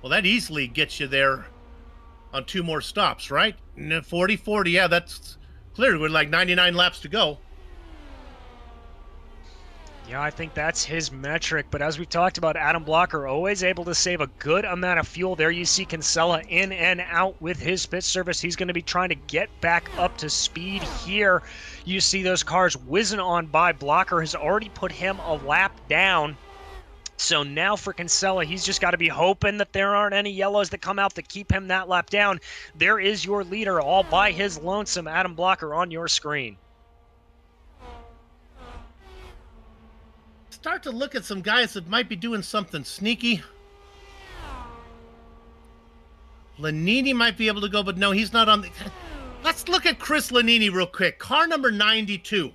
Well, that easily gets you there on 2 more stops, right? 40. Yeah, that's clear. With like 99 laps to go. Yeah, I think that's his metric. But as we've talked about, Adam Blocker always able to save a good amount of fuel. There you see Kinsella in and out with his pit service. He's going to be trying to get back up to speed here. You see those cars whizzing on by. Blocker has already put him a lap down. So now for Kinsella, he's just got to be hoping that there aren't any yellows that come out that keep him that lap down. There is your leader all by his lonesome, Adam Blocker, on your screen. Start to look at some guys that might be doing something sneaky. Lanini might be able to go, but no, he's not on the... Let's look at Chris Lanini real quick. Car number 92.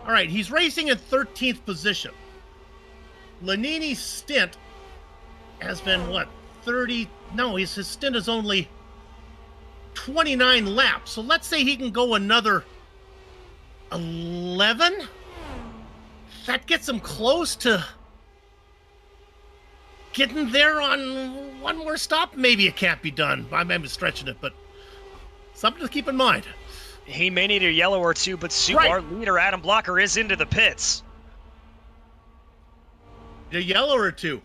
All right, he's racing in 13th position. Lanini's stint has been, what, 30... No, his stint is only 29 laps. So let's say he can go another 11? That gets him close to getting there on 1 more stop. Maybe it can't be done. I'm stretching it, but something to keep in mind. He may need a yellow or 2, but Sue, right. Our leader, Adam Blocker, is into the pits. A yellow or 2.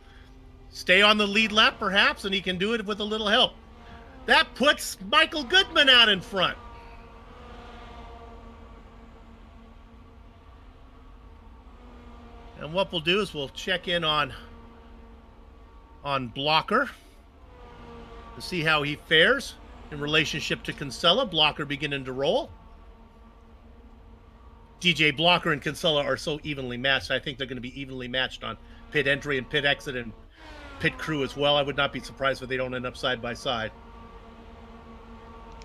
Stay on the lead lap, perhaps, and he can do it with a little help. That puts Michael Goodman out in front. And what we'll do is we'll check in on Blocker to see how he fares in relationship to Kinsella. Blocker beginning to roll. DJ Blocker and Kinsella are so evenly matched. I think they're going to be evenly matched on pit entry and pit exit and pit crew as well. I would not be surprised if they don't end up side by side.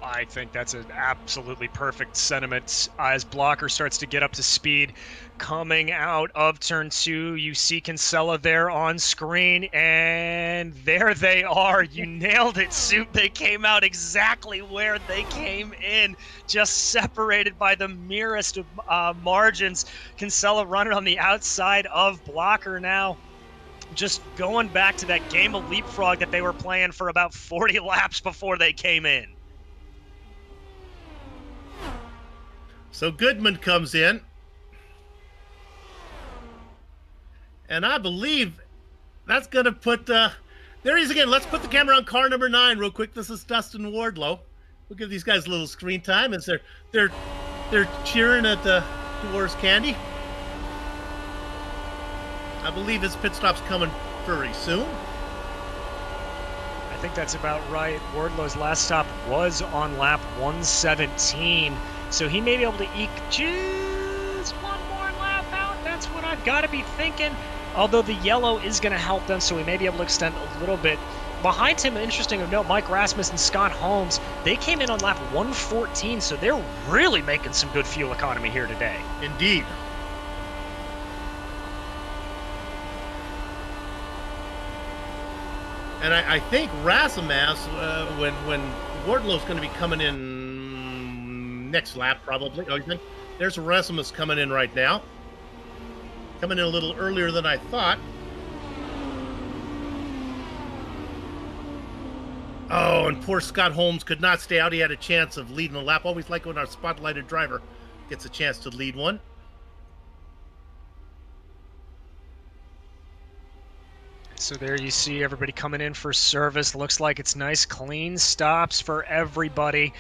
I think that's an absolutely perfect sentiment. As Blocker starts to get up to speed, coming out of turn 2, you see Kinsella there on screen, and there they are. You nailed it, Soup. They came out exactly where they came in, just separated by the merest of margins. Kinsella running on the outside of Blocker now. just going back to that game of leapfrog that they were playing for about 40 laps before they came in. So Goodman comes in. And I believe that's going to put, there he is again. Let's put the camera on car number 9 real quick. This is Dustin Wardlow. We'll give these guys a little screen time as they're cheering at Dwar's Candy. I believe his pit stop's coming very soon. I think that's about right. Wardlow's last stop was on lap 117, so he may be able to eke just one more lap out. That's what I've got to be thinking. Although the yellow is going to help them, so we may be able to extend a little bit. Behind him, interesting of note, Mike Rasmus and Scott Holmes, they came in on lap 114, so they're really making some good fuel economy here today. Indeed. And I think Rasmus, when Wardlow's going to be coming in next lap, probably. Oh, you think? There's Rasmus coming in right now. Coming in a little earlier than I thought. Oh, and poor Scott Holmes could not stay out. He had a chance of leading a lap. Always like when our spotlighted driver gets a chance to lead one. So there you see everybody coming in for service. Looks like it's nice, clean stops for everybody.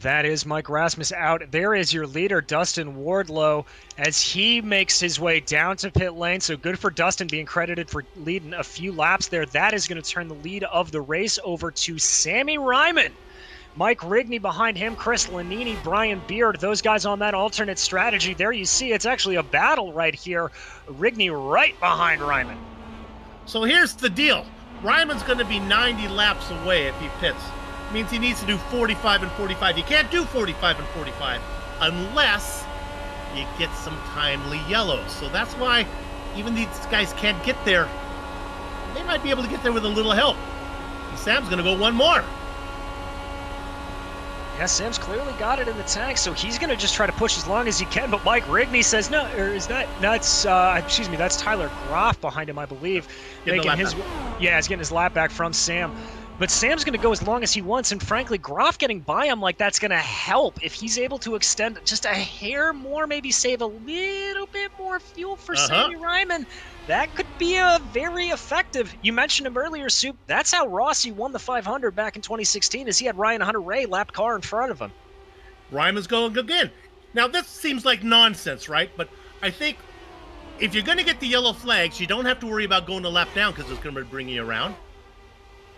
That is Mike Rasmus out. There is your leader, Dustin Wardlow, as he makes his way down to pit lane. So good for Dustin being credited for leading a few laps there. That is going to turn the lead of the race over to Sammy Ryman. Mike Rigney behind him, Chris Lanini, Brian Beard, those guys on that alternate strategy. There you see it's actually a battle right here. Rigney right behind Ryman. So here's the deal. Ryman's going to be 90 laps away if he pits. Means he needs to do 45 and 45. You can't do 45 and 45 unless you get some timely yellows. So that's why even these guys can't get there. They might be able to get there with a little help. And Sam's going to go one more. Yeah, Sam's clearly got it in the tank, so he's going to just try to push as long as he can. But Mike Rigney says no, or is that's Tyler Groff behind him, I believe, making his he's getting his lap back from Sam. But Sam's going to go as long as he wants, and frankly, Groff getting by him like that's going to help. If he's able to extend just a hair more, maybe save a little bit more fuel for Sammy Ryman, that could be a very effective. You mentioned him earlier, Soup. That's how Rossi won the 500 back in 2016, as he had Ryan Hunter-Ray lapped car in front of him. Ryman's going again. Now, this seems like nonsense, right? But I think if you're going to get the yellow flags, you don't have to worry about going a lap down because it's going to bring you around.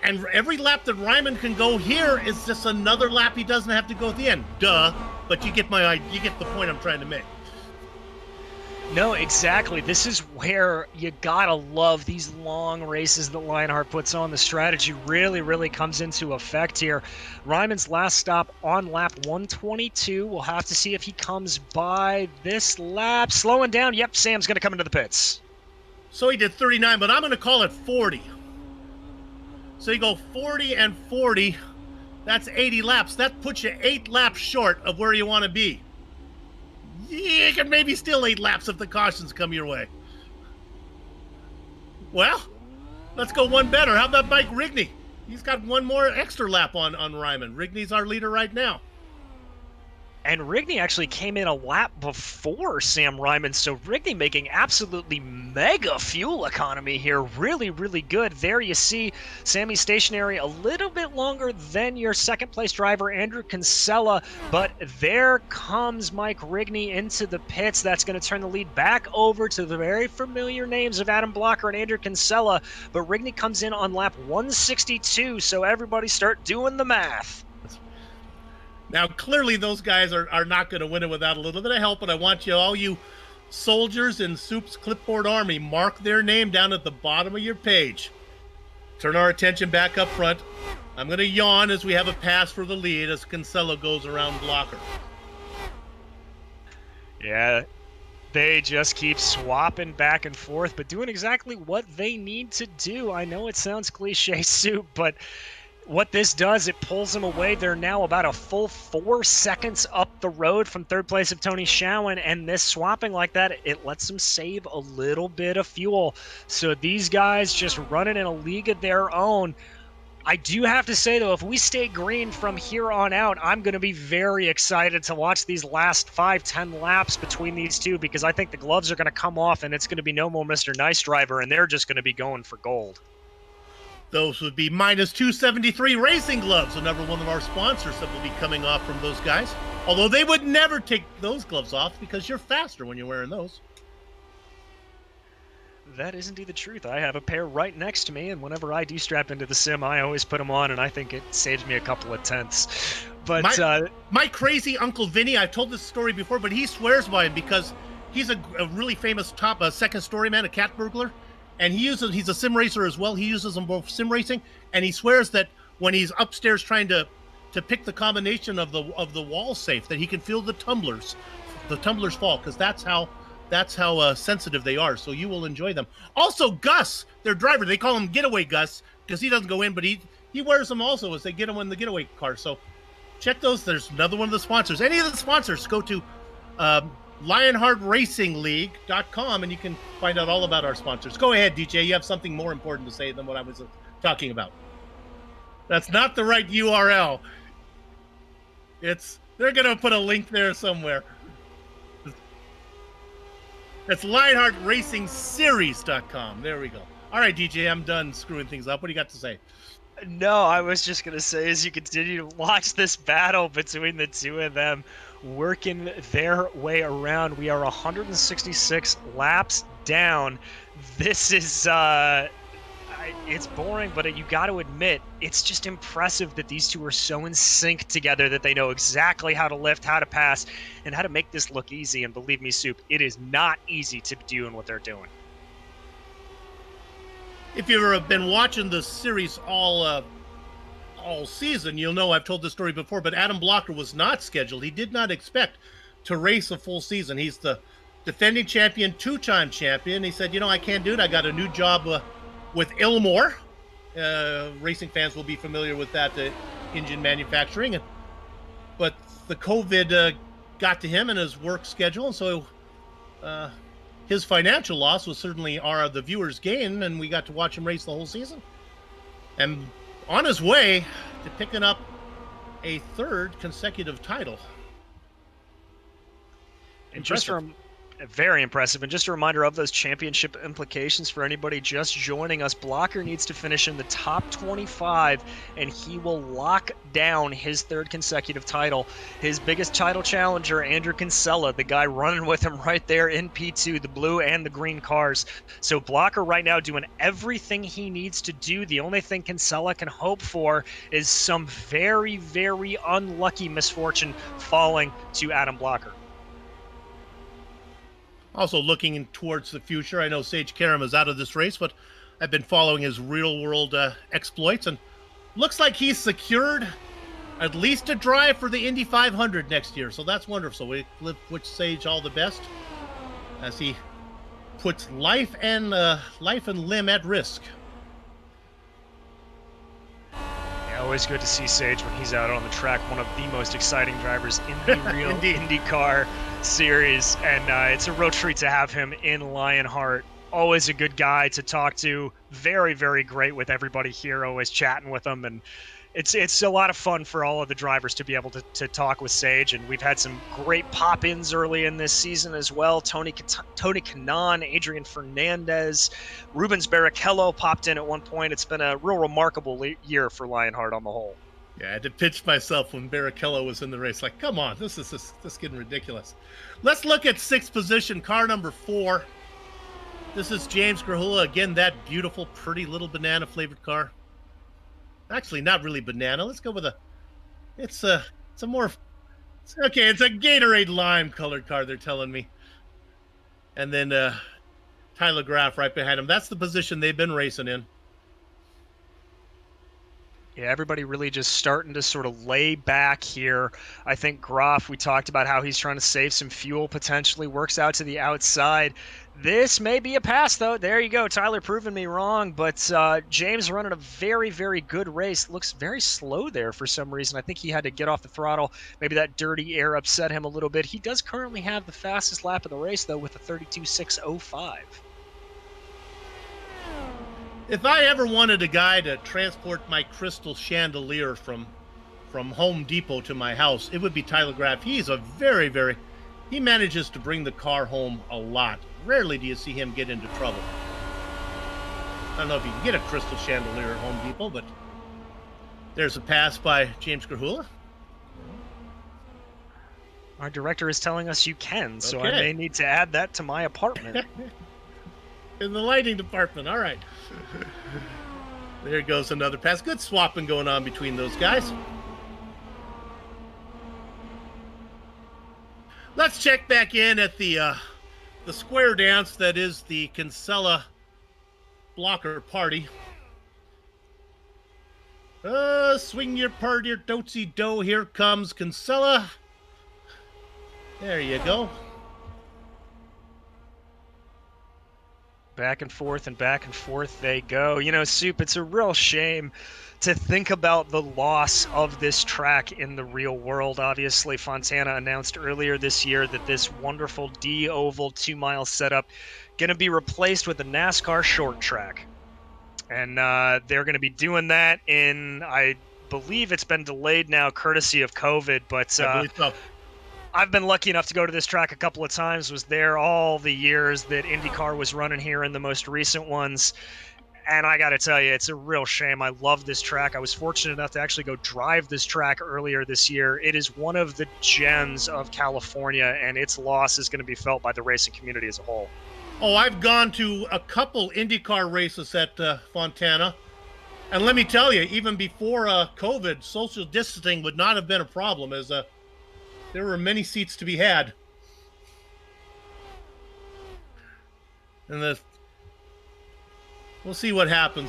And every lap that Ryman can go here is just another lap he doesn't have to go at the end. Duh. But you get the point I'm trying to make. No, exactly. This is where you gotta love these long races that Lionheart puts on. The strategy really, really comes into effect here. Ryman's last stop on lap 122. We'll have to see if he comes by this lap. Slowing down. Yep, Sam's gonna come into the pits. So he did 39, but I'm gonna call it 40. So you go 40 and 40, that's 80 laps. That puts you 8 laps short of where you want to be. You can maybe still 8 laps if the cautions come your way. Well, let's go one better. How about Mike Rigney? He's got one more extra lap on Ryman. Rigney's our leader right now. And Rigney actually came in a lap before Sam Ryman, so Rigney making absolutely mega fuel economy here. Really, really good. There you see Sammy stationary a little bit longer than your second-place driver, Andrew Kinsella, but there comes Mike Rigney into the pits. That's going to turn the lead back over to the very familiar names of Adam Blocker and Andrew Kinsella, but Rigney comes in on lap 162, so everybody start doing the math. Now, clearly those guys are not going to win it without a little bit of help, but I want you, all you soldiers in Soup's clipboard army, mark their name down at the bottom of your page. Turn our attention back up front. I'm going to yawn as we have a pass for the lead as Kinsella goes around Blocker. Yeah, they just keep swapping back and forth, but doing exactly what they need to do. I know it sounds cliche, Soup, but what this does, it pulls them away. They're now about a full 4 seconds up the road from third place of Tony Schowen, and this swapping like that, it lets them save a little bit of fuel. So these guys just running in a league of their own. I do have to say, though, if we stay green from here on out, I'm going to be very excited to watch these last 5-10 laps between these two, because I think the gloves are going to come off and it's going to be no more Mr. Nice Driver, and they're just going to be going for gold. Those would be minus 273 racing gloves, another one of our sponsors that will be coming off from those guys. Although they would never take those gloves off because you're faster when you're wearing those. That is indeed the truth. I have a pair right next to me, and whenever I do strap into the sim, I always put them on, and I think it saves me a couple of tenths. But my crazy Uncle Vinny, I've told this story before, but he swears by it because he's a really famous second story man, a cat burglar. And he's a sim racer as well. He uses them both sim racing, and he swears that when he's upstairs trying to pick the combination of the wall safe, that he can feel the tumblers fall, because that's how sensitive they are. So you will enjoy them. Also, Gus, their driver, they call him Getaway Gus because he doesn't go in, but he wears them also as they get him in the getaway car. So check those. There's another one of the sponsors. Any of the sponsors, go to LionheartRacingLeague.com, and you can find out all about our sponsors. Go ahead, DJ. You have something more important to say than what I was talking about. That's not the right URL. They're going to put a link there somewhere. That's LionheartRacingSeries.com. There we go. All right, DJ, I'm done screwing things up. What do you got to say? No, I was just going to say, as you continue to watch this battle between the two of them, working their way around, we are 166 laps down. This is it's boring, but you got to admit, it's just impressive that these two are so in sync together that they know exactly how to lift, how to pass, and how to make this look easy. And believe me, Soup, it is not easy to be doing what they're doing. If you've ever been watching the series all season, you'll know I've told this story before, but Adam Blocker was not scheduled. He did not expect to race a full season. He's the defending champion, two-time champion. He said, I can't do it. I got a new job with Ilmore. Racing fans will be familiar with that engine manufacturing. But the COVID got to him and his work schedule, and so his financial loss was certainly the viewers' gain, and we got to watch him race the whole season. And on his way to picking up a third consecutive title. Very impressive. And just a reminder of those championship implications for anybody just joining us. Blocker needs to finish in the top 25, and he will lock down his third consecutive title. His biggest title challenger, Andrew Kinsella, the guy running with him right there in P2, the blue and the green cars. So Blocker right now doing everything he needs to do. The only thing Kinsella can hope for is some very, very unlucky misfortune falling to Adam Blocker. Also looking towards the future, I know Sage Karam is out of this race, but I've been following his real-world exploits, and looks like he's secured at least a drive for the Indy 500 next year, so that's wonderful. We wish Sage all the best as he puts life and limb at risk. Always good to see Sage when he's out on the track. One of the most exciting drivers in the real IndyCar series, and it's a real treat to have him in Lionheart. Always a good guy to talk to. Very, very great with everybody here. Always chatting with them, and it's a lot of fun for all of the drivers to be able to talk with Sage. And we've had some great pop-ins early in this season as well. Tony Kanaan, Adrian Fernandez, Rubens Barrichello popped in at one point. It's been a real remarkable year for Lionheart on the whole. Yeah, I had to pinch myself when Barrichello was in the race. Like, come on, this is getting ridiculous. Let's look at sixth position, car number 4. This is James Grahula. Again, that beautiful, pretty little banana-flavored car. Actually, not really banana. Let's go with it's a Gatorade lime colored car, they're telling me. And then Tyler Graff right behind him. That's the position they've been racing in. Yeah, everybody really just starting to sort of lay back here. I think Groff, we talked about how he's trying to save some fuel, potentially works out to the outside. This may be a pass, though. There you go. Tyler proving me wrong, but James running a very, very good race. Looks very slow there for some reason. I think he had to get off the throttle. Maybe that dirty air upset him a little bit. He does currently have the fastest lap of the race, though, with a 32.605. If I ever wanted a guy to transport my crystal chandelier from Home Depot to my house, it would be Tyler Graff. He's a he manages to bring the car home a lot. Rarely do you see him get into trouble. I don't know if you can get a crystal chandelier at Home Depot, but there's a pass by James Grahula. Our director is telling us you can, so Okay. I may need to add that to my apartment. In the lighting department. All right. There goes another pass. Good swapping going on between those guys. Let's check back in at the square dance that is the Kinsella blocker party. Swing your part, your dotsy do. Here comes Kinsella. There you go. Back and forth they go. You know, Soup, it's a real shame to think about the loss of this track in the real world. Obviously, Fontana announced earlier this year that this wonderful D-oval 2-mile setup going to be replaced with a NASCAR short track. And they're going to be doing that in, I believe it's been delayed now courtesy of COVID, but I believe so. I've been lucky enough to go to this track a couple of times, was there all the years that IndyCar was running here in the most recent ones. And I got to tell you, it's a real shame. I love this track. I was fortunate enough to actually go drive this track earlier this year. It is one of the gems of California, and its loss is going to be felt by the racing community as a whole. Oh, I've gone to a couple IndyCar races at Fontana. And let me tell you, even before COVID, social distancing would not have been a problem, as there were many seats to be had. And we'll see what happens.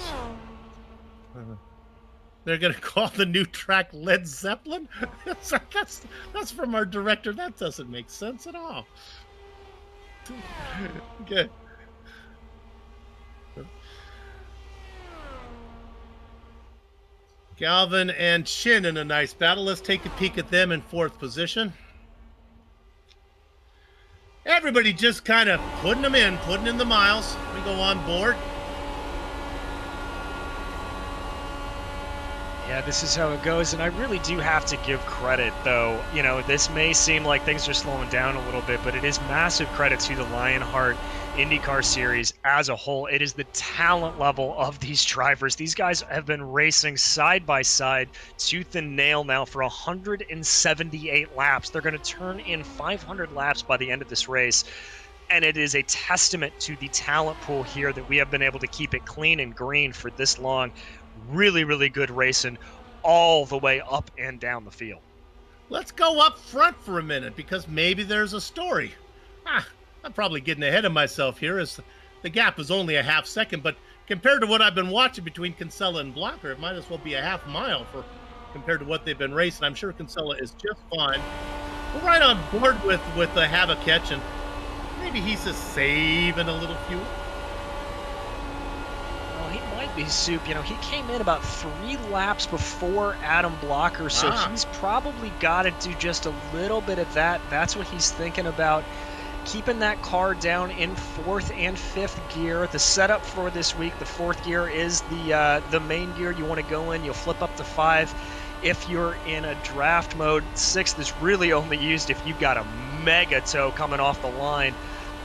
They're going to call the new track Led Zeppelin? That's from our director. That doesn't make sense at all. Okay. Galvin and Chin in a nice battle. Let's take a peek at them in fourth position. Everybody just kind of putting in the miles. We go on board. Yeah, this is how it goes, and I really do have to give credit, though. You know, this may seem like things are slowing down a little bit, but it is massive credit to the Lionheart IndyCar Series as a whole. It is the talent level of these drivers. These guys have been racing side by side, tooth and nail now for 178 laps. They're going to turn in 500 laps by the end of this race. And it is a testament to the talent pool here that we have been able to keep it clean and green for this long. Really, really good racing all the way up and down the field. Let's go up front for a minute, because maybe there's a story. I'm probably getting ahead of myself here, as the gap is only a half second, but compared to what I've been watching between Kinsella and Blocker, it might as well be a half mile compared to what they've been racing. I'm sure Kinsella is just fine. We're right on board with the Havaketch, and maybe he's just saving a little fuel. Well, he might be, Soup. You know, he came in about 3 laps before Adam Blocker, so he's probably got to do just a little bit of that. That's what he's thinking about. Keeping that car down in 4th and 5th gear. The setup for this week, the 4th gear is the main gear you want to go in. You'll flip up to 5 if you're in a draft mode. 6th is really only used if you've got a mega tow coming off the line.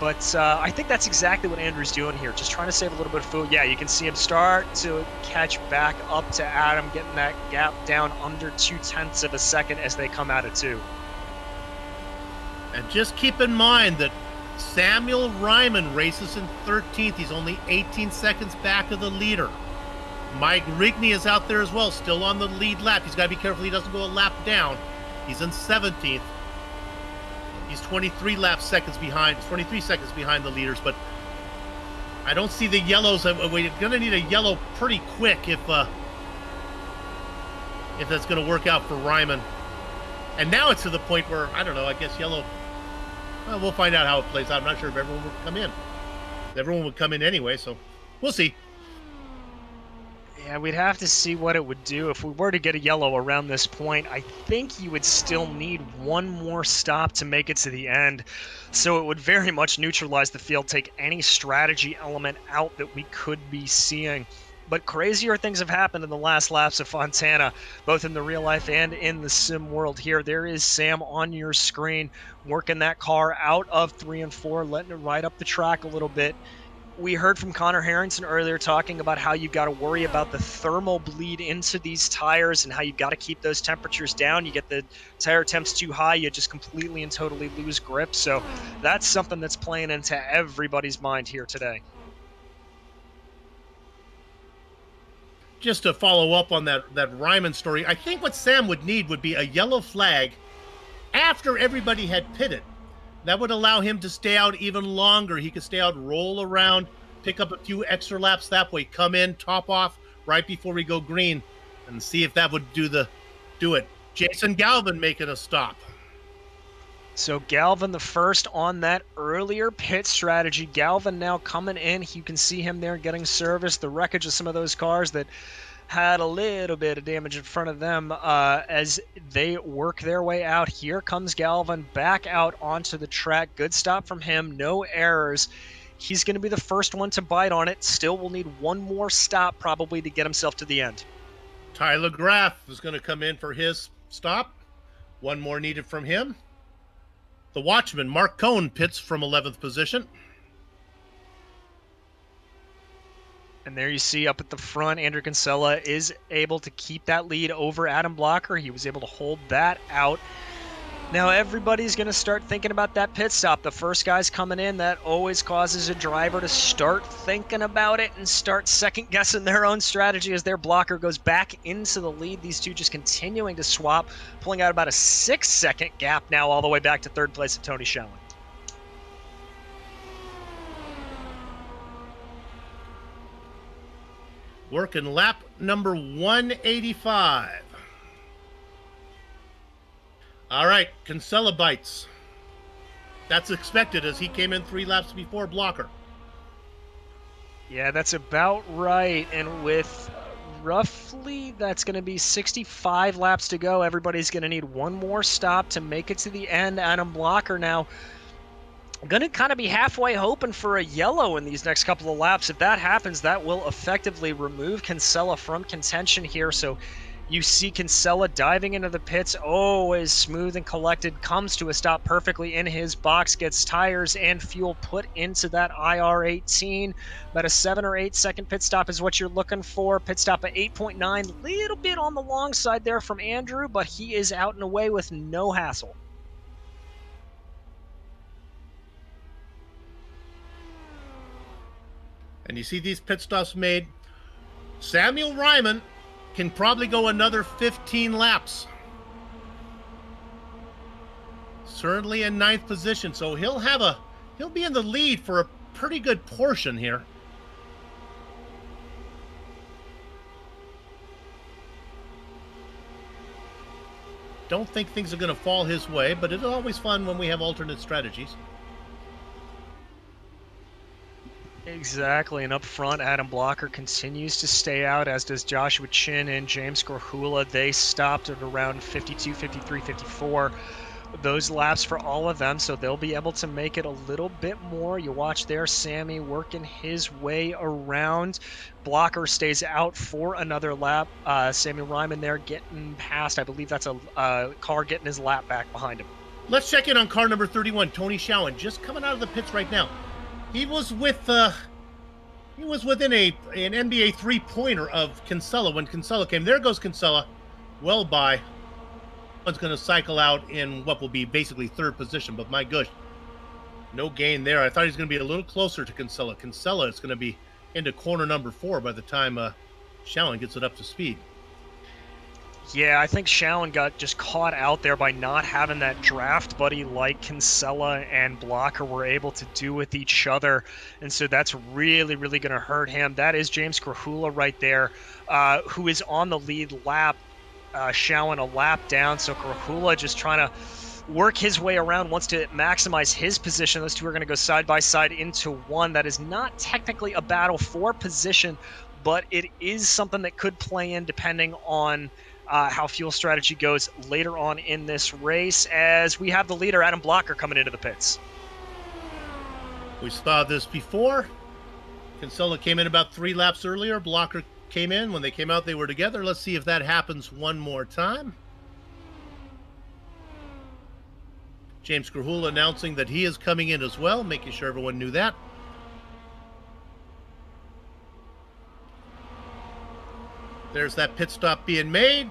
But I think that's exactly what Andrew's doing here, just trying to save a little bit of fuel. Yeah, you can see him start to catch back up to Adam, getting that gap down under 0.2 of a second as they come out of 2. And just keep in mind that Samuel Ryman races in 13th. He's only 18 seconds back of the leader. Mike Rigney is out there as well, still on the lead lap. He's got to be careful he doesn't go a lap down. He's in 17th. He's 23 seconds behind the leaders, but I don't see the yellows. We're going to need a yellow pretty quick if if that's going to work out for Ryman. And now it's to the point where, I don't know, I guess yellow, well, we'll find out how it plays out. I'm not sure if everyone would come in. Everyone would come in anyway, so we'll see. Yeah, we'd have to see what it would do. If we were to get a yellow around this point, I think you would still need one more stop to make it to the end. So it would very much neutralize the field, take any strategy element out that we could be seeing. But crazier things have happened in the last laps of Fontana, both in the real life and in the sim world here. There is Sam on your screen working that car out of 3 and 4, letting it ride up the track a little bit. We heard from Connor Harrington earlier talking about how you've got to worry about the thermal bleed into these tires and how you've got to keep those temperatures down. You get the tire temps too high, you just completely and totally lose grip. So that's something that's playing into everybody's mind here today. Just to follow up on that Ryman story, I think what Sam would need would be a yellow flag after everybody had pitted. That would allow him to stay out even longer. He could stay out, roll around, pick up a few extra laps that way, come in, top off right before we go green, and see if that would do it. Jason Galvin making a stop. So Galvin the first on that earlier pit strategy. Galvin now coming in. You can see him there getting service. The wreckage of some of those cars that had a little bit of damage in front of them as they work their way out. Here comes Galvin back out onto the track. Good stop from him. No errors. He's going to be the first one to bite on it. Still will need one more stop probably to get himself to the end. Tyler Graff is going to come in for his stop. One more needed from him. The watchman, Mark Cohn, pits from 11th position. And there you see up at the front, Andrew Kinsella is able to keep that lead over Adam Blocker. He was able to hold that out. Now everybody's going to start thinking about that pit stop. The first guy's coming in. That always causes a driver to start thinking about it and start second-guessing their own strategy as their blocker goes back into the lead. These two just continuing to swap, pulling out about a 6-second gap now all the way back to third place of Tony Schellen. Working lap number 185. All right, Kinsella bites. That's expected as he came in 3 laps before Blocker. Yeah, that's about right. And with roughly, that's going to be 65 laps to go. Everybody's going to need one more stop to make it to the end. Adam Blocker now going to kind of be halfway hoping for a yellow in these next couple of laps. If that happens, that will effectively remove Kinsella from contention here. So you see Kinsella diving into the pits, always smooth and collected, comes to a stop perfectly in his box, gets tires and fuel put into that IR18. About a 7 or 8 second pit stop is what you're looking for. Pit stop at 8.9, little bit on the long side there from Andrew, but he is out and away with no hassle. And you see these pit stops made. Samuel Ryman can probably go another 15 laps. Certainly in 9th position, so he'll be in the lead for a pretty good portion here. Don't think things are going to fall his way, but it's always fun when we have alternate strategies. Exactly, and up front, Adam Blocker continues to stay out, as does Joshua Chin and James Grahula. They stopped at around 52, 53, 54. Those laps for all of them, so they'll be able to make it a little bit more. You watch there, Sammy working his way around. Blocker stays out for another lap. Sammy Ryman there getting past. I believe that's a car getting his lap back behind him. Let's check in on car number 31, Tony Schellen, just coming out of the pits right now. He was within an NBA 3-pointer of Kinsella when Kinsella came. There goes Kinsella, well by. One's going to cycle out in what will be basically 3rd position, but my gosh, no gain there. I thought he was going to be a little closer to Kinsella. Kinsella is going to be into corner number 4 by the time Schellen gets it up to speed. Yeah, I think Schellen got just caught out there by not having that draft buddy like Kinsella and Blocker were able to do with each other. And so that's really, really going to hurt him. That is James Grahula right there, who is on the lead lap. showing a lap down. So Krahula just trying to work his way around, wants to maximize his position. Those two are going to go side by side into one. That is not technically a battle for position, but it is something that could play in depending on how fuel strategy goes later on in this race, as we have the leader, Adam Blocker, coming into the pits. We saw this before. Kinsella came in about 3 laps earlier. Blocker came in. When they came out, they were together. Let's see if that happens one more time. James Krahula announcing that he is coming in as well, making sure everyone knew that. There's that pit stop being made.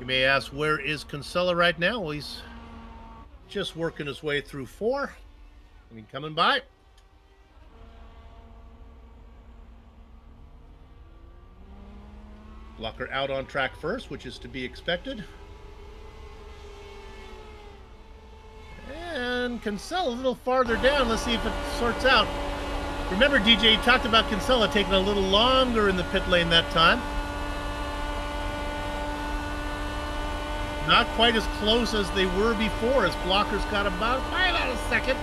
You may ask, where is Kinsella right now? Well, he's just working his way through 4. And he's coming by. Blocker out on track first, which is to be expected. And Kinsella a little farther down. Let's see if it sorts out. Remember, DJ, you talked about Kinsella taking a little longer in the pit lane that time. Not quite as close as they were before, as Blocker's got about a second.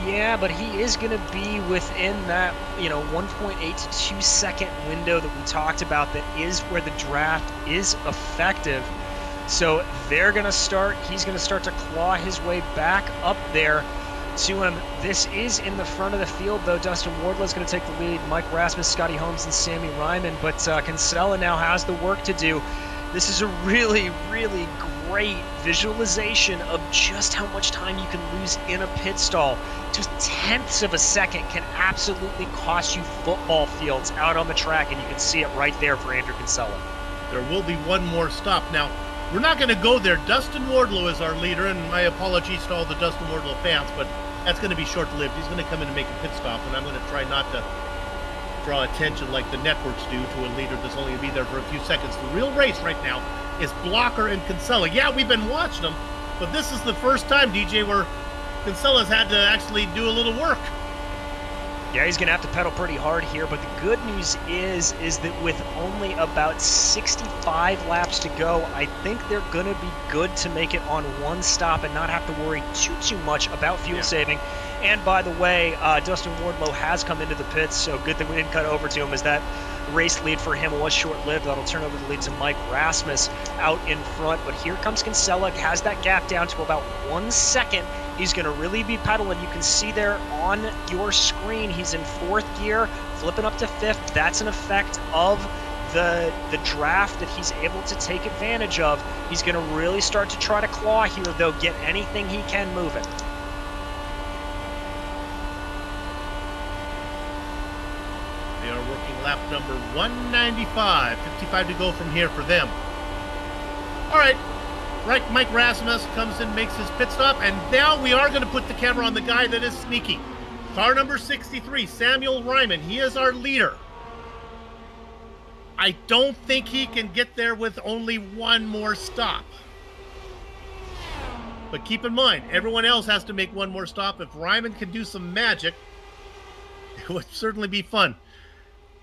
Yeah, but he is going to be within that, 1.8 to 2 second window that we talked about. That is where the draft is effective. So they're going to start. He's going to start to claw his way back up there to him. This is in the front of the field, though. Dustin Wardlow's going to take the lead. Mike Rasmus, Scotty Holmes, and Sammy Ryman. But Kinsella now has the work to do. This is a really, really great visualization of just how much time you can lose in a pit stall. Just tenths of a second can absolutely cost you football fields out on the track, and you can see it right there for Andrew Kinsella. There will be one more stop. Now, we're not going to go there. Dustin Wardlow is our leader, and my apologies to all the Dustin Wardlow fans, but that's going to be short-lived. He's going to come in and make a pit stop, and I'm going to try not to draw attention like the networks do to a leader that's only going to be there for a few seconds. The real race right now is Blocker and Kinsella. Yeah, we've been watching them, but this is the first time, DJ, where Kinsella's had to actually do a little work. Yeah, he's going to have to pedal pretty hard here, but the good news is that with only about 65 laps to go, I think they're going to be good to make it on one stop and not have to worry too much about fuel saving. And by the way, Dustin Wardlow has come into the pits, so good that we didn't cut over to him, as that race lead for him was short-lived. That'll turn over the lead to Mike Rasmus out in front. But here comes Kinsella, has that gap down to about 1 second. He's going to really be pedaling. You can see there on your screen, he's in 4th gear, flipping up to 5th. That's an effect of the draft that he's able to take advantage of. He's going to really start to try to claw here, though, get anything he can moving. They are working lap number 195. 55 to go from here for them. All right. Right, Mike Rasmus comes in, makes his pit stop, and now we are going to put the camera on the guy that is sneaky. Car number 63, Samuel Ryman. He is our leader. I don't think he can get there with only one more stop. But keep in mind, everyone else has to make one more stop. If Ryman can do some magic, it would certainly be fun.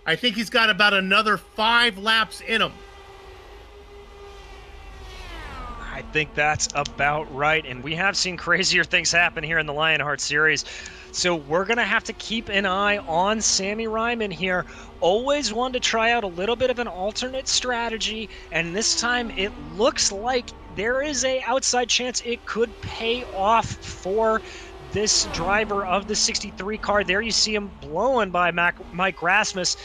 I think he's got about another 5 laps in him. I think that's about right, and we have seen crazier things happen here in the Lionheart Series, so we're going to have to keep an eye on Sammy Ryman here. Always wanted to try out a little bit of an alternate strategy, and this time it looks like there is a outside chance it could pay off for this driver of the 63 car. There you see him blowing by Mike Rasmus,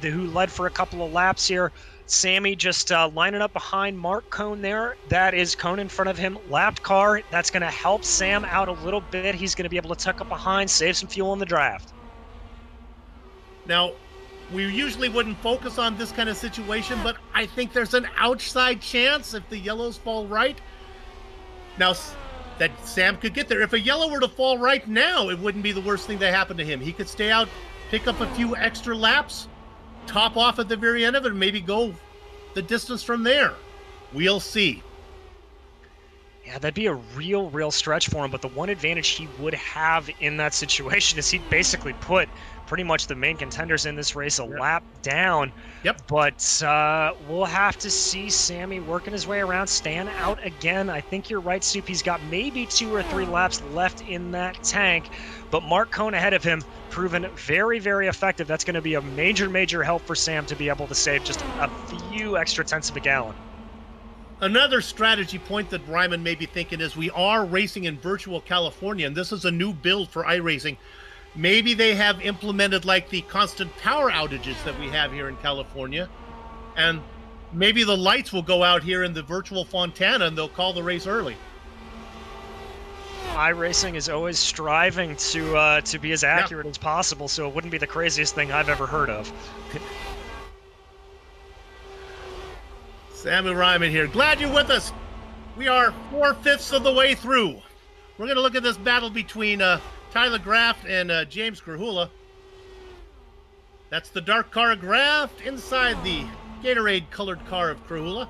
who led for a couple of laps here. Sammy just lining up behind Mark Cohn there. That is Cohn in front of him. Lapped car. That's going to help Sam out a little bit. He's going to be able to tuck up behind, save some fuel in the draft. Now, we usually wouldn't focus on this kind of situation, but I think there's an outside chance if the yellows fall right. Now, that Sam could get there. If a yellow were to fall right now, it wouldn't be the worst thing that happened to him. He could stay out, pick up a few extra laps, top off at the very end of it, and maybe go the distance from there. We'll see. Yeah, that'd be a real stretch for him, but the one advantage he would have in that situation is he'd basically put pretty much the main contenders in this race a lap down. Yep. But we'll have to see Sammy working his way around, staying out again. I think you're right, Soup. He's got maybe 2 or 3 laps left in that tank, but Mark Cohn ahead of him, proven very effective. That's going to be a major help for Sam to be able to save just a few extra tenths of a gallon. Another strategy point that Ryman may be thinking is we are racing in virtual California, and this is a new build for iRacing. Maybe they have implemented like the constant power outages that we have here in California, and maybe the lights will go out here in the virtual Fontana and they'll call the race early. iRacing is always striving to be as accurate as possible, so it wouldn't be the craziest thing I've ever heard of. Sammy Ryman here. Glad you're with us. We are 4/5 of the way through. We're going to look at this battle between Tyler Graff and James Krahula. That's the dark car of Graff inside the Gatorade-colored car of Krahula.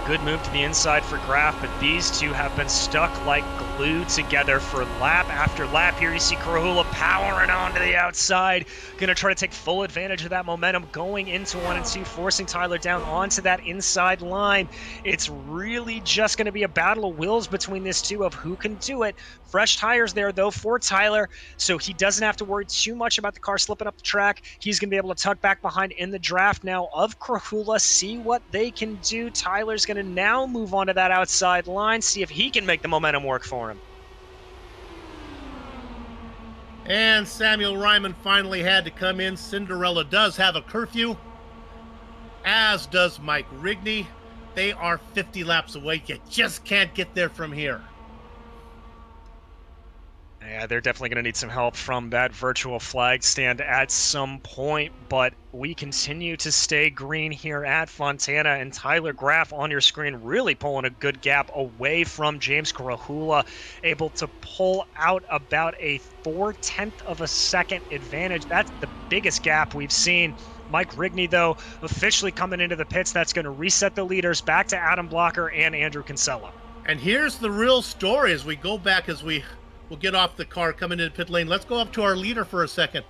Good move to the inside for Graff, but these two have been stuck like glue together for lap after lap. Here you see Krahula powering on to the outside, gonna try to take full advantage of that momentum going into 1 and 2, forcing Tyler down onto that inside line. It's really just gonna be a battle of wills between these two of who can do it. Fresh tires there though for Tyler, so he doesn't have to worry too much about the car slipping up the track. He's gonna be able to tuck back behind in the draft now of Krahula, see what they can do. Tyler's gonna now move on to that outside line, see if he can make the momentum work for him. And Samuel Ryman finally had to come in. Cinderella does have a curfew, as does Mike Rigney. They are 50 laps away. You just can't get there from here. Yeah, they're definitely going to need some help from that virtual flag stand at some point, but we continue to stay green here at Fontana, and Tyler Graff on your screen really pulling a good gap away from James Krahula, able to pull out about a 0.4 of a second advantage. That's the biggest gap we've seen. Mike Rigney, though, officially coming into the pits. That's going to reset the leaders back to Adam Blocker and Andrew Kinsella. And here's the real story as we go back, as we'll get off the car coming into pit lane. Let's go up to our leader for a second.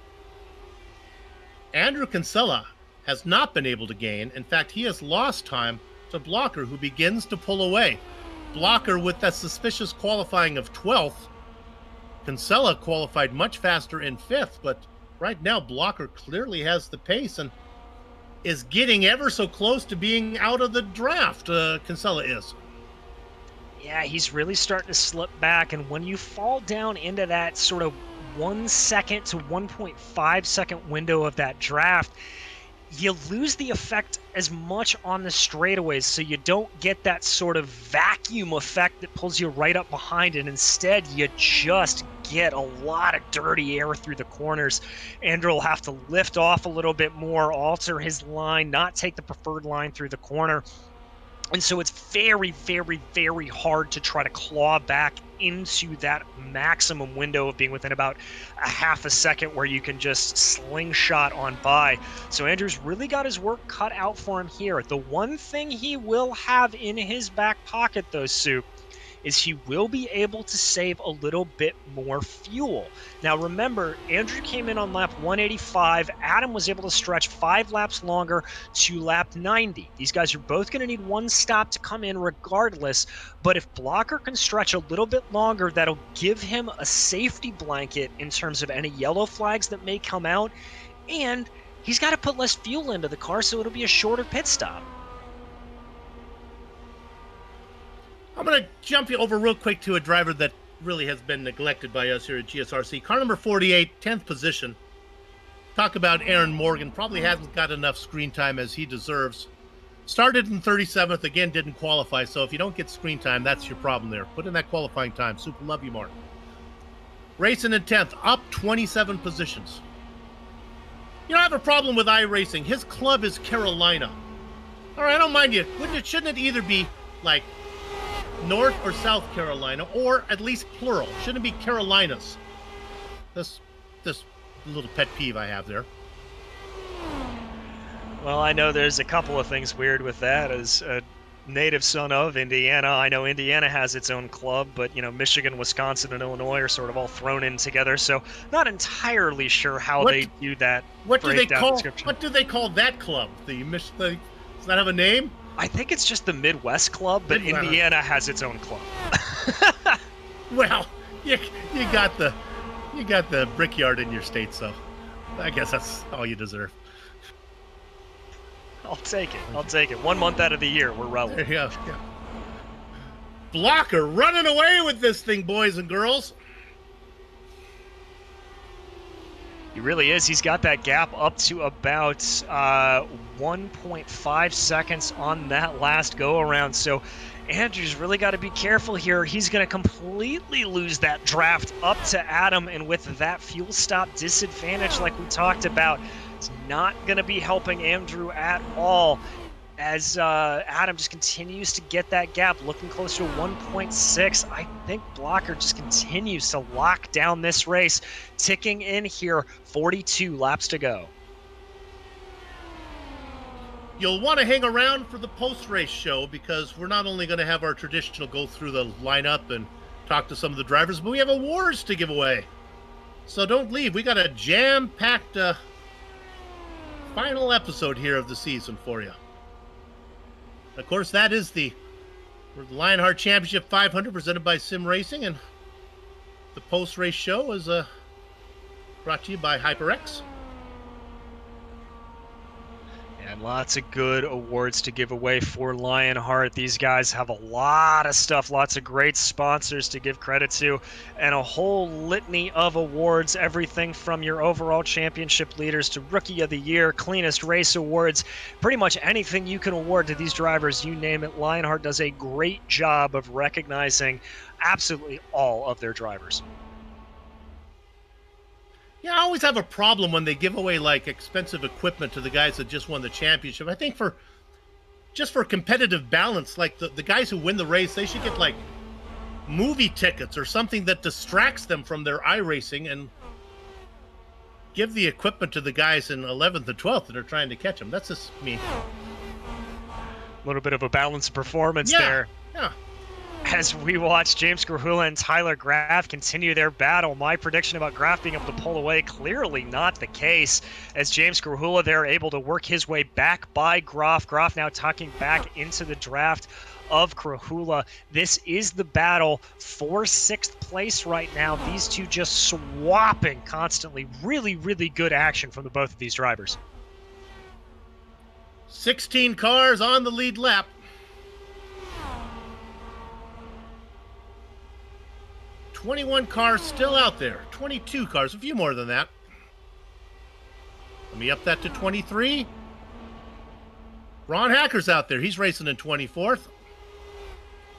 Andrew Kinsella has not been able to gain. In fact, he has lost time to Blocker, who begins to pull away. Blocker with that suspicious qualifying of 12th. Kinsella qualified much faster in 5th, but right now Blocker clearly has the pace and is getting ever so close to being out of the draft. Kinsella is. Yeah, he's really starting to slip back, and when you fall down into that sort of 1 second to 1.5 second window of that draft, you lose the effect as much on the straightaways, so you don't get that sort of vacuum effect that pulls you right up behind, and instead you just get a lot of dirty air through the corners. Andrew will have to lift off a little bit more, alter his line, not take the preferred line through the corner. And so it's very hard to try to claw back into that maximum window of being within about a half a second where you can just slingshot on by. So Andrew's really got his work cut out for him here. The one thing he will have in his back pocket, though, Soup, is he will be able to save a little bit more fuel. Now remember, Andrew came in on lap 185. Adam was able to stretch 5 laps longer to lap 90. These guys are both going to need one stop to come in regardless, but if Blocker can stretch a little bit longer, that'll give him a safety blanket in terms of any yellow flags that may come out, and he's got to put less fuel into the car, so it'll be a shorter pit stop. I'm going to jump you over real quick to a driver that really has been neglected by us here at GSRC. Car number 48, 10th position. Talk about Aaron Morgan. Probably hasn't got enough screen time as he deserves. Started in 37th, again, didn't qualify. So if you don't get screen time, that's your problem there. Put in that qualifying time. Super love you, Mark. Racing in 10th, up 27 positions. You know, I have a problem with iRacing. His club is Carolina. All right, I don't mind you. Shouldn't it either be like North or South Carolina, or at least plural? Shouldn't it be Carolinas? This little pet peeve I have there. Well, I know there's a couple of things weird with that, as native son of Indiana. I know Indiana has its own club, but Michigan, Wisconsin, and Illinois are sort of all thrown in together. So not entirely sure how they do that. What do they call? Description. What do they call that club? Does that have a name? I think it's just the Midwest Club, but Indiana has its own club. Well, you got the Brickyard in your state, so I guess that's all you deserve. I'll take it. 1 month out of the year, we're rolling. There you go. Yeah. Blocker running away with this thing, boys and girls. He really is. He's got that gap up to about 1.5 seconds on that last go-around. So Andrew's really got to be careful here. He's going to completely lose that draft up to Adam, and with that fuel stop disadvantage like we talked about, it's not going to be helping Andrew at all as Adam just continues to get that gap, looking close to 1.6. I think Blocker just continues to lock down this race, ticking in here, 42 laps to go. You'll want to hang around for the post-race show because we're not only going to have our traditional go through the lineup and talk to some of the drivers, but we have awards to give away. So don't leave. We got a jam-packed final episode here of the season for you. Of course, that is the Lionheart Championship 500 presented by SimRacing, and the post-race show is brought to you by HyperX. And lots of good awards to give away for Lionheart. These guys have a lot of stuff, lots of great sponsors to give credit to, and a whole litany of awards, everything from your overall championship leaders to Rookie of the Year, Cleanest Race Awards, pretty much anything you can award to these drivers, you name it. Lionheart does a great job of recognizing absolutely all of their drivers. Yeah, I always have a problem when they give away like expensive equipment to the guys that just won the championship. I think for competitive balance, like the guys who win the race, they should get like movie tickets or something that distracts them from their iRacing and give the equipment to the guys in 11th and 12th that are trying to catch them. That's just me. A little bit of a balanced performance there. Yeah. As we watch James Grahula and Tyler Graf continue their battle. My prediction about Graf being able to pull away, clearly not the case, as James Grahula there able to work his way back by Graf. Graf now tucking back into the draft of Grahula. This is the battle for 6th place right now. These two just swapping constantly. Really, really good action from the both of these drivers. 16 cars on the lead lap. 21 cars still out there. 22 cars, a few more than that. Let me up that to 23. Ron Hacker's out there. He's racing in 24th.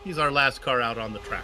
He's our last car out on the track.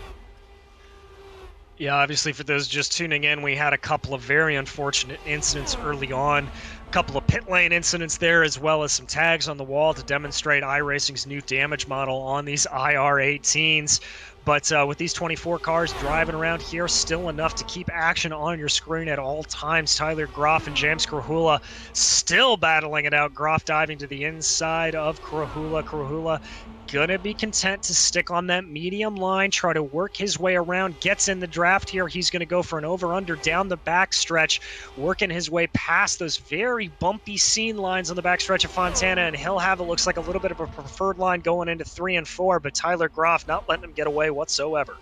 Yeah, obviously for those just tuning in, we had a couple of very unfortunate incidents early on. A couple of pit lane incidents there, as well as some tags on the wall to demonstrate iRacing's new damage model on these IR18s. But with these 24 cars driving around here, still enough to keep action on your screen at all times. Tyler Graf and James Grahula still battling it out. Graf diving to the inside of Grahula. Grahula gonna be content to stick on that medium line, try to work his way around, gets in the draft here. He's gonna go for an over-under down the backstretch, working his way past those very bumpy scene lines on the backstretch of Fontana, and he'll have, it looks like, a little bit of a preferred line going into 3 and 4, but Tyler Graf not letting him get away whatsoever.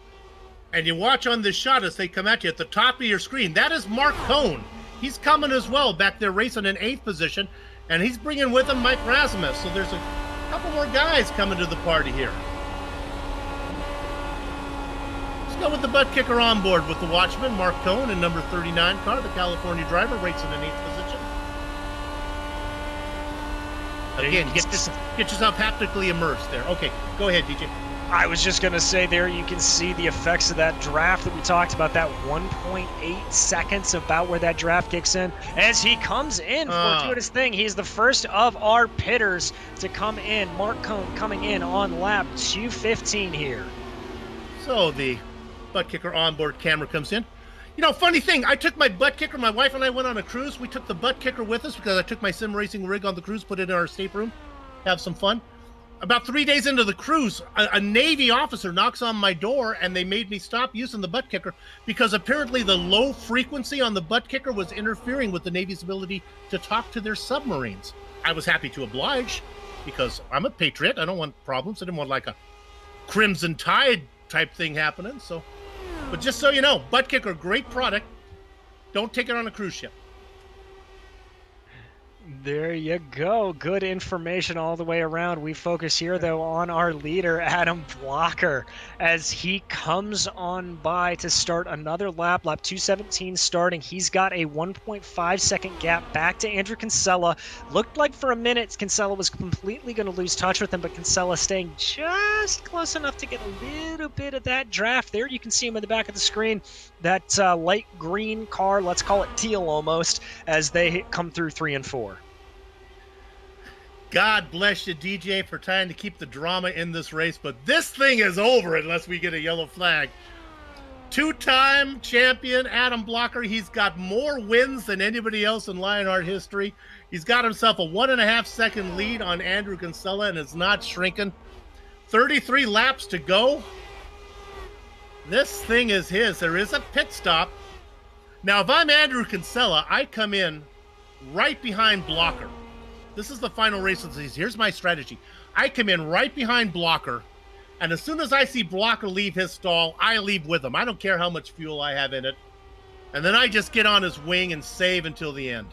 And you watch on this shot as they come at you at the top of your screen. That is Mark Cohn. He's coming as well back there racing in 8th position, and he's bringing with him Mike Razimus. So there's a couple more guys coming to the party here. Let's go with the butt kicker on board with the watchman, Mark Cohn, in number 39 car, the California driver, racing in 8th position. Again, get yourself haptically immersed there. Okay, go ahead, DJ. I was just going to say there, you can see the effects of that draft that we talked about, that 1.8 seconds about where that draft kicks in. As he comes in for doing his thing, he's the first of our pitters to come in. Mark Cohn coming in on lap 215 here. So the butt kicker onboard camera comes in. You know, funny thing, I took my butt kicker, my wife and I went on a cruise. We took the butt kicker with us because I took my sim racing rig on the cruise, put it in our stateroom, have some fun. about 3 days into the cruise, a Navy officer knocks on my door, and they made me stop using the butt kicker because apparently the low frequency on the butt kicker was interfering with the Navy's ability to talk to their submarines. I was happy to oblige because I'm a patriot. I don't want problems. I didn't want like a Crimson Tide type thing happening. So, but just so you know, butt kicker, great product. Don't take it on a cruise ship. There you go. Good information all the way around. We focus here, though, on our leader, Adam Blocker, as he comes on by to start another lap 217 starting. He's got a 1.5 second gap back to Andrew Kinsella. Looked like for a minute Kinsella was completely going to lose touch with him, but Kinsella staying just close enough to get a little bit of that draft there. You can see him in the back of the screen. That light green car, let's call it teal almost, as they come through 3 and 4. God bless you, DJ, for trying to keep the drama in this race, but this thing is over unless we get a yellow flag. Two-time champion Adam Blocker. He's got more wins than anybody else in Lionheart history. He's got himself a 1.5 second lead on Andrew Kinsella and is not shrinking. 33 laps to go. This thing is his. There is a pit stop. Now, if I'm Andrew Kinsella, I come in right behind Blocker. This is the final race of the season. Here's my strategy. I come in right behind Blocker, and as soon as I see Blocker leave his stall, I leave with him. I don't care how much fuel I have in it. And then I just get on his wing and save until the end.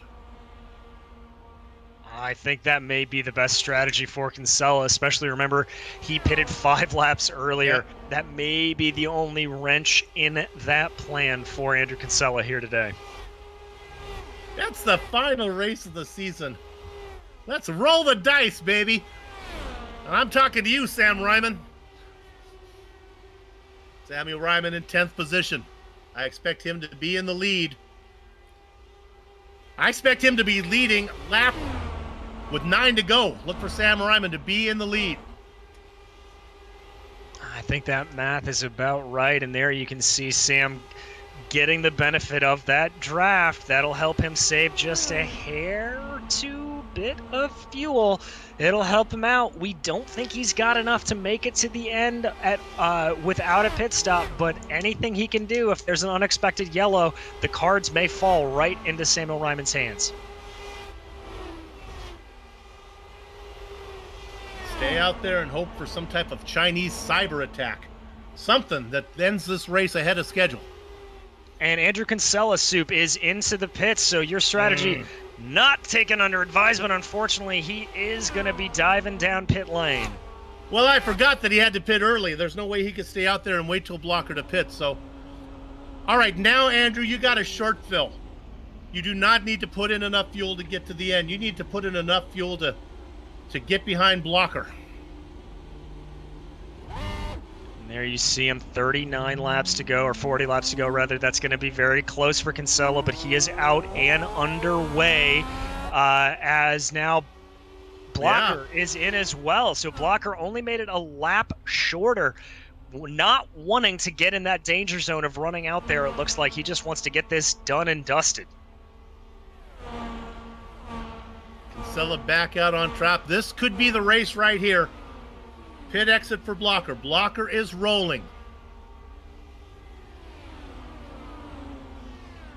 I think that may be the best strategy for Kinsella, especially remember he pitted 5 laps earlier. Yeah. That may be the only wrench in that plan for Andrew Kinsella here today. That's the final race of the season. Let's roll the dice, baby. And I'm talking to you, Sam Ryman. Samuel Ryman in 10th position. I expect him to be in the lead. I expect him to be leading lap with 9 to go. Look for Sam Ryman to be in the lead. I think that math is about right, and there you can see Sam getting the benefit of that draft. That'll help him save just a hair or two bit of fuel. It'll help him out. We don't think he's got enough to make it to the end without a pit stop, but anything he can do, if there's an unexpected yellow, the cards may fall right into Samuel Ryman's hands. Stay out there and hope for some type of Chinese cyber attack. Something that ends this race ahead of schedule. And Andrew Kinsella, Soup, is into the pits, so your strategy not taken under advisement. Unfortunately, he is going to be diving down pit lane. Well, I forgot that he had to pit early. There's no way he could stay out there and wait till Blocker to pit. So, all right, now, Andrew, you got a short fill. You do not need to put in enough fuel to get to the end. You need to put in enough fuel to get behind Blocker. And there you see him, 39 laps to go, or 40 laps to go, rather. That's going to be very close for Kinsella, but he is out and underway as now Blocker is in as well. So Blocker only made it a lap shorter, not wanting to get in that danger zone of running out there. It looks like he just wants to get this done and dusted. Kinsella back out on track. This could be the race right here. Pit exit for Blocker. Blocker is rolling.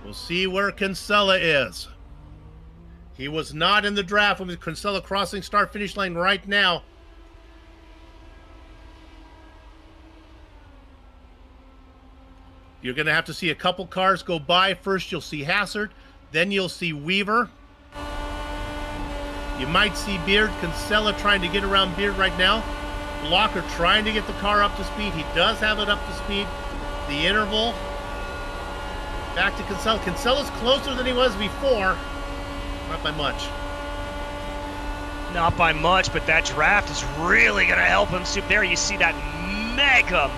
We'll see where Kinsella is. He was not in the draft with Kinsella crossing start-finish line right now. You're going to have to see a couple cars go by. First, you'll see Hassard. Then you'll see Weaver. You might see Beard. Kinsella trying to get around Beard right now. Blocker trying to get the car up to speed. He does have it up to speed. The interval. Back to Kinsella. Kinsella's closer than he was before. Not by much. Not by much, but that draft is really going to help him. So there you see that mega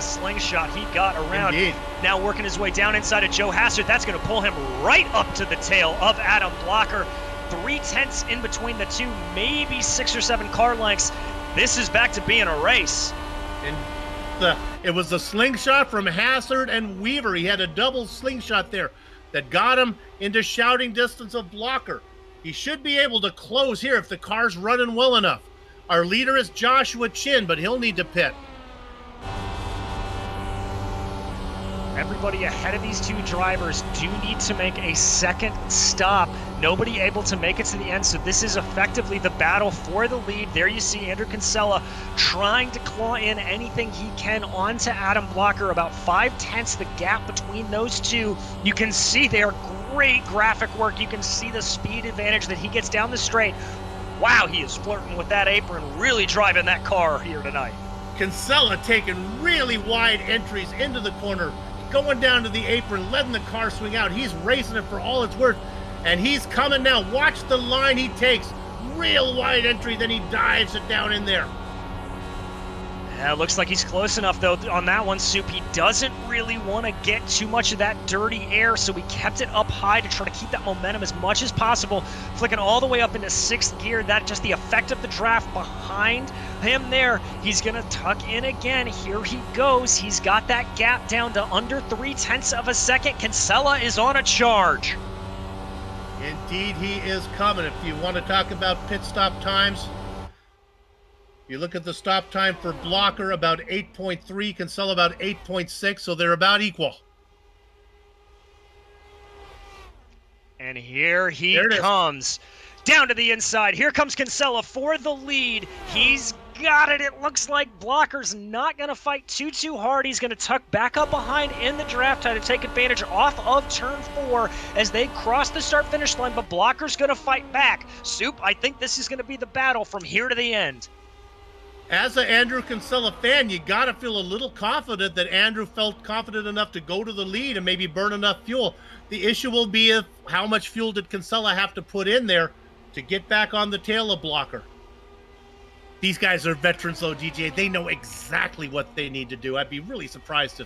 slingshot he got around. Indeed. Now working his way down inside of Joe Hassard. That's going to pull him right up to the tail of Adam Blocker. 3/10 in between the two, maybe 6 or 7 car lengths. This is back to being a race. And it was a slingshot from Hassard and Weaver. He had a double slingshot there that got him into shouting distance of Blocker. He should be able to close here if the car's running well enough. Our leader is Joshua Chin, but he'll need to pit. Everybody ahead of these two drivers do need to make a second stop. Nobody able to make it to the end, so this is effectively the battle for the lead. There you see Andrew Kinsella trying to claw in anything he can onto Adam Blocker. About 5/10 the gap between those two. You can see there, great graphic work. You can see the speed advantage that he gets down the straight. Wow, he is flirting with that apron, really driving that car here tonight. Kinsella taking really wide entries into the corner, going down to the apron, letting the car swing out. He's racing it for all it's worth, and he's coming now. Watch the line he takes. Real wide entry, then he dives it down in there. Yeah, looks like he's close enough, though, on that one, Soup. He doesn't really want to get too much of that dirty air, so he kept it up high to try to keep that momentum as much as possible, flicking all the way up into 6th gear. That just the effect of the draft behind him there. He's going to tuck in again. Here he goes. He's got that gap down to under 0.3 of a second. Kinsella is on a charge. Indeed, he is coming. If you want to talk about pit stop times, you look at the stop time for Blocker, about 8.3, Kinsella about 8.6, so they're about equal. And here he comes. Down to the inside. Here comes Kinsella for the lead. He's got it. It looks like Blocker's not going to fight too hard. He's going to tuck back up behind in the draft time to take advantage off of turn 4 as they cross the start-finish line, but Blocker's going to fight back. Soup, I think this is going to be the battle from here to the end. As an Andrew Kinsella fan, you got to feel a little confident that Andrew felt confident enough to go to the lead and maybe burn enough fuel. The issue will be how much fuel did Kinsella have to put in there to get back on the tail of Blocker. These guys are veterans, though, DJ. They know exactly what they need to do. I'd be really surprised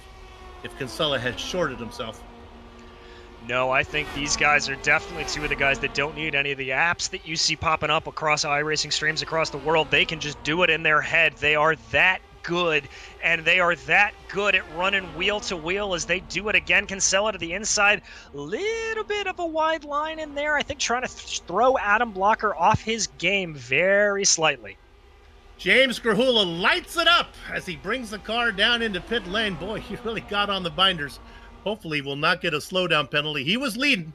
if Kinsella had shorted himself. No, I think these guys are definitely two of the guys that don't need any of the apps that you see popping up across iRacing streams across the world. They can just do it in their head. They are that good, and they are that good at running wheel to wheel as they do it again. Kinsella to the inside, little bit of a wide line in there. I think trying to throw Adam Blocker off his game very slightly. James Grahula lights it up as he brings the car down into pit lane. Boy, he really got on the binders. Hopefully will not get a slowdown penalty. He was leading.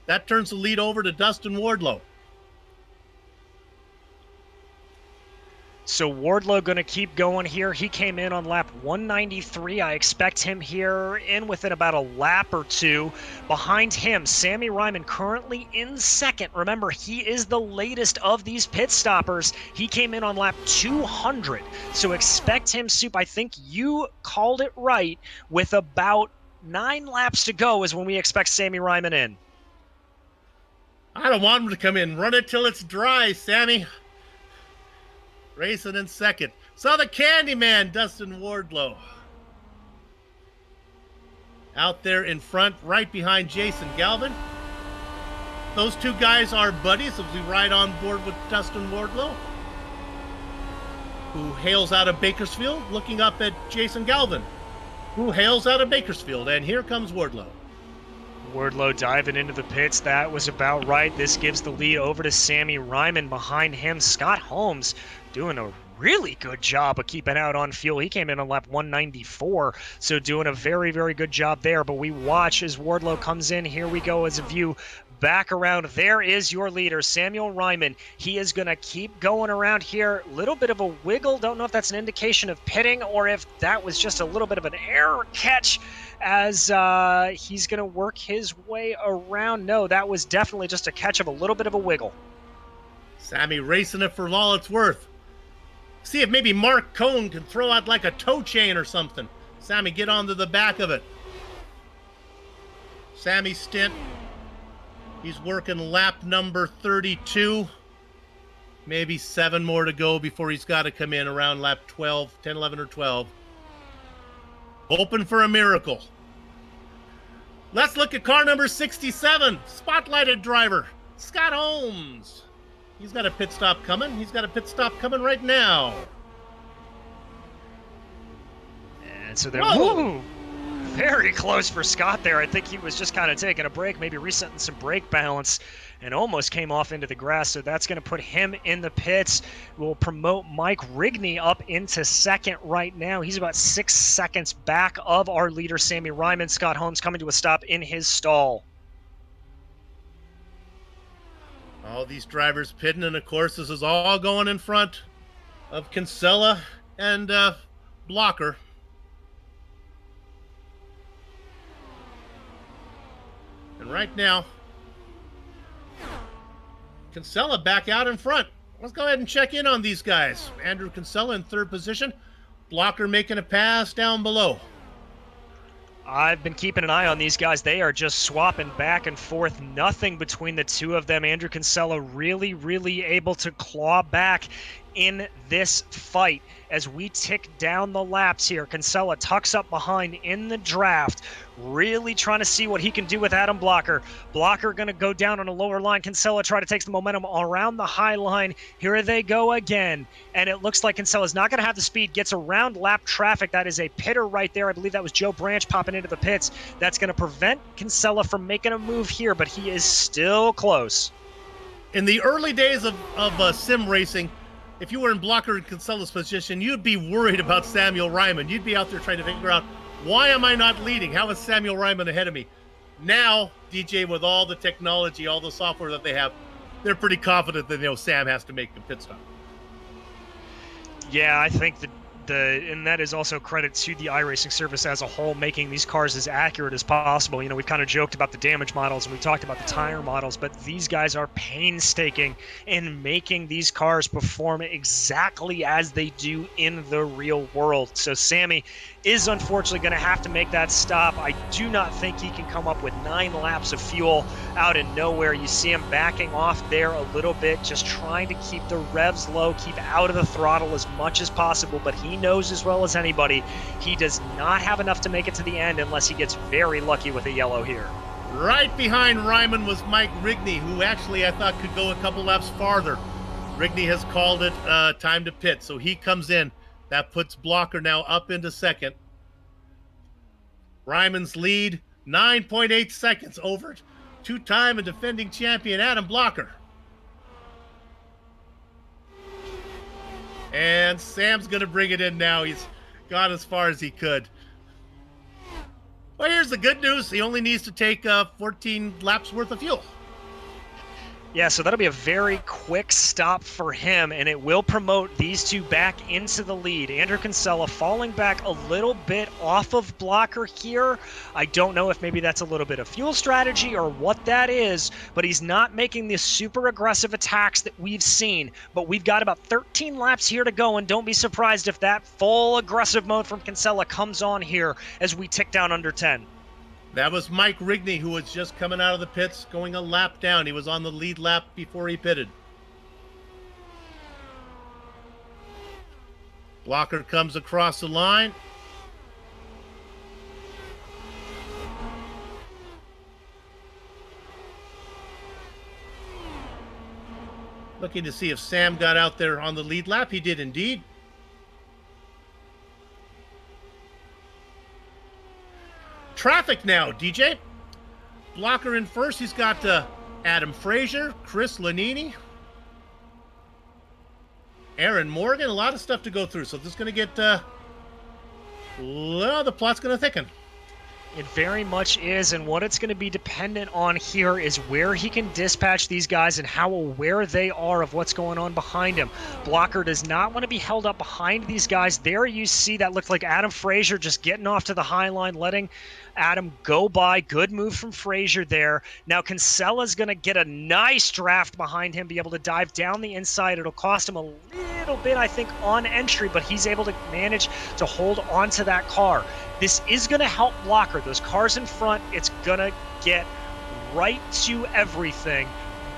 That turns the lead over to Dustin Wardlow. So Wardlow going to keep going here. He came in on lap 193. I expect him here in within about a lap or two. Behind him, Sammy Ryman currently in 2nd. Remember, he is the latest of these pit stoppers. He came in on lap 200. So expect him, Soup. I think you called it right. With about 9 laps to go is when we expect Sammy Ryman in. I don't want him to come in. Run it till it's dry, Sammy. Racing in 2nd. Saw the Candyman, Dustin Wardlow. Out there in front, right behind Jason Galvin. Those two guys are buddies as we ride on board with Dustin Wardlow, who hails out of Bakersfield, looking up at Jason Galvin, who hails out of Bakersfield. And here comes Wardlow. Wardlow diving into the pits. That was about right. This gives the lead over to Sammy Ryman. Behind him, Scott Holmes doing a really good job of keeping out on fuel. He came in on lap 194, so doing a very, very good job there. But we watch as Wardlow comes in. Here we go as a view back around. There is your leader, Samuel Ryman. He is going to keep going around here. Little bit of a wiggle. Don't know if that's an indication of pitting or if that was just a little bit of an error catch as he's going to work his way around. No, that was definitely just a catch of a little bit of a wiggle. Sammy racing it for all it's worth. See if maybe Mark Cohn can throw out like a tow chain or something. Sammy, get onto the back of it. Sammy Stint. He's working lap number 32. Maybe 7 more to go before he's got to come in around lap 12, 10, 11, or 12. Hoping for a miracle. Let's look at car number 67. Spotlighted driver, Scott Holmes. He's got a pit stop coming. He's got a pit stop coming right now. And so there. Whoa! very close for Scott there. I think he was just kind of taking a break, maybe resetting some brake balance, and almost came off into the grass. So that's going to put him in the pits. We'll promote Mike Rigney up into second right now. He's about 6 seconds back of our leader, Sammy Ryman. Scott Holmes coming to a stop in his stall. All these drivers pitting, and of course, this is all going in front of Kinsella and Blocker. And right now, Kinsella back out in front. Let's go ahead and check in on these guys. Andrew Kinsella in third position. Blocker making a pass down below. I've been keeping an eye on these guys. They are just swapping back and forth. Nothing between the two of them. Andrew Kinsella really able to claw back in this fight as we tick down the laps here. Kinsella tucks up behind in the draft, really trying to see what he can do with Adam Blocker. Blocker going to go down on a lower line. Kinsella try to take the momentum around the high line. Here they go again, and it looks like Kinsella's not going to have the speed. Gets around lap traffic. That is a pitter right there. I believe that was Joe Branch popping into the pits. That's going to prevent Kinsella from making a move here, but he is still close. In the early days of sim racing, if you were in Blocker and Kinsella's position, you'd be worried about Samuel Ryman. You'd be out there trying to figure out, why am I not leading? How is Samuel Ryman ahead of me? Now, DJ, with all the technology, all the software that they have, they're pretty confident that Sam has to make the pit stop. Yeah, I think and that is also credit to the iRacing service as a whole, making these cars as accurate as possible. We've kind of joked about the damage models and we talked about the tire models, but these guys are painstaking in making these cars perform exactly as they do in the real world. So Sammy is unfortunately going to have to make that stop. I do not think he can come up with 9 laps of fuel out of nowhere. You see him backing off there a little bit, just trying to keep the revs low, keep out of the throttle as much as possible, but he knows as well as anybody he does not have enough to make it to the end unless he gets very lucky with a yellow here. Right behind Ryman was Mike Rigney, who actually I thought could go a couple laps farther. Rigney has called it time to pit, so he comes in. That puts Blocker now up into second. Ryman's lead, 9.8 seconds over two-time and defending champion Adam Blocker. And Sam's going to bring it in now. He's gone as far as he could. Well, here's the good news. He only needs to take 14 laps worth of fuel. Yeah, so that'll be a very quick stop for him, and it will promote these two back into the lead. Andrew Kinsella falling back a little bit off of Blocker here. I don't know if maybe that's a little bit of fuel strategy or what that is, but he's not making the super aggressive attacks that we've seen. But we've got about 13 laps here to go, and don't be surprised if that full aggressive mode from Kinsella comes on here as we tick down under 10. That was Mike Rigney, who was just coming out of the pits, going a lap down. He was on the lead lap before he pitted. Blocker comes across the line. Looking to see if Sam got out there on the lead lap. He did indeed. Traffic now, DJ. Blocker in first. He's got Adam Frazier, Chris Lanini, Aaron Morgan. A lot of stuff to go through. So this is going to get, well, the plot's going to thicken. It very much is, and what it's going to be dependent on here is where he can dispatch these guys and how aware they are of what's going on behind him. Blocker does not want to be held up behind these guys. There you see that looked like Adam Frazier just getting off to the high line, letting Adam go by. Good move from Frazier there. Now Kinsella's going to get a nice draft behind him, be able to dive down the inside. It'll cost him a little bit, I think, on entry, but he's able to manage to hold onto that car. This is going to help Blocker. Those cars in front, it's going to get right to everything,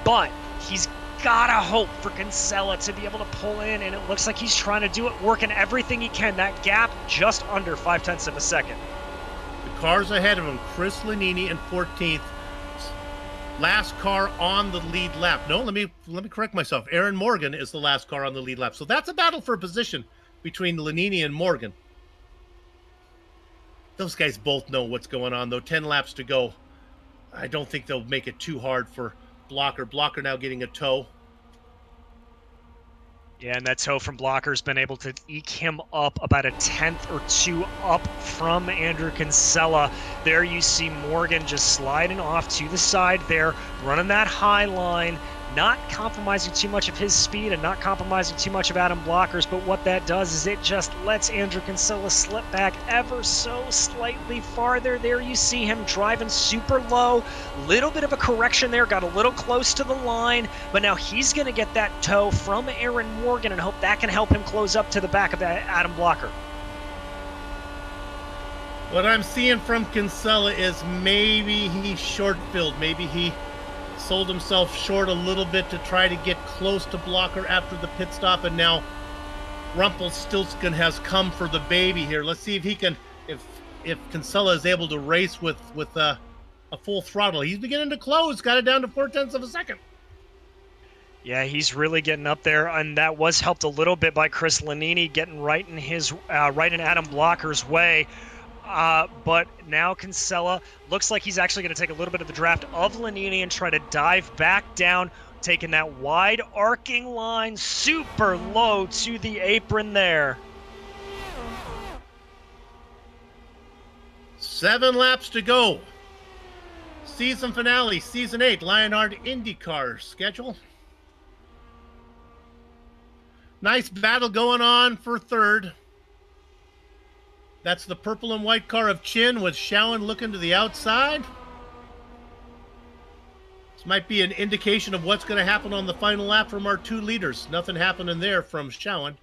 but he's got to hope for Kinsella to be able to pull in, and it looks like he's trying to do it, working everything he can. That gap just under 0.5 of a second. The cars ahead of him, Chris Lanini in 14th. Last car on the lead lap. No, let me correct myself. Aaron Morgan is the last car on the lead lap. So that's a battle for position between Lanini and Morgan. Those guys both know what's going on, though. 10 laps to go. I don't think they'll make it too hard for Blocker. Blocker now getting a tow. Yeah, and that tow from Blocker's been able to eke him up about a tenth or two up from Andrew Kinsella. There you see Morgan just sliding off to the side there, running that high line, not compromising too much of his speed and not compromising too much of Adam Blocker's, but what that does is it just lets Andrew Kinsella slip back ever so slightly farther. There you see him driving super low, little bit of a correction there, got a little close to the line, but now he's going to get that tow from Aaron Morgan and hope that can help him close up to the back of Adam Blocker. What I'm seeing from Kinsella is maybe he short-filled, maybe he sold himself short a little bit to try to get close to Blocker after the pit stop, and now Rumpelstiltskin has come for the baby here. Let's see if he can, if Kinsella is able to race with a full throttle. He's beginning to close, got it down to 0.4 of a second. Yeah, he's really getting up there, and that was helped a little bit by Chris Lanini getting right in Adam Blocker's way. But now Kinsella looks like he's actually going to take a little bit of the draft of Lanini and try to dive back down, taking that wide arcing line super low to the apron there. 7 laps to go. Season finale, Season 8, Lionheart IndyCar schedule. Nice battle going on for third. That's the purple and white car of Chin with Shawan looking to the outside. This might be an indication of what's going to happen on the final lap from our two leaders. Nothing happening there from Shawan.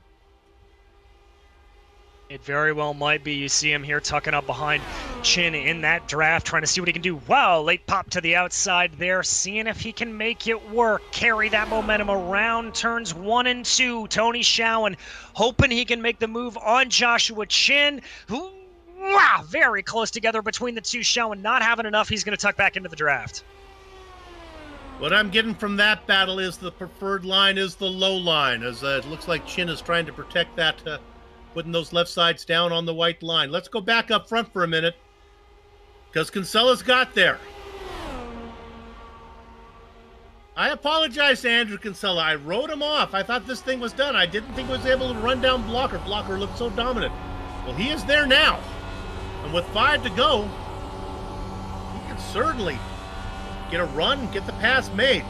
It very well might be. You see him here tucking up behind Chin in that draft, trying to see what he can do. Wow, late pop to the outside there, seeing if he can make it work, carry that momentum around turns 1 and 2. Tony Shawan hoping he can make the move on Joshua Chin, who, wow, very close together between the two. Shawan not having enough. He's going to tuck back into the draft. What I'm getting from that battle is the preferred line is the low line, as it looks like Chin is trying to protect that, putting those left sides down on the white line. Let's go back up front for a minute, because Kinsella's got there. I apologize to Andrew Kinsella. I wrote him off. I thought this thing was done. I didn't think he was able to run down Blocker. Blocker looked so dominant. Well, he is there now. And with 5 to go, he can certainly get a run, get the pass made.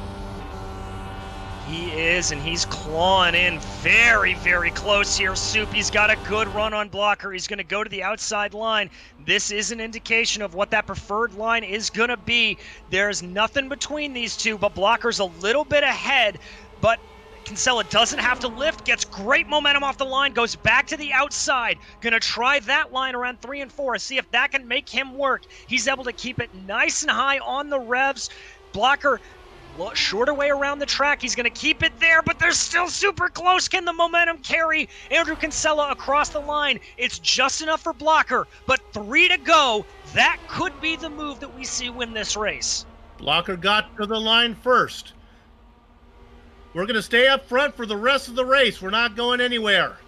He is, and he's clawing in very, very close here. Soup, he's got a good run on Blocker. He's going to go to the outside line. This is an indication of what that preferred line is going to be. There's nothing between these two, but Blocker's a little bit ahead, but Kinsella doesn't have to lift, gets great momentum off the line, goes back to the outside. Gonna try that line around 3 and 4, see if that can make him work. He's able to keep it nice and high on the revs. Blocker, shorter way around the track. He's going to keep it there, but they're still super close. Can the momentum carry Andrew Kinsella across the line? It's just enough for Blocker, but 3 to go. That could be the move that we see win this race. Blocker got to the line first. We're going to stay up front for the rest of the race. We're not going anywhere.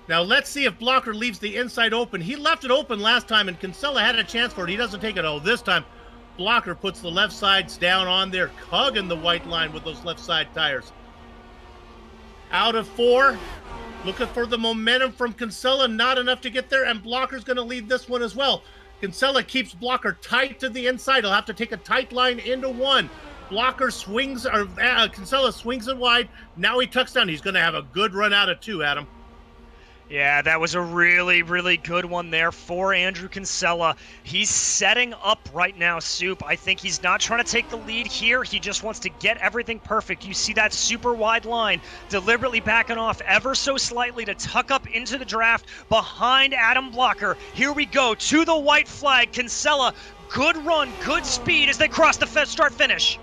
Now let's see if Blocker leaves the inside open. He left it open last time, and Kinsella had a chance for it. He doesn't take it. Oh, this time Blocker puts the left sides down on there, hugging the white line with those left side tires. Out of 4, looking for the momentum from Kinsella, not enough to get there, and Blocker's going to lead this one as well. Kinsella keeps Blocker tight to the inside. He'll have to take a tight line into 1. Blocker swings, or Kinsella swings it wide. Now he tucks down. He's going to have a good run out of 2, Adam. Yeah, that was a really, really good one there for Andrew Kinsella. He's setting up right now, Soup. I think he's not trying to take the lead here. He just wants to get everything perfect. You see that super wide line, deliberately backing off ever so slightly to tuck up into the draft behind Adam Blocker. Here we go to the white flag. Kinsella, good run, good speed as they cross the start-finish.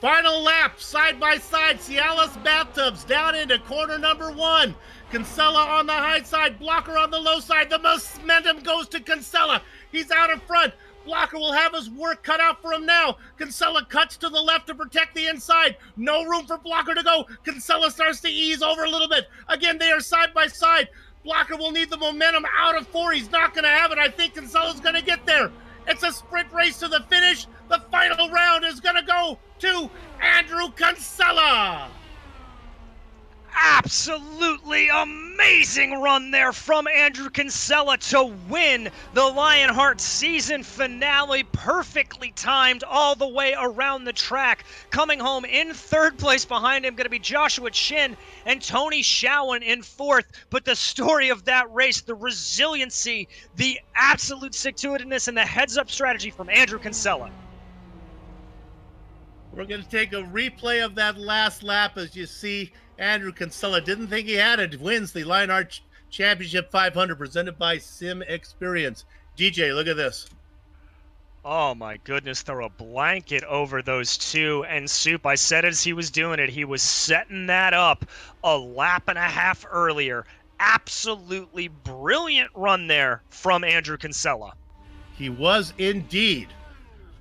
Final lap, side by side, Cialis Bathtubs down into corner number 1. Kinsella on the high side, Blocker on the low side. The momentum goes to Kinsella. He's out in front. Blocker will have his work cut out for him now. Kinsella cuts to the left to protect the inside. No room for Blocker to go. Kinsella starts to ease over a little bit. Again, they are side by side. Blocker will need the momentum out of 4. He's not going to have it. I think Kinsella's going to get there. It's a sprint race to the finish. The final round is going to go to Andrew Kinsella. Absolutely amazing run there from Andrew Kinsella to win the Lionheart season finale. Perfectly timed all the way around the track. Coming home in third place behind him going to be Joshua Chin and Tony Showen in fourth. But the story of that race, the resiliency, the absolute stick-to-itiveness, and the heads-up strategy from Andrew Kinsella. We're going to take a replay of that last lap. As you see, Andrew Kinsella didn't think he had it. Wins the Lionheart Championship 500 presented by SimXperience. DJ, look at this. Oh my goodness, throw a blanket over those two. And Soup, I said as he was doing it, he was setting that up a lap and a half earlier. Absolutely brilliant run there from Andrew Kinsella. He was indeed.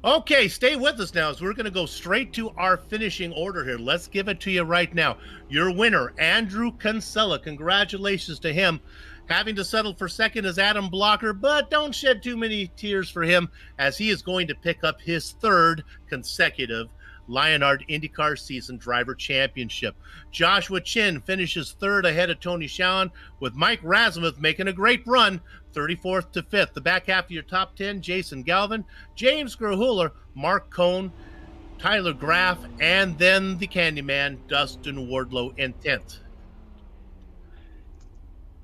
Okay, stay with us now as we're going to go straight to our finishing order here. Let's give it to you right now. Your winner, Andrew Kinsella. Congratulations to him. Having to settle for second is Adam Blocker, but don't shed too many tears for him as he is going to pick up his third consecutive Lionheart IndyCar Season Driver Championship. Joshua Chin finishes third ahead of Tony Showen, with Mike Razimuth making a great run, 34th to 5th. The back half of your top 10, Jason Galvin, James Gerhuler, Mark Cohn, Tyler Graff, and then the Candyman, Dustin Wardlow in 10th.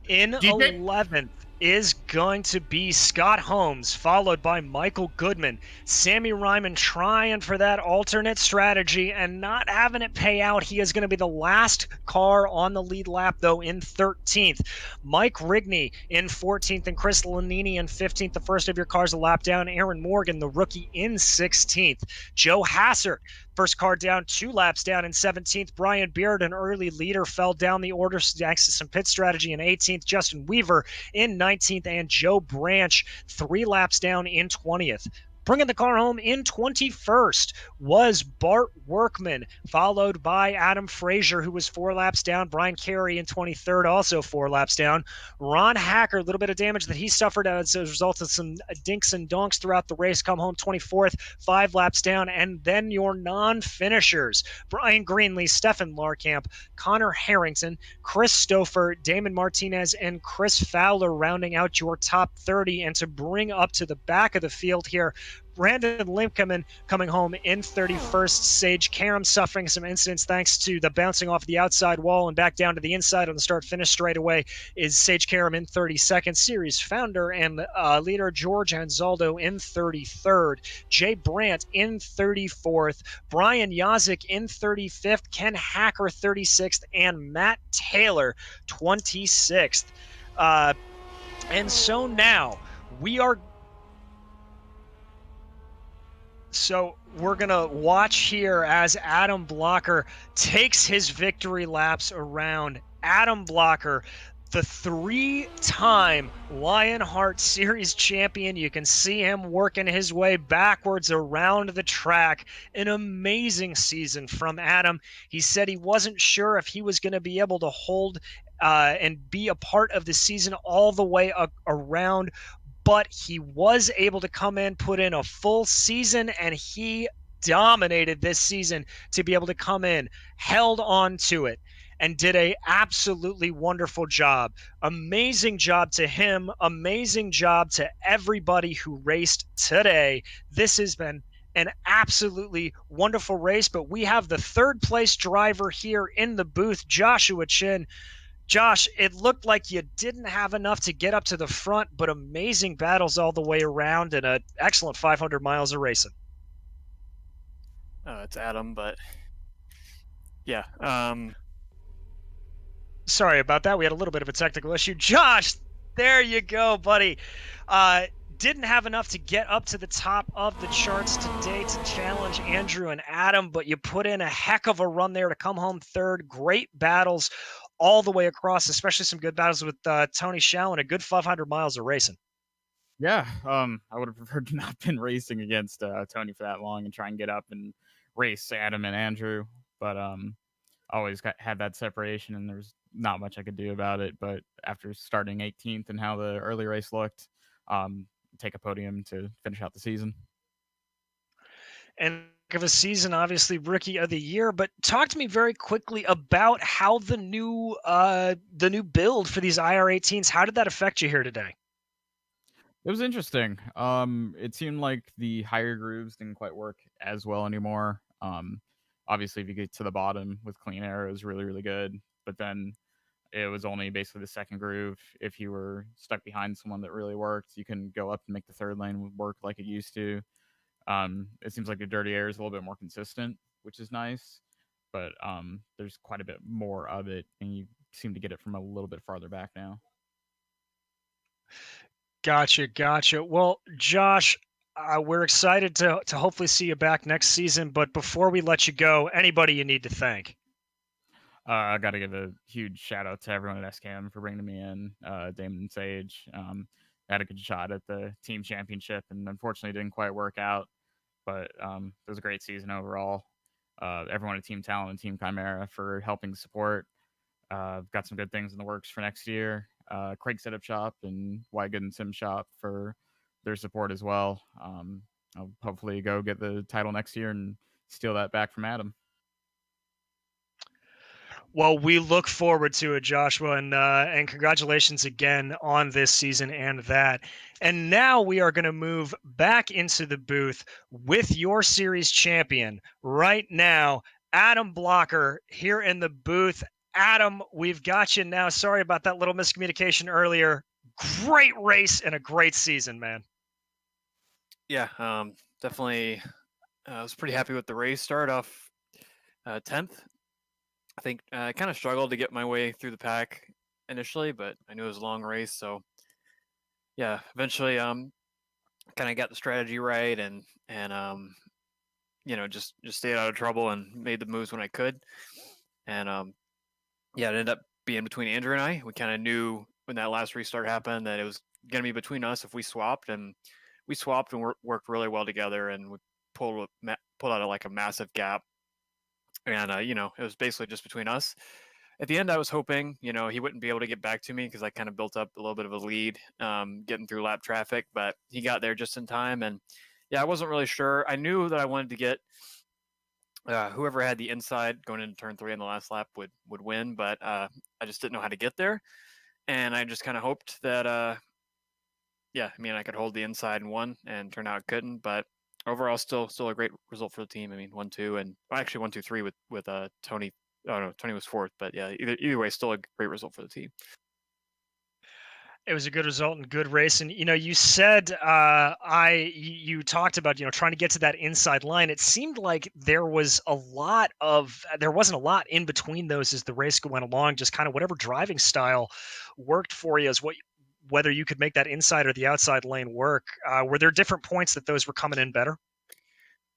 In DJ? 11th is going to be Scott Holmes, followed by Michael Goodman. Sammy Ryman trying for that alternate strategy and not having it pay out. He is going to be the last car on the lead lap, though, in 13th. Mike Rigney in 14th and Chris Lanini in 15th. The first of your cars a lap down. Aaron Morgan, the rookie, in 16th. Joe Hassert, first car down, 2 laps down in 17th. Brian Beard, an early leader, fell down the order thanks to some pit strategy in 18th. Justin Weaver in 19th, and Joe Branch 3 laps down in 20th. Bringing the car home in 21st was Bart Workman, followed by Adam Frazier, who was 4 laps down. Brian Carey in 23rd, also 4 laps down. Ron Hacker, a little bit of damage that he suffered as a result of some dinks and donks throughout the race, come home 24th, 5 laps down. And then your non-finishers, Brian Greenlee, Stefan Larkamp, Connor Harrington, Chris Stouffer, Damon Martinez, and Chris Fowler rounding out your top 30. And to bring up to the back of the field here, Brandon Limpkeman coming home in 31st. Sage Karam suffering some incidents thanks to the bouncing off the outside wall and back down to the inside on the start-finish straightaway is Sage Karam in 32nd. Series founder and leader George Anzaldo in 33rd. Jay Brandt in 34th. Brian Yazik in 35th. Ken Hacker 36th. And Matt Taylor 26th. And so now we are... So we're going to watch here as Adam Blocker takes his victory laps around. Adam Blocker, the 3-time Lionheart Series champion. You can see him working his way backwards around the track. An amazing season from Adam. He said he wasn't sure if he was going to be able to hold and be a part of the season all the way around, but he was able to come in, put in a full season, and he dominated this season to be able to come in, held on to it, and did a absolutely wonderful job. Amazing job to him. Amazing job to everybody who raced today. This has been an absolutely wonderful race, but we have the third place driver here in the booth, Joshua Chin. Josh, it looked like you didn't have enough to get up to the front, but amazing battles all the way around and an excellent 500 miles of racing. It's Adam, but yeah. Sorry about that. We had a little bit of a technical issue. Josh, there you go, buddy. Didn't have enough to get up to the top of the charts today to challenge Andrew and Adam, but you put in a heck of a run there to come home third. Great battles all the way across, especially some good battles with Tony Showen, a good 500 miles of racing. Yeah, I would have preferred to not been racing against Tony for that long and try and get up and race Adam and Andrew. But had that separation, and there's not much I could do about it. But after starting 18th and how the early race looked, take a podium to finish out the season. And of a season, obviously rookie of the year. But talk to me very quickly about how the new build for these IR18s. How did that affect you here today? It was interesting. It seemed like the higher grooves didn't quite work as well anymore. Obviously, if you get to the bottom with clean air, it was really, really good. But then it was only basically the second groove. If you were stuck behind someone that really worked, you can go up and make the third lane work like it used to. It seems like the dirty air is a little bit more consistent, which is nice. But there's quite a bit more of it, and you seem to get it from a little bit farther back now. Gotcha. Well, Josh, we're excited to hopefully see you back next season. But before we let you go, anybody you need to thank? I got to give a huge shout out to everyone at SKM for bringing me in. Damon and Sage had a good shot at the team championship, and unfortunately didn't quite work out. But it was a great season overall. Everyone at Team Talent and Team Chimera for helping support. Got some good things in the works for next year. Craig Setup Shop and Why Good and Sim Shop for their support as well. I'll hopefully go get the title next year and steal that back from Adam. Well, we look forward to it, Joshua, and congratulations again on this season and that. And now we are going to move back into the booth with your series champion right now, Adam Blocker, here in the booth. Adam, we've got you now. Sorry about that little miscommunication earlier. Great race and a great season, man. Yeah, definitely. I was pretty happy with the race. Started off 10th. I think I kind of struggled to get my way through the pack initially, but I knew it was a long race. So yeah, eventually kind of got the strategy right and just stayed out of trouble and made the moves when I could. And yeah, it ended up being between Andrew and I. We kind of knew when that last restart happened that it was going to be between us if we swapped, and we swapped and worked really well together, and we pulled out a massive gap. And it was basically just between us. At the end, I was hoping, he wouldn't be able to get back to me because I kind of built up a little bit of a lead getting through lap traffic, but he got there just in time. And yeah, I wasn't really sure. I knew that I wanted to get whoever had the inside going into turn 3 on the last lap would win, but I just didn't know how to get there. And I just kind of hoped that, I could hold the inside and won, and turned out I couldn't. But overall, still a great result for the team. I mean, 1-2, and actually 1-2-3 with Tony. Oh no, Tony was 4th, but yeah, either way, still a great result for the team. It was a good result and good race. And, you said you talked about, trying to get to that inside line. It seemed like there wasn't a lot in between those as the race went along, just kind of whatever driving style worked for you as whether you could make that inside or the outside lane work. Were there different points that those were coming in better?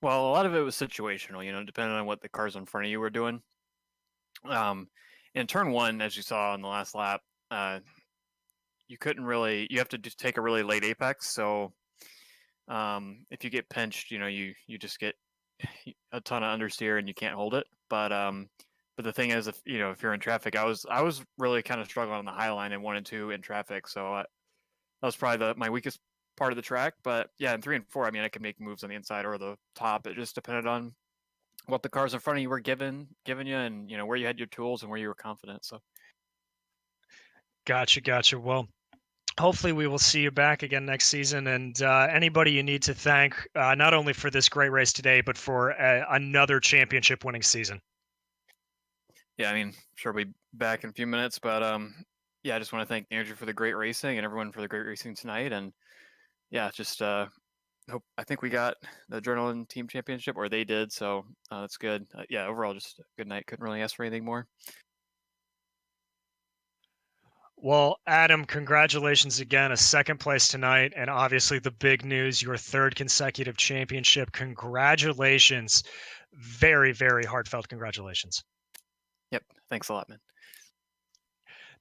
Well, a lot of it was situational, depending on what the cars in front of you were doing. In turn 1, as you saw on the last lap, you have to just take a really late apex. So if you get pinched, you just get a ton of understeer and you can't hold it. But the thing is, if you're in traffic, I was really kind of struggling on the high line in 1 and 2 in traffic. So that was probably my weakest part of the track. But yeah, in 3 and 4, I could make moves on the inside or the top. It just depended on what the cars in front of you were giving you, and where you had your tools and where you were confident. So Gotcha. Well, hopefully we will see you back again next season, and anybody you need to thank, not only for this great race today, but for another championship winning season. Yeah, sure we'll be back in a few minutes, but I just want to thank Andrew for the great racing and everyone for the great racing tonight. And yeah, just I think we got the Adrenaline Team Championship, or they did, so that's good. Overall, just a good night. Couldn't really ask for anything more. Well, Adam, congratulations again. A 2nd place tonight, and obviously the big news, your 3rd consecutive championship. Congratulations. Very, very heartfelt congratulations. Yep. Thanks a lot, man.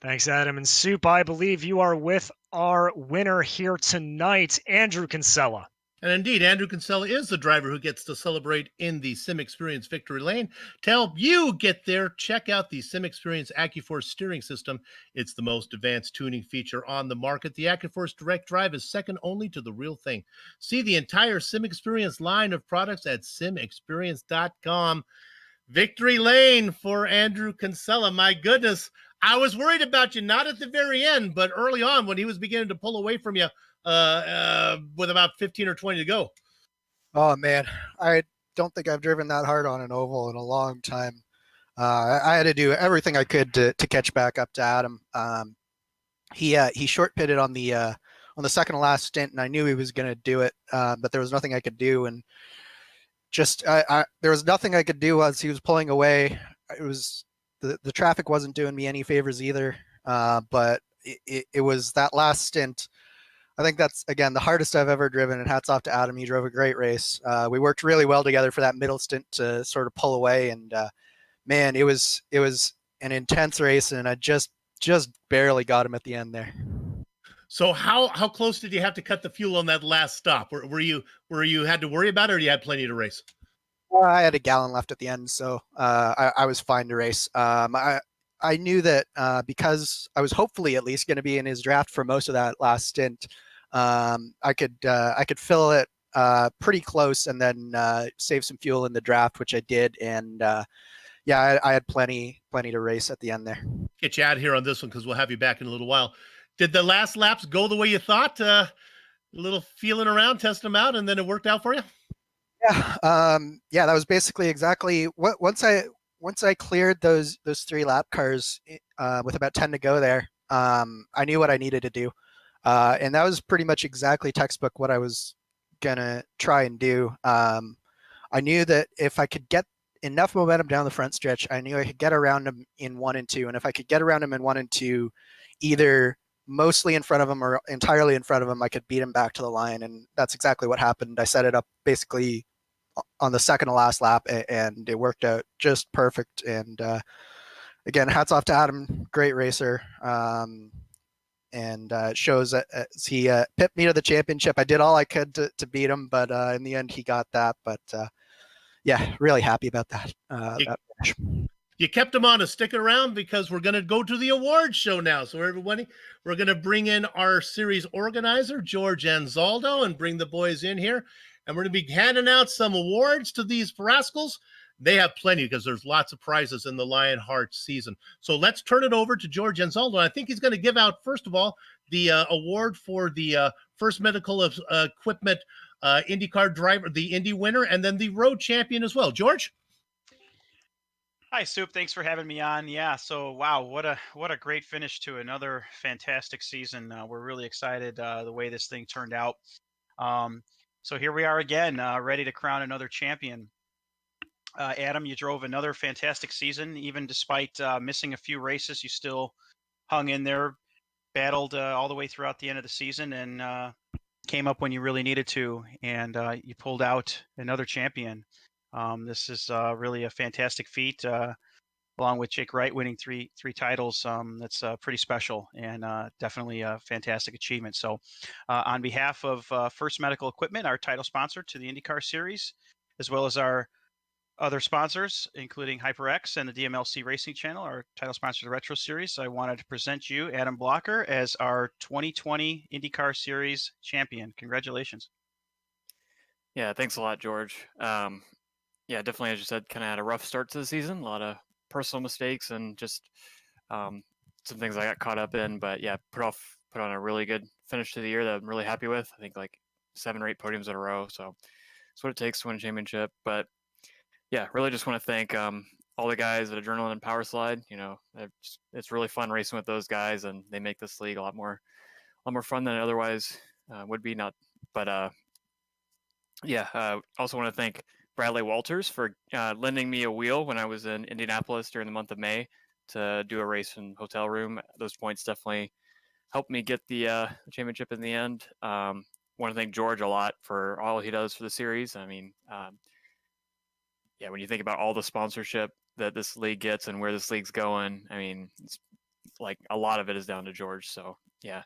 Thanks, Adam. And Soup, I believe you are with our winner here tonight, Andrew Kinsella. And indeed, Andrew Kinsella is the driver who gets to celebrate in the SimXperience victory lane. To help you get there, check out the SimXperience AccuForce steering system. It's the most advanced tuning feature on the market. The AccuForce Direct Drive is second only to the real thing. See the entire SimXperience line of products at simexperience.com. Victory lane for Andrew Kinsella. My goodness, I was worried about you, not at the very end, but early on when he was beginning to pull away from you with about 15 or 20 to go. Oh man, I don't think I've driven that hard on an oval in a long time. I had to do everything I could to catch back up to Adam. He short pitted on the second to last stint, and I knew he was going to do it, but there was nothing I could do, and just there was nothing I could do as he was pulling away. It was the traffic wasn't doing me any favors either, but it was that last stint. I think that's, again, the hardest I've ever driven, and hats off to Adam. He drove a great race. We worked really well together for that middle stint to sort of pull away, and man, it was an intense race, and I just barely got him at the end there. So how close did you have to cut the fuel on that last stop? Were you had to worry about it, or you had plenty to race? I had a gallon left at the end, so I was fine to race. I knew that because I was hopefully at least going to be in his draft for most of that last stint, I could fill it pretty close and then save some fuel in the draft, which I did. And yeah, I had plenty to race at the end there. Get you out of here on this one because we'll have you back in a little while. Did the last laps go the way you thought? A little feeling around, testing them out, and then it worked out for you? Yeah, yeah, that was basically exactly what once I cleared those 3 lap cars with about 10 to go there, I knew what I needed to do. And that was pretty much exactly textbook what I was gonna try and do. I knew that if I could get enough momentum down the front stretch, I knew I could get around him in 1 and 2. And if I could get around him in 1 and 2, either mostly in front of him or entirely in front of him, I could beat him back to the line. And that's exactly what happened. I set it up basically on the second to last lap, and it worked out just perfect. And again, hats off to Adam, great racer. And it shows that he pipped me to the championship. I did all I could to beat him, but in the end he got that. But yeah, really happy about that. That finish. You kept him on to stick around because we're going to go to the awards show now. So everybody, we're going to bring in our series organizer, George Anzaldo, and bring the boys in here. And we're going to be handing out some awards to these rascals. They have plenty because there's lots of prizes in the Lionheart season. So let's turn it over to George Anzaldo. I think he's going to give out, first of all, the award for the first medical equipment IndyCar driver, the Indy winner, and then the road champion as well. George? Hi, Soup. Thanks for having me on. Yeah, so wow, what a great finish to another fantastic season. We're really excited the way this thing turned out. So here we are again, ready to crown another champion. Adam, you drove another fantastic season. Even despite missing a few races, you still hung in there, battled all the way throughout the end of the season, and came up when you really needed to, and you pulled out another champion. This is really a fantastic feat, along with Jake Wright winning three titles. That's pretty special and definitely a fantastic achievement. So on behalf of First Medical Equipment, our title sponsor to the IndyCar Series, as well as our other sponsors, including HyperX and the DMLC Racing Channel, our title sponsor of the Retro Series, I wanted to present you, Adam Blocker, as our 2020 IndyCar Series champion. Congratulations. Yeah, thanks a lot, George. Yeah, definitely, as you said, kind of had a rough start to the season. A lot of personal mistakes and just some things I got caught up in. But yeah, put on a really good finish to the year that I'm really happy with. I think like 7 or 8 podiums in a row. So that's what it takes to win a championship. But yeah, really just want to thank all the guys at Adrenaline and Power Slide. You know, it's really fun racing with those guys, and they make this league a lot more fun than it otherwise would be. Also want to thank Bradley Walters for lending me a wheel when I was in Indianapolis during the month of May to do a race in hotel room. Those points definitely helped me get the championship in the end. Want to thank George a lot for all he does for the series. I mean, when you think about all the sponsorship that this league gets and where this league's going, I mean, it's like a lot of it is down to George. So yeah,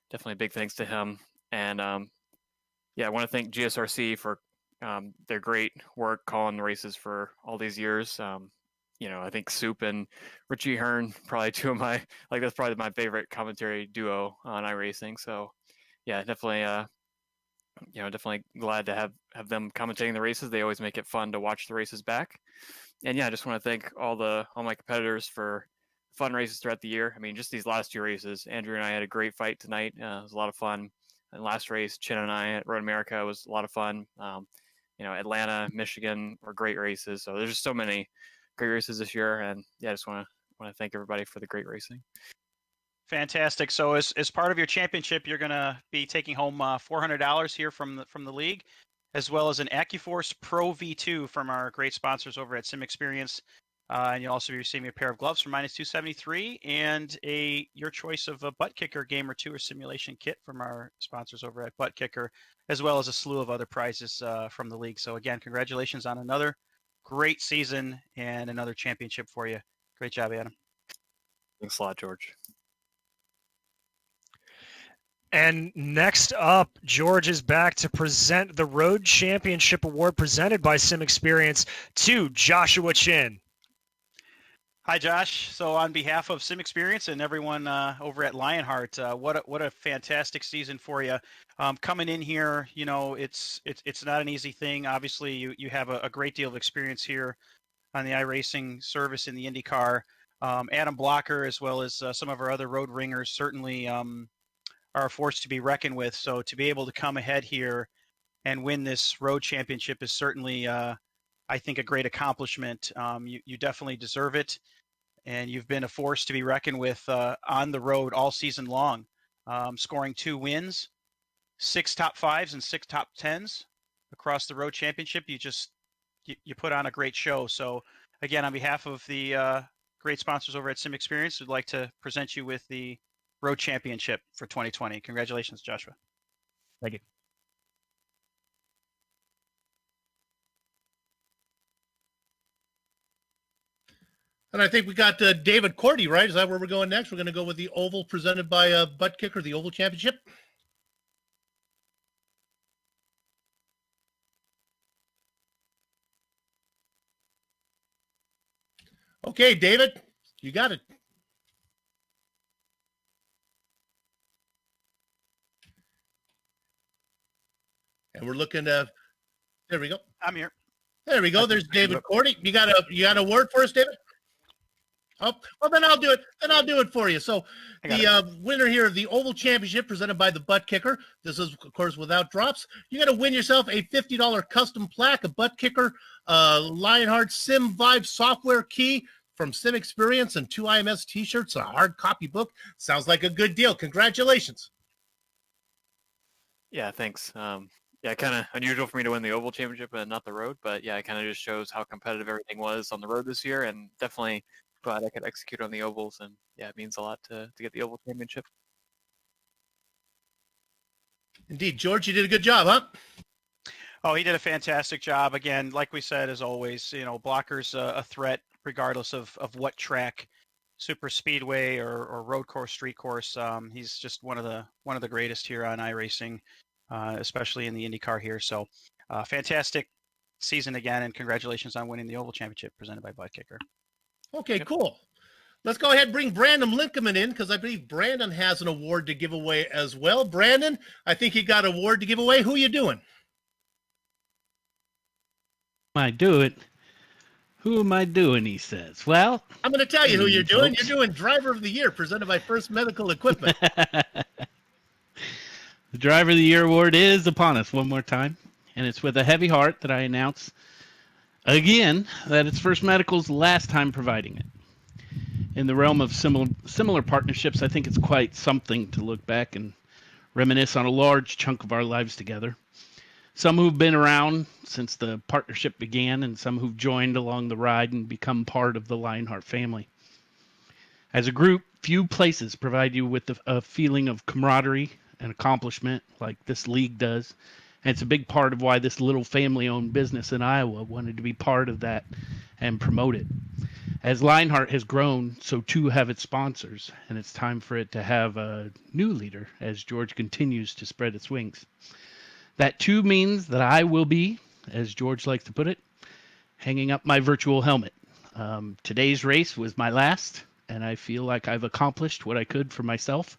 definitely big thanks to him. And I want to thank GSRC for their great work calling the races for all these years. I think Soup and Richie Hearn, probably two of my, that's probably my favorite commentary duo on iRacing. So yeah, definitely, definitely glad to have them commentating the races. They always make it fun to watch the races back. And yeah, I just want to thank all my competitors for fun races throughout the year. I mean, just these last two races, Andrew and I had a great fight tonight. It was a lot of fun. And last race, Chin and I at Road America was a lot of fun. Atlanta, Michigan were great races. So there's just so many great races this year. And yeah, I just want to thank everybody for the great racing. Fantastic. So as part of your championship, you're going to be taking home $400 here from the league, as well as an AccuForce Pro V2 from our great sponsors over at SimXperience. And you'll also be receiving a pair of gloves from -273 and your choice of a butt kicker game or two or simulation kit from our sponsors over at Butt Kicker, as well as a slew of other prizes from the league. So again, congratulations on another great season and another championship for you. Great job, Adam. Thanks a lot, George. And next up, George is back to present the Road Championship Award presented by SimXperience to Joshua Chin. Hi, Josh. So on behalf of SimXperience and everyone over at Lionheart, what a fantastic season for you. Coming in here, it's not an easy thing. Obviously, you have a great deal of experience here on the iRacing service in the IndyCar. Adam Blocker, as well as some of our other road ringers, certainly are a force to be reckoned with. So to be able to come ahead here and win this road championship is certainly, I think, a great accomplishment. You definitely deserve it. And you've been a force to be reckoned with on the road all season long, scoring 2 wins, 6 top 5s and 6 top 10s across the road championship. You put on a great show. So again, on behalf of the great sponsors over at SimXperience, we'd like to present you with the road championship for 2020. Congratulations, Joshua. Thank you. And I think we got David Cordy, right? Is that where we're going next? We're going to go with the oval presented by Butt Kicker, the oval championship. Okay, David, you got it. And we're looking there we go. I'm here. There we go. There's David Cordy. You got a word for us, David? Oh, well, then I'll do it. For you. So the winner here of the Oval Championship presented by the Butt Kicker. This is, of course, without drops. You got to win yourself a $50 custom plaque, a Butt Kicker, Lionheart Sim Vibe software key from SimXperience, and 2 IMS T-shirts, a hard copy book. Sounds like a good deal. Congratulations. Yeah, thanks. Kind of unusual for me to win the Oval Championship and not the road, but yeah, it kind of just shows how competitive everything was on the road this year, and definitely glad I could execute on the ovals, and yeah, it means a lot to get the Oval Championship. Indeed. George, you did a good job, huh? Oh, he did a fantastic job. Again, like we said, as always, Blocker's a threat regardless of what track, super speedway or road course, street course. He's just one of the greatest here on iRacing, especially in the IndyCar here. So fantastic season again, and congratulations on winning the Oval Championship presented by Butt Kicker. Okay, cool. Let's go ahead and bring Brandon Lincoln in, because I believe Brandon has an award to give away as well. Brandon, I think you got an award to give away. Who are you doing? Who am I doing, he says. Well, I'm going to tell you who you're doing. You're doing Driver of the Year, presented by First Medical Equipment. The Driver of the Year award is upon us one more time, and it's with a heavy heart that I announce again that it's First Medical's last time providing it. In the realm of similar partnerships, I think it's quite something to look back and reminisce on a large chunk of our lives together. Some who've been around since the partnership began, and some who've joined along the ride and become part of the Lionheart family. As a group, few places provide you with a feeling of camaraderie and accomplishment like this league does. And it's a big part of why this little family-owned business in Iowa wanted to be part of that and promote it. As Lionheart has grown, so too have its sponsors, and it's time for it to have a new leader as George continues to spread its wings. That too means that I will be, as George likes to put it, hanging up my virtual helmet. Today's race was my last, and I feel like I've accomplished what I could for myself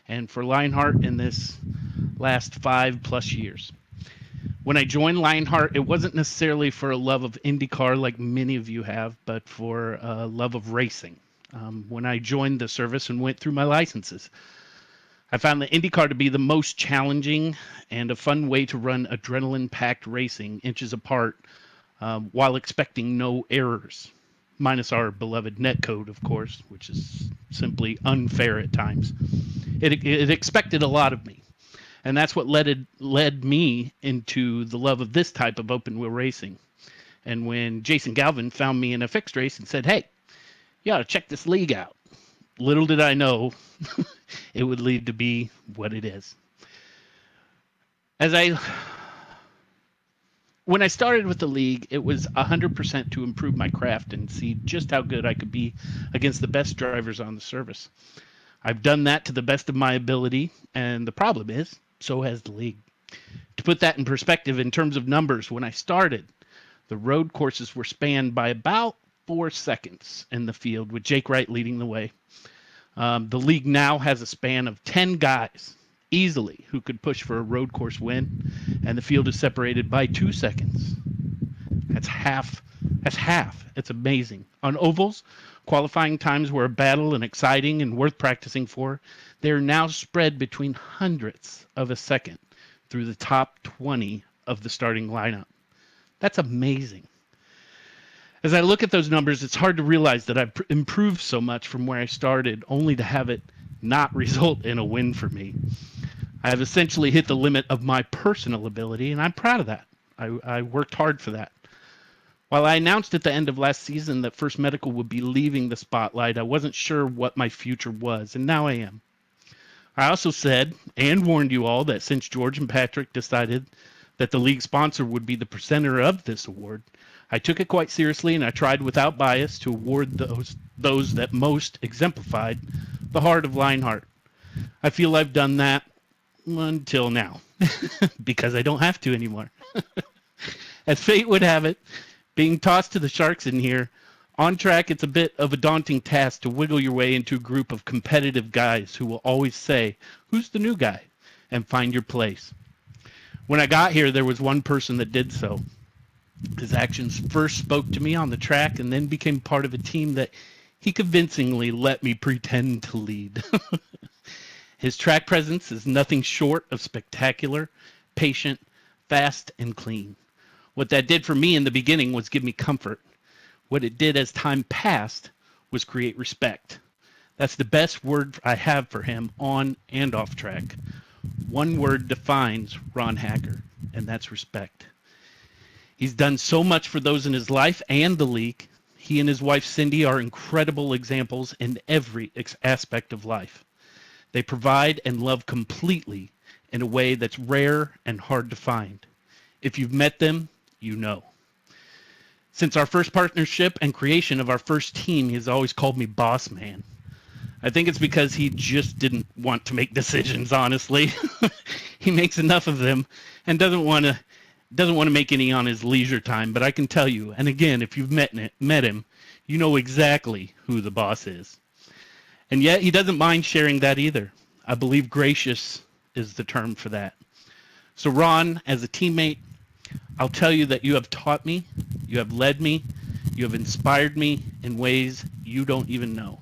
and for Lionheart in this last 5+ years. When I joined Lionheart, it wasn't necessarily for a love of IndyCar like many of you have, but for a love of racing. When I joined the service and went through my licenses, I found the IndyCar to be the most challenging and a fun way to run adrenaline-packed racing inches apart while expecting no errors, minus our beloved netcode, of course, which is simply unfair at times. It expected a lot of me, and that's what led me into the love of this type of open-wheel racing. And when Jason Galvin found me in a fixed race and said, "Hey, you ought to check this league out," little did I know it would lead to be what it is. When I started with the league, it was 100% to improve my craft and see just how good I could be against the best drivers on the service. I've done that to the best of my ability, and the problem is, so has the league. To put that in perspective in terms of numbers, when I started, the road courses were spanned by about 4 seconds in the field, with Jake Wright leading the way. The league now has a span of 10 guys easily who could push for a road course win, and the field is separated by 2 seconds. That's half. It's amazing. On ovals, qualifying times were a battle and exciting and worth practicing for. They are now spread between hundredths of a second through the top 20 of the starting lineup. That's amazing. As I look at those numbers, it's hard to realize that I've improved so much from where I started, only to have it not result in a win for me. I have essentially hit the limit of my personal ability, and I'm proud of that. I worked hard for that. While I announced at the end of last season that First Medical would be leaving the spotlight, I wasn't sure what my future was, and now I am. I also said and warned you all that since George and Patrick decided that the league sponsor would be the presenter of this award, I took it quite seriously, and I tried without bias to award those that most exemplified the heart of Lionheart. I feel I've done that until now, because I don't have to anymore. As fate would have it, being tossed to the sharks in here, on track it's a bit of a daunting task to wiggle your way into a group of competitive guys who will always say, "Who's the new guy?" and find your place. When I got here, there was one person that did so. His actions first spoke to me on the track and then became part of a team that he convincingly let me pretend to lead. His track presence is nothing short of spectacular, patient, fast, and clean. What that did for me in the beginning was give me comfort. What it did as time passed was create respect. That's the best word I have for him on and off track. One word defines Ron Hacker, and that's respect. He's done so much for those in his life and the league. He and his wife Cindy are incredible examples in every aspect of life. They provide and love completely in a way that's rare and hard to find. If you've met them, you know. Since our first partnership and creation of our first team, he's always called me boss man. I think it's because he just didn't want to make decisions, honestly. He makes enough of them and doesn't want to make any on his leisure time, but I can tell you, and again, if you've met him, you know exactly who the boss is. And yet he doesn't mind sharing that either. I believe gracious is the term for that. So Ron, as a teammate, I'll tell you that you have taught me, you have led me, you have inspired me in ways you don't even know.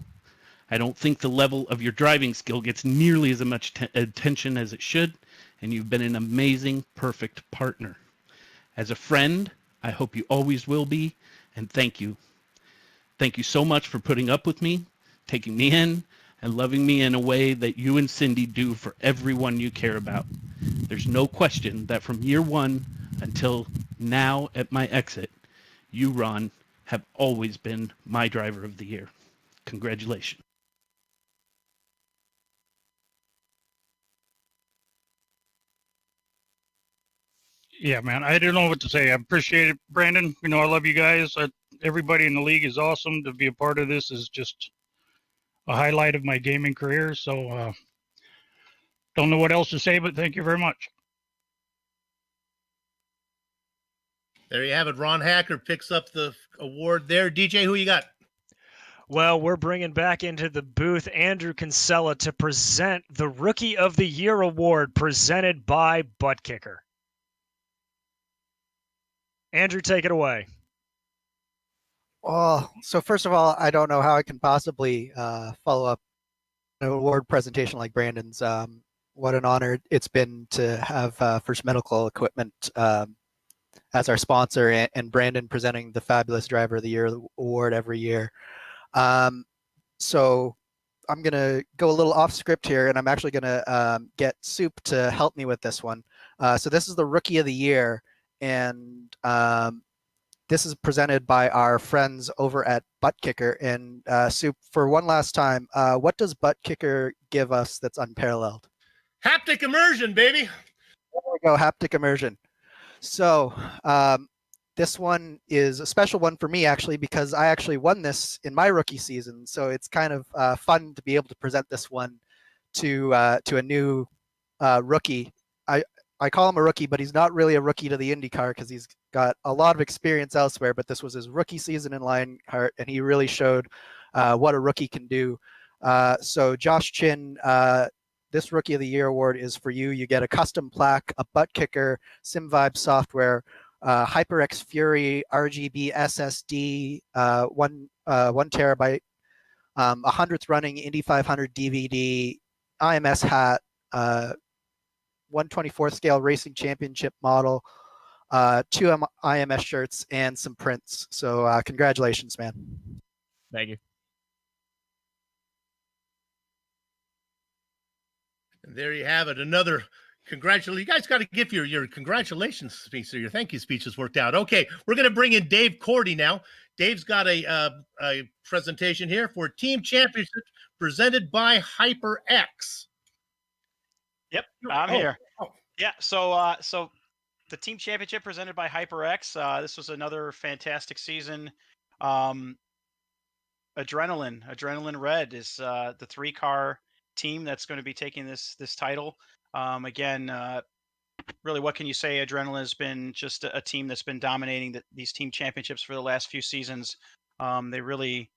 I don't think the level of your driving skill gets nearly as much attention as it should, and you've been an amazing, perfect partner. As a friend, I hope you always will be, and thank you. Thank you so much for putting up with me, taking me in, and loving me in a way that you and Cindy do for everyone you care about. There's no question that from year one until now at my exit, you, Ron, have always been my driver of the year. Congratulations. Yeah, man, I don't know what to say. I appreciate it, Brandon. You know, I love you guys. Everybody in the league is awesome. To be a part of this is just a highlight of my gaming career. So, don't know what else to say, but thank you very much. There you have it. Ron Hacker picks up the award there. DJ, who you got? Well, we're bringing back into the booth Andrew Kinsella to present the Rookie of the Year award presented by Butt Kicker. Andrew, take it away. Well, so first of all, I don't know how I can possibly follow up an award presentation like Brandon's. What an honor it's been to have First Medical Equipment as our sponsor, and Brandon presenting the Fabulous Driver of the Year award every year. So I'm going to go a little off script here, and I'm actually going to get Soup to help me with this one. So this is the Rookie of the Year, and this is presented by our friends over at Butt Kicker. And Soup, for one last time, what does Butt Kicker give us that's unparalleled? Haptic immersion, baby. There we go, haptic immersion. So this one is a special one for me, actually, because I actually won this in my rookie season. So it's kind of fun to be able to present this one to a new rookie. I call him a rookie, but he's not really a rookie to the IndyCar because he's got a lot of experience elsewhere. But this was his rookie season in Lionheart, and he really showed what a rookie can do. So Josh Chin, this Rookie of the Year award is for you. You get a custom plaque, a Butt Kicker, SimVibe software, HyperX Fury RGB SSD, 1 terabyte, 100th running Indy 500 DVD, IMS hat, 1/24 scale racing championship model, 2 IMS shirts, and some prints. So congratulations, man. Thank you. And there you have it. Another congratulations. You guys got to give your congratulations speech or your thank you speeches worked out. Okay, we're going to bring in Dave Cordy now. Dave's got a presentation here for Team Championship presented by HyperX. Yep, I'm here. Yeah, so the Team Championship presented by HyperX. This was another fantastic season. Adrenaline Red is the 3-car team that's going to be taking this title. Again, really, what can you say? Adrenaline has been just a team that's been dominating these team championships for the last few seasons. They really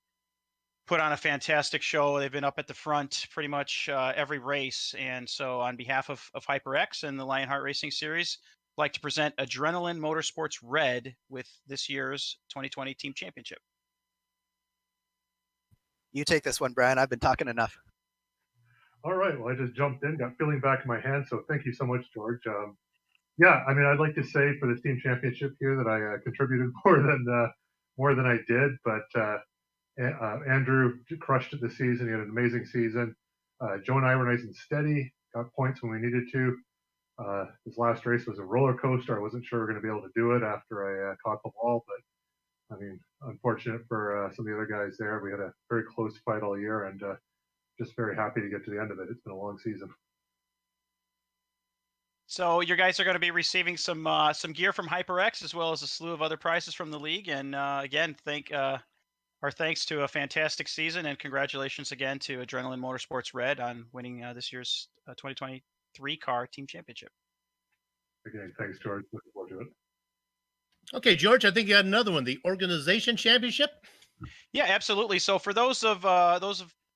put on a fantastic show. They've been up at the front pretty much every race. And so on behalf of HyperX and the Lionheart Racing Series, I'd like to present Adrenaline Motorsports Red with this year's 2020 Team Championship. You take this one, Brian. I've been talking enough. All right. Well, I just jumped in, got feeling back in my hand. So thank you so much, George. Yeah, I mean, I'd like to say for this team championship here that I contributed more than I did, but Andrew crushed it this season. He had an amazing season. Joe and I were nice and steady, got points when we needed to. This last race was a roller coaster. I wasn't sure we were going to be able to do it after I caught the wall, but I mean, unfortunate for some of the other guys there. We had a very close fight all year, and just very happy to get to the end of it. It's been a long season. So your guys are going to be receiving some gear from HyperX as well as a slew of other prizes from the league. And again, our thanks to a fantastic season, and congratulations again to Adrenaline Motorsports Red on winning this year's 2023 car team championship. Again, thanks, George. Looking forward to it. Okay, George, I think you had another one, the organization championship. Yeah, absolutely. So for those of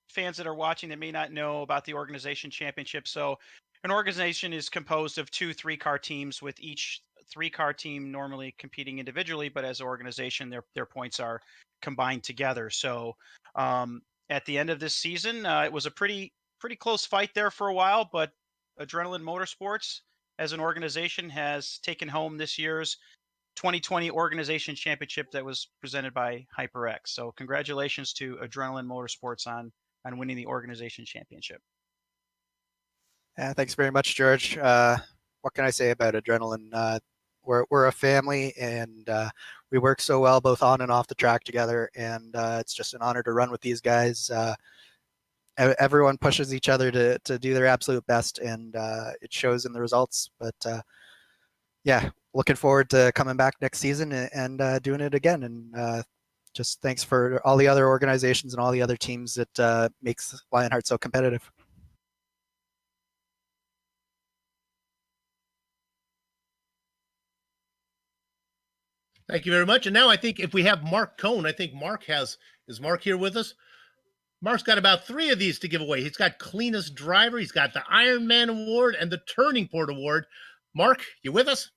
fans that are watching that may not know about the organization championship, so an organization is composed of 2 3-car teams, with each 3-car team normally competing individually, but as an organization, their points are combined together. So at the end of this season, it was a pretty close fight there for a while, but Adrenaline Motorsports as an organization has taken home this year's 2020 organization championship that was presented by HyperX. So congratulations to Adrenaline Motorsports on winning the organization championship. Yeah, thanks very much, George. What can I say about Adrenaline? We're a family, and we work so well both on and off the track together, and it's just an honor to run with these guys. Everyone pushes each other to do their absolute best, and it shows in the results. But yeah, looking forward to coming back next season and doing it again. And just thanks for all the other organizations and all the other teams that makes Lionheart so competitive. Thank you very much. And now I think if we have Mark Cohn, I think is Mark here with us? Mark's got about 3 of these to give away. He's got cleanest driver. He's got the Iron Man Award and the Turning Port Award. Mark, you with us?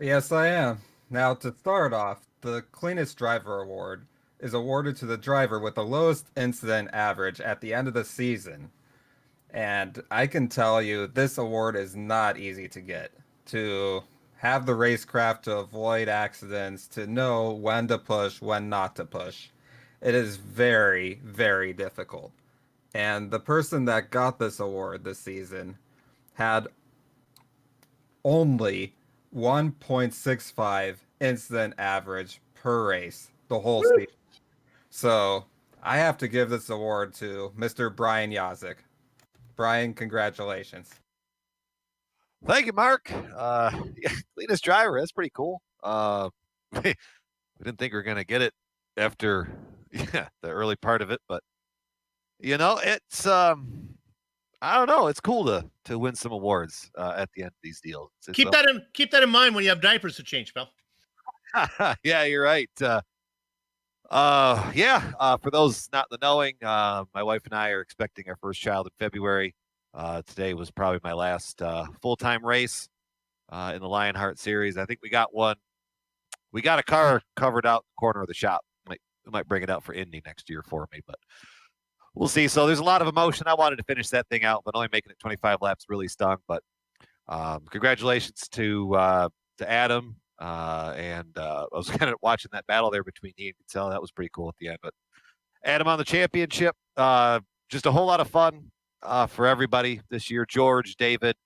Yes, I am. Now, to start off, the cleanest driver award is awarded to the driver with the lowest incident average at the end of the season. And I can tell you, this award is not easy to get. To have the racecraft to avoid accidents, to know when to push, when not to push. It is very, very difficult. And the person that got this award this season had only 1.65 incident average per race the whole season. So I have to give this award to Mr. Brian Yazik. Brian, congratulations. Thank you, Mark. Yeah, cleanest driver. That's pretty cool. We didn't think we were going to get it after the early part of it, but it's I don't know. It's cool to win some awards at the end of these deals. Keep that in mind when you have diapers to change, pal. Yeah, you're right. For those not in the knowing, my wife and I are expecting our first child in February. Today was probably my last full-time race in the Lionheart Series. I think we got one. We got a car covered out in the corner of the shop. We might bring it out for Indy next year for me, but we'll see. So there's a lot of emotion. I wanted to finish that thing out, but only making it 25 laps really stung. But congratulations to Adam. I was kind of watching that battle there between he and Cattell. That was pretty cool at the end. But Adam on the championship, just a whole lot of fun for everybody this year. George, David,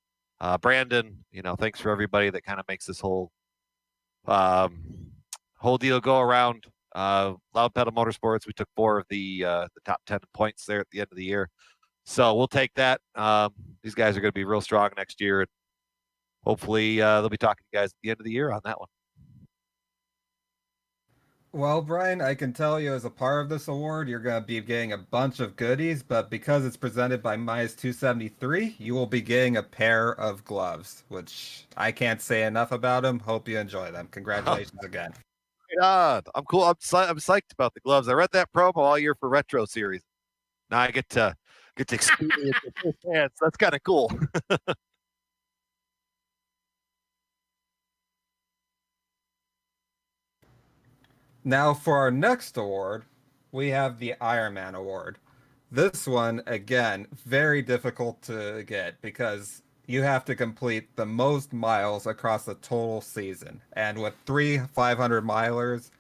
Brandon, thanks for everybody that kind of makes this whole deal go around. Loud Pedal Motorsports, we took 4 of the top 10 points there at the end of the year. So we'll take that. These guys are going to be real strong next year. And hopefully they'll be talking to you guys at the end of the year on that one. Well, Brian, I can tell you as a part of this award, you're going to be getting a bunch of goodies, but because it's presented by Minus 273, you will be getting a pair of gloves, which I can't say enough about them. Hope you enjoy them. Congratulations again. God, I'm cool. I'm psyched about the gloves. I read that promo all year for Retro Series. Now I get to experience it firsthand, so that's kind of cool. Now for our next award, we have the Ironman Award. This one, again, very difficult to get because you have to complete the most miles across the total season. And with 3 500 milers,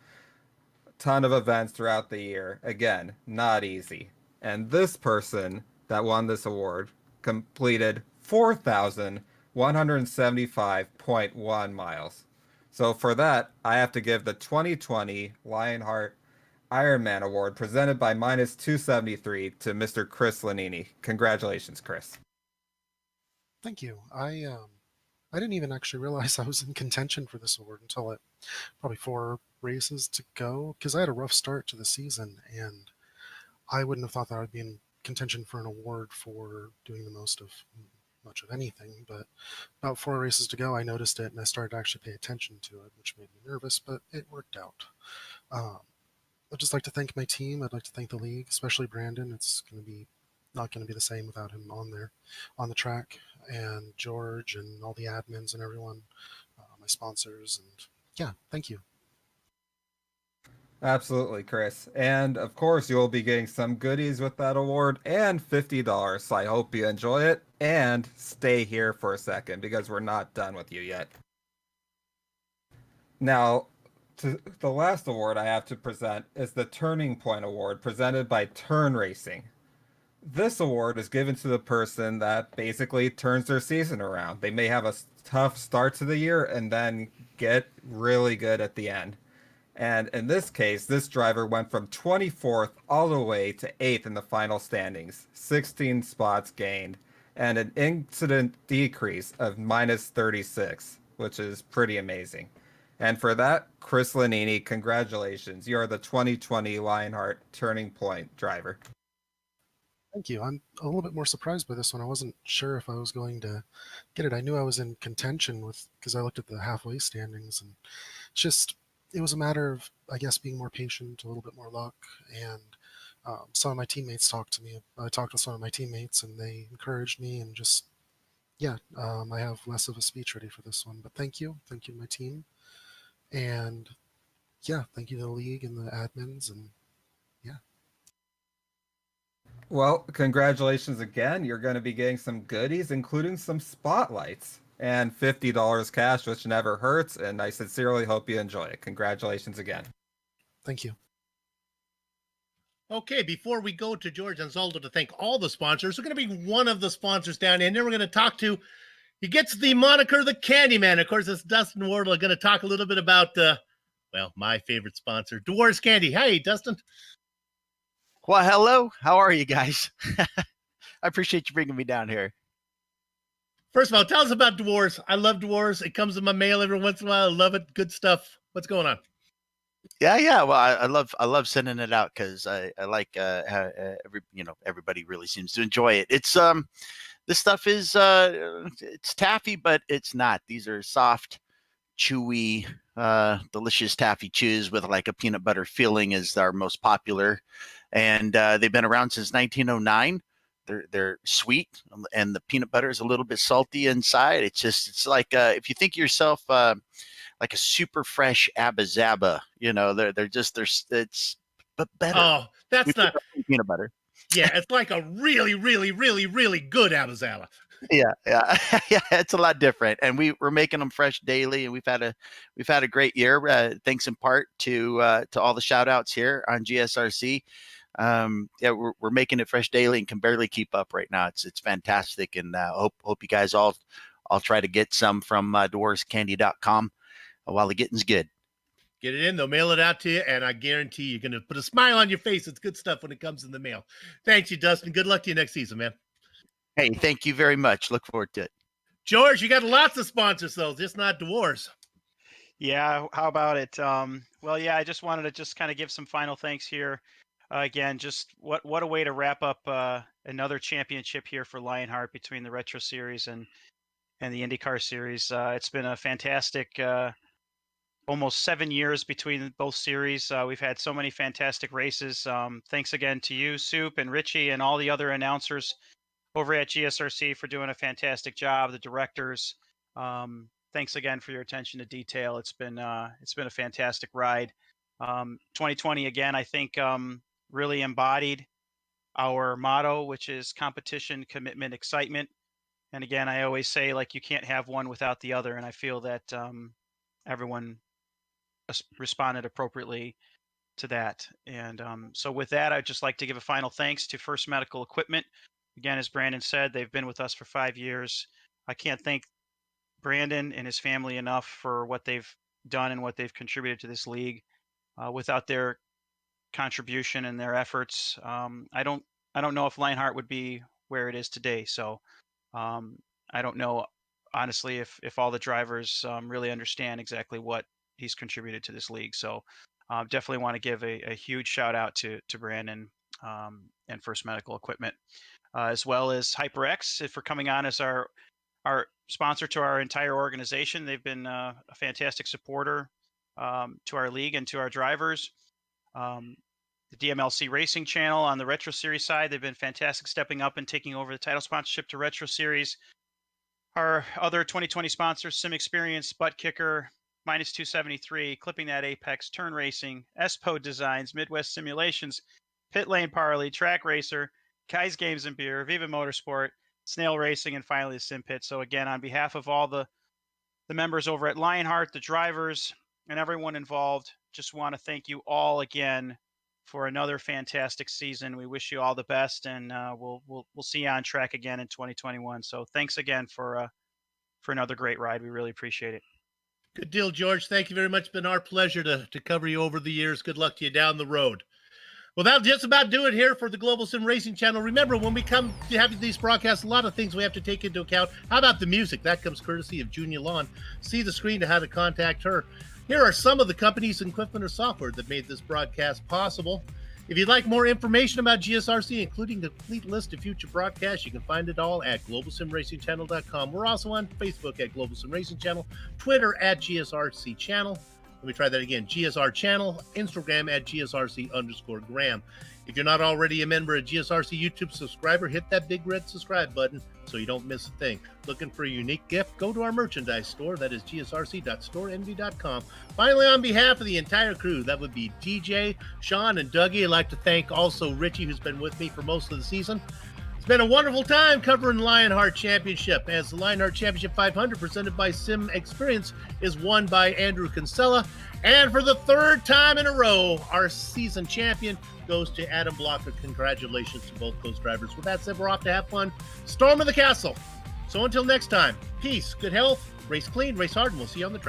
ton of events throughout the year, again, not easy. And this person that won this award completed 4,175.1 miles. So for that, I have to give the 2020 Lionheart Ironman Award presented by Minus 273 to Mr. Chris Lanini. Congratulations, Chris. Thank you. I didn't even actually realize I was in contention for this award until probably 4 races to go, because I had a rough start to the season, and I wouldn't have thought that I would be in contention for an award for doing the most of much of anything. But about 4 races to go, I noticed it, and I started to actually pay attention to it, which made me nervous, but it worked out. I'd just like to thank my team. I'd like to thank the league, especially Brandon. It's not going to be the same without him on the track, and George and all the admins and everyone, my sponsors, and yeah, thank you. Absolutely, Chris. And of course, you'll be getting some goodies with that award and $50. So I hope you enjoy it and stay here for a second because we're not done with you yet. Now, the last award I have to present is the Turning Point Award presented by Turn Racing. This award is given to the person that basically turns their season around. They may have a tough start to the year and then get really good at the end. And in this case, this driver went from 24th all the way to 8th in the final standings, 16 spots gained, and an incident decrease of minus 36, which is pretty amazing. And for that, Chris Lanini, congratulations. You are the 2020 Lionheart Turning Point driver. Thank you. I'm a little bit more surprised by this one. I wasn't sure if I was going to get it. I knew I was in contention because I looked at the halfway standings, and it's just it was a matter of, I guess, being more patient, a little bit more luck, and some of my teammates talked to me. I talked with some of my teammates, and they encouraged me, and just yeah, I have less of a speech ready for this one. But thank you to my team, and yeah, thank you to the league and the admins, and yeah. Well, congratulations again. You're going to be getting some goodies, including some spotlights and $50 cash, which never hurts. And I sincerely hope you enjoy it. Congratulations again. Thank you. Okay, before we go to George and Zoldo to thank all the sponsors, we're going to be one of the sponsors down in there. We're going to talk to, he gets the moniker the Candyman. Of course, it's Dustin Wardle. Going to talk a little bit about, my favorite sponsor, Dwarves Candy. Hey, Dustin. Well, hello. How are you guys? I appreciate you bringing me down here. First of all, tell us about Dwarves. I love Dwarves. It comes in my mail every once in a while. I love it. Good stuff. What's going on? Yeah. Well, I love sending it out because I like how everybody really seems to enjoy it. It's this stuff is it's taffy, but it's not. These are soft, chewy, delicious taffy chews with like a peanut butter filling is our most popular, and they've been around since 1909. They're sweet, and the peanut butter is a little bit salty inside. It's like if you think of yourself like a super fresh Abba Zaba, it's but better. Oh, that's not peanut butter. Yeah, it's like a really, really, really, really good Abba Zaba. Yeah, it's a lot different, and we're making them fresh daily, and we've had a great year. Thanks in part to all the shout outs here on GSRC. We're making it fresh daily and can barely keep up right now. It's fantastic, and hope you guys all try to get some from dwarvescandy.com while the getting's good. Get it in, they'll mail it out to you, and I guarantee you're going to put a smile on your face. It's good stuff when it comes in the mail. Thanks you, Dustin. Good luck to you next season, man. Hey, thank you very much. Look forward to it. George, you got lots of sponsors, though, just not Dwarves. Yeah, how about it? I just wanted to just kind of give some final thanks here. Again, just what a way to wrap up another championship here for Lionheart between the Retro Series and the IndyCar Series. It's been a fantastic almost 7 years between both series. We've had so many fantastic races. Thanks again to you, Soup, and Richie, and all the other announcers over at GSRC for doing a fantastic job. The directors, thanks again for your attention to detail. It's been a fantastic ride. 2020 again, I think really embodied our motto, which is competition, commitment, excitement. And again, I always say, like, you can't have one without the other. And I feel that everyone responded appropriately to that. And so with that, I'd just like to give a final thanks to First Medical Equipment. Again, as Brandon said, they've been with us for 5 years. I can't thank Brandon and his family enough for what they've done and what they've contributed to this league. Without their contribution and their efforts, I don't know if Lionheart would be where it is today. So I don't know, honestly, if all the drivers really understand exactly what he's contributed to this league. So definitely want to give a huge shout out to Brandon and First Medical Equipment, as well as HyperX for coming on as our sponsor to our entire organization. They've been a fantastic supporter to our league and to our drivers. The DMLC Racing Channel on the Retro Series side, they've been fantastic, stepping up and taking over the title sponsorship to Retro Series. Our other 2020 sponsors, SimXperience, Butt Kicker, Minus 273, Clipping That Apex, Turn Racing, SPO Designs, Midwest Simulations, Pit Lane Parley, Track Racer, Kai's Games and Beer, Viva Motorsport, Snail Racing, and finally the Sim Pit. So again, on behalf of all the members over at Lionheart, the drivers, and everyone involved, just want to thank you all again for another fantastic season. We wish you all the best, and we'll see you on track again in 2021. So thanks again for another great ride. We really appreciate it. Good deal, George. Thank you very much. It's been our pleasure to cover you over the years. Good luck to you down the road. Well, that'll just about do it here for the Global SimRacing Channel. Remember, when we come to have these broadcasts, a lot of things we have to take into account. How about the music? That comes courtesy of Junia Lawn. See the screen to how to contact her. Here are some of the companies and equipment or software that made this broadcast possible. If you'd like more information about GSRC, including the complete list of future broadcasts, you can find it all at globalsimracingchannel.com. We're also on Facebook at Global Sim Racing Channel, Twitter at GSRC Channel. Let me try that again, GSR Channel, Instagram at GSRC_Graham. If you're not already a member of GSRC YouTube subscriber, hit that big red subscribe button so you don't miss a thing. Looking for a unique gift? Go to our merchandise store. That is gsrc.storeenvy.com. Finally, on behalf of the entire crew, that would be DJ, Sean, and Dougie, I'd like to thank also Richie, who's been with me for most of the season. It's been a wonderful time covering Lionheart Championship, as the Lionheart Championship 500 presented by SimXperience is won by Andrew Kinsella. And for the third time in a row, our season champion goes to Adam Blocker. Congratulations to both those drivers. With that said, we're off to have fun. Storm of the castle. So until next time, peace, good health, race clean, race hard, and we'll see you on the track.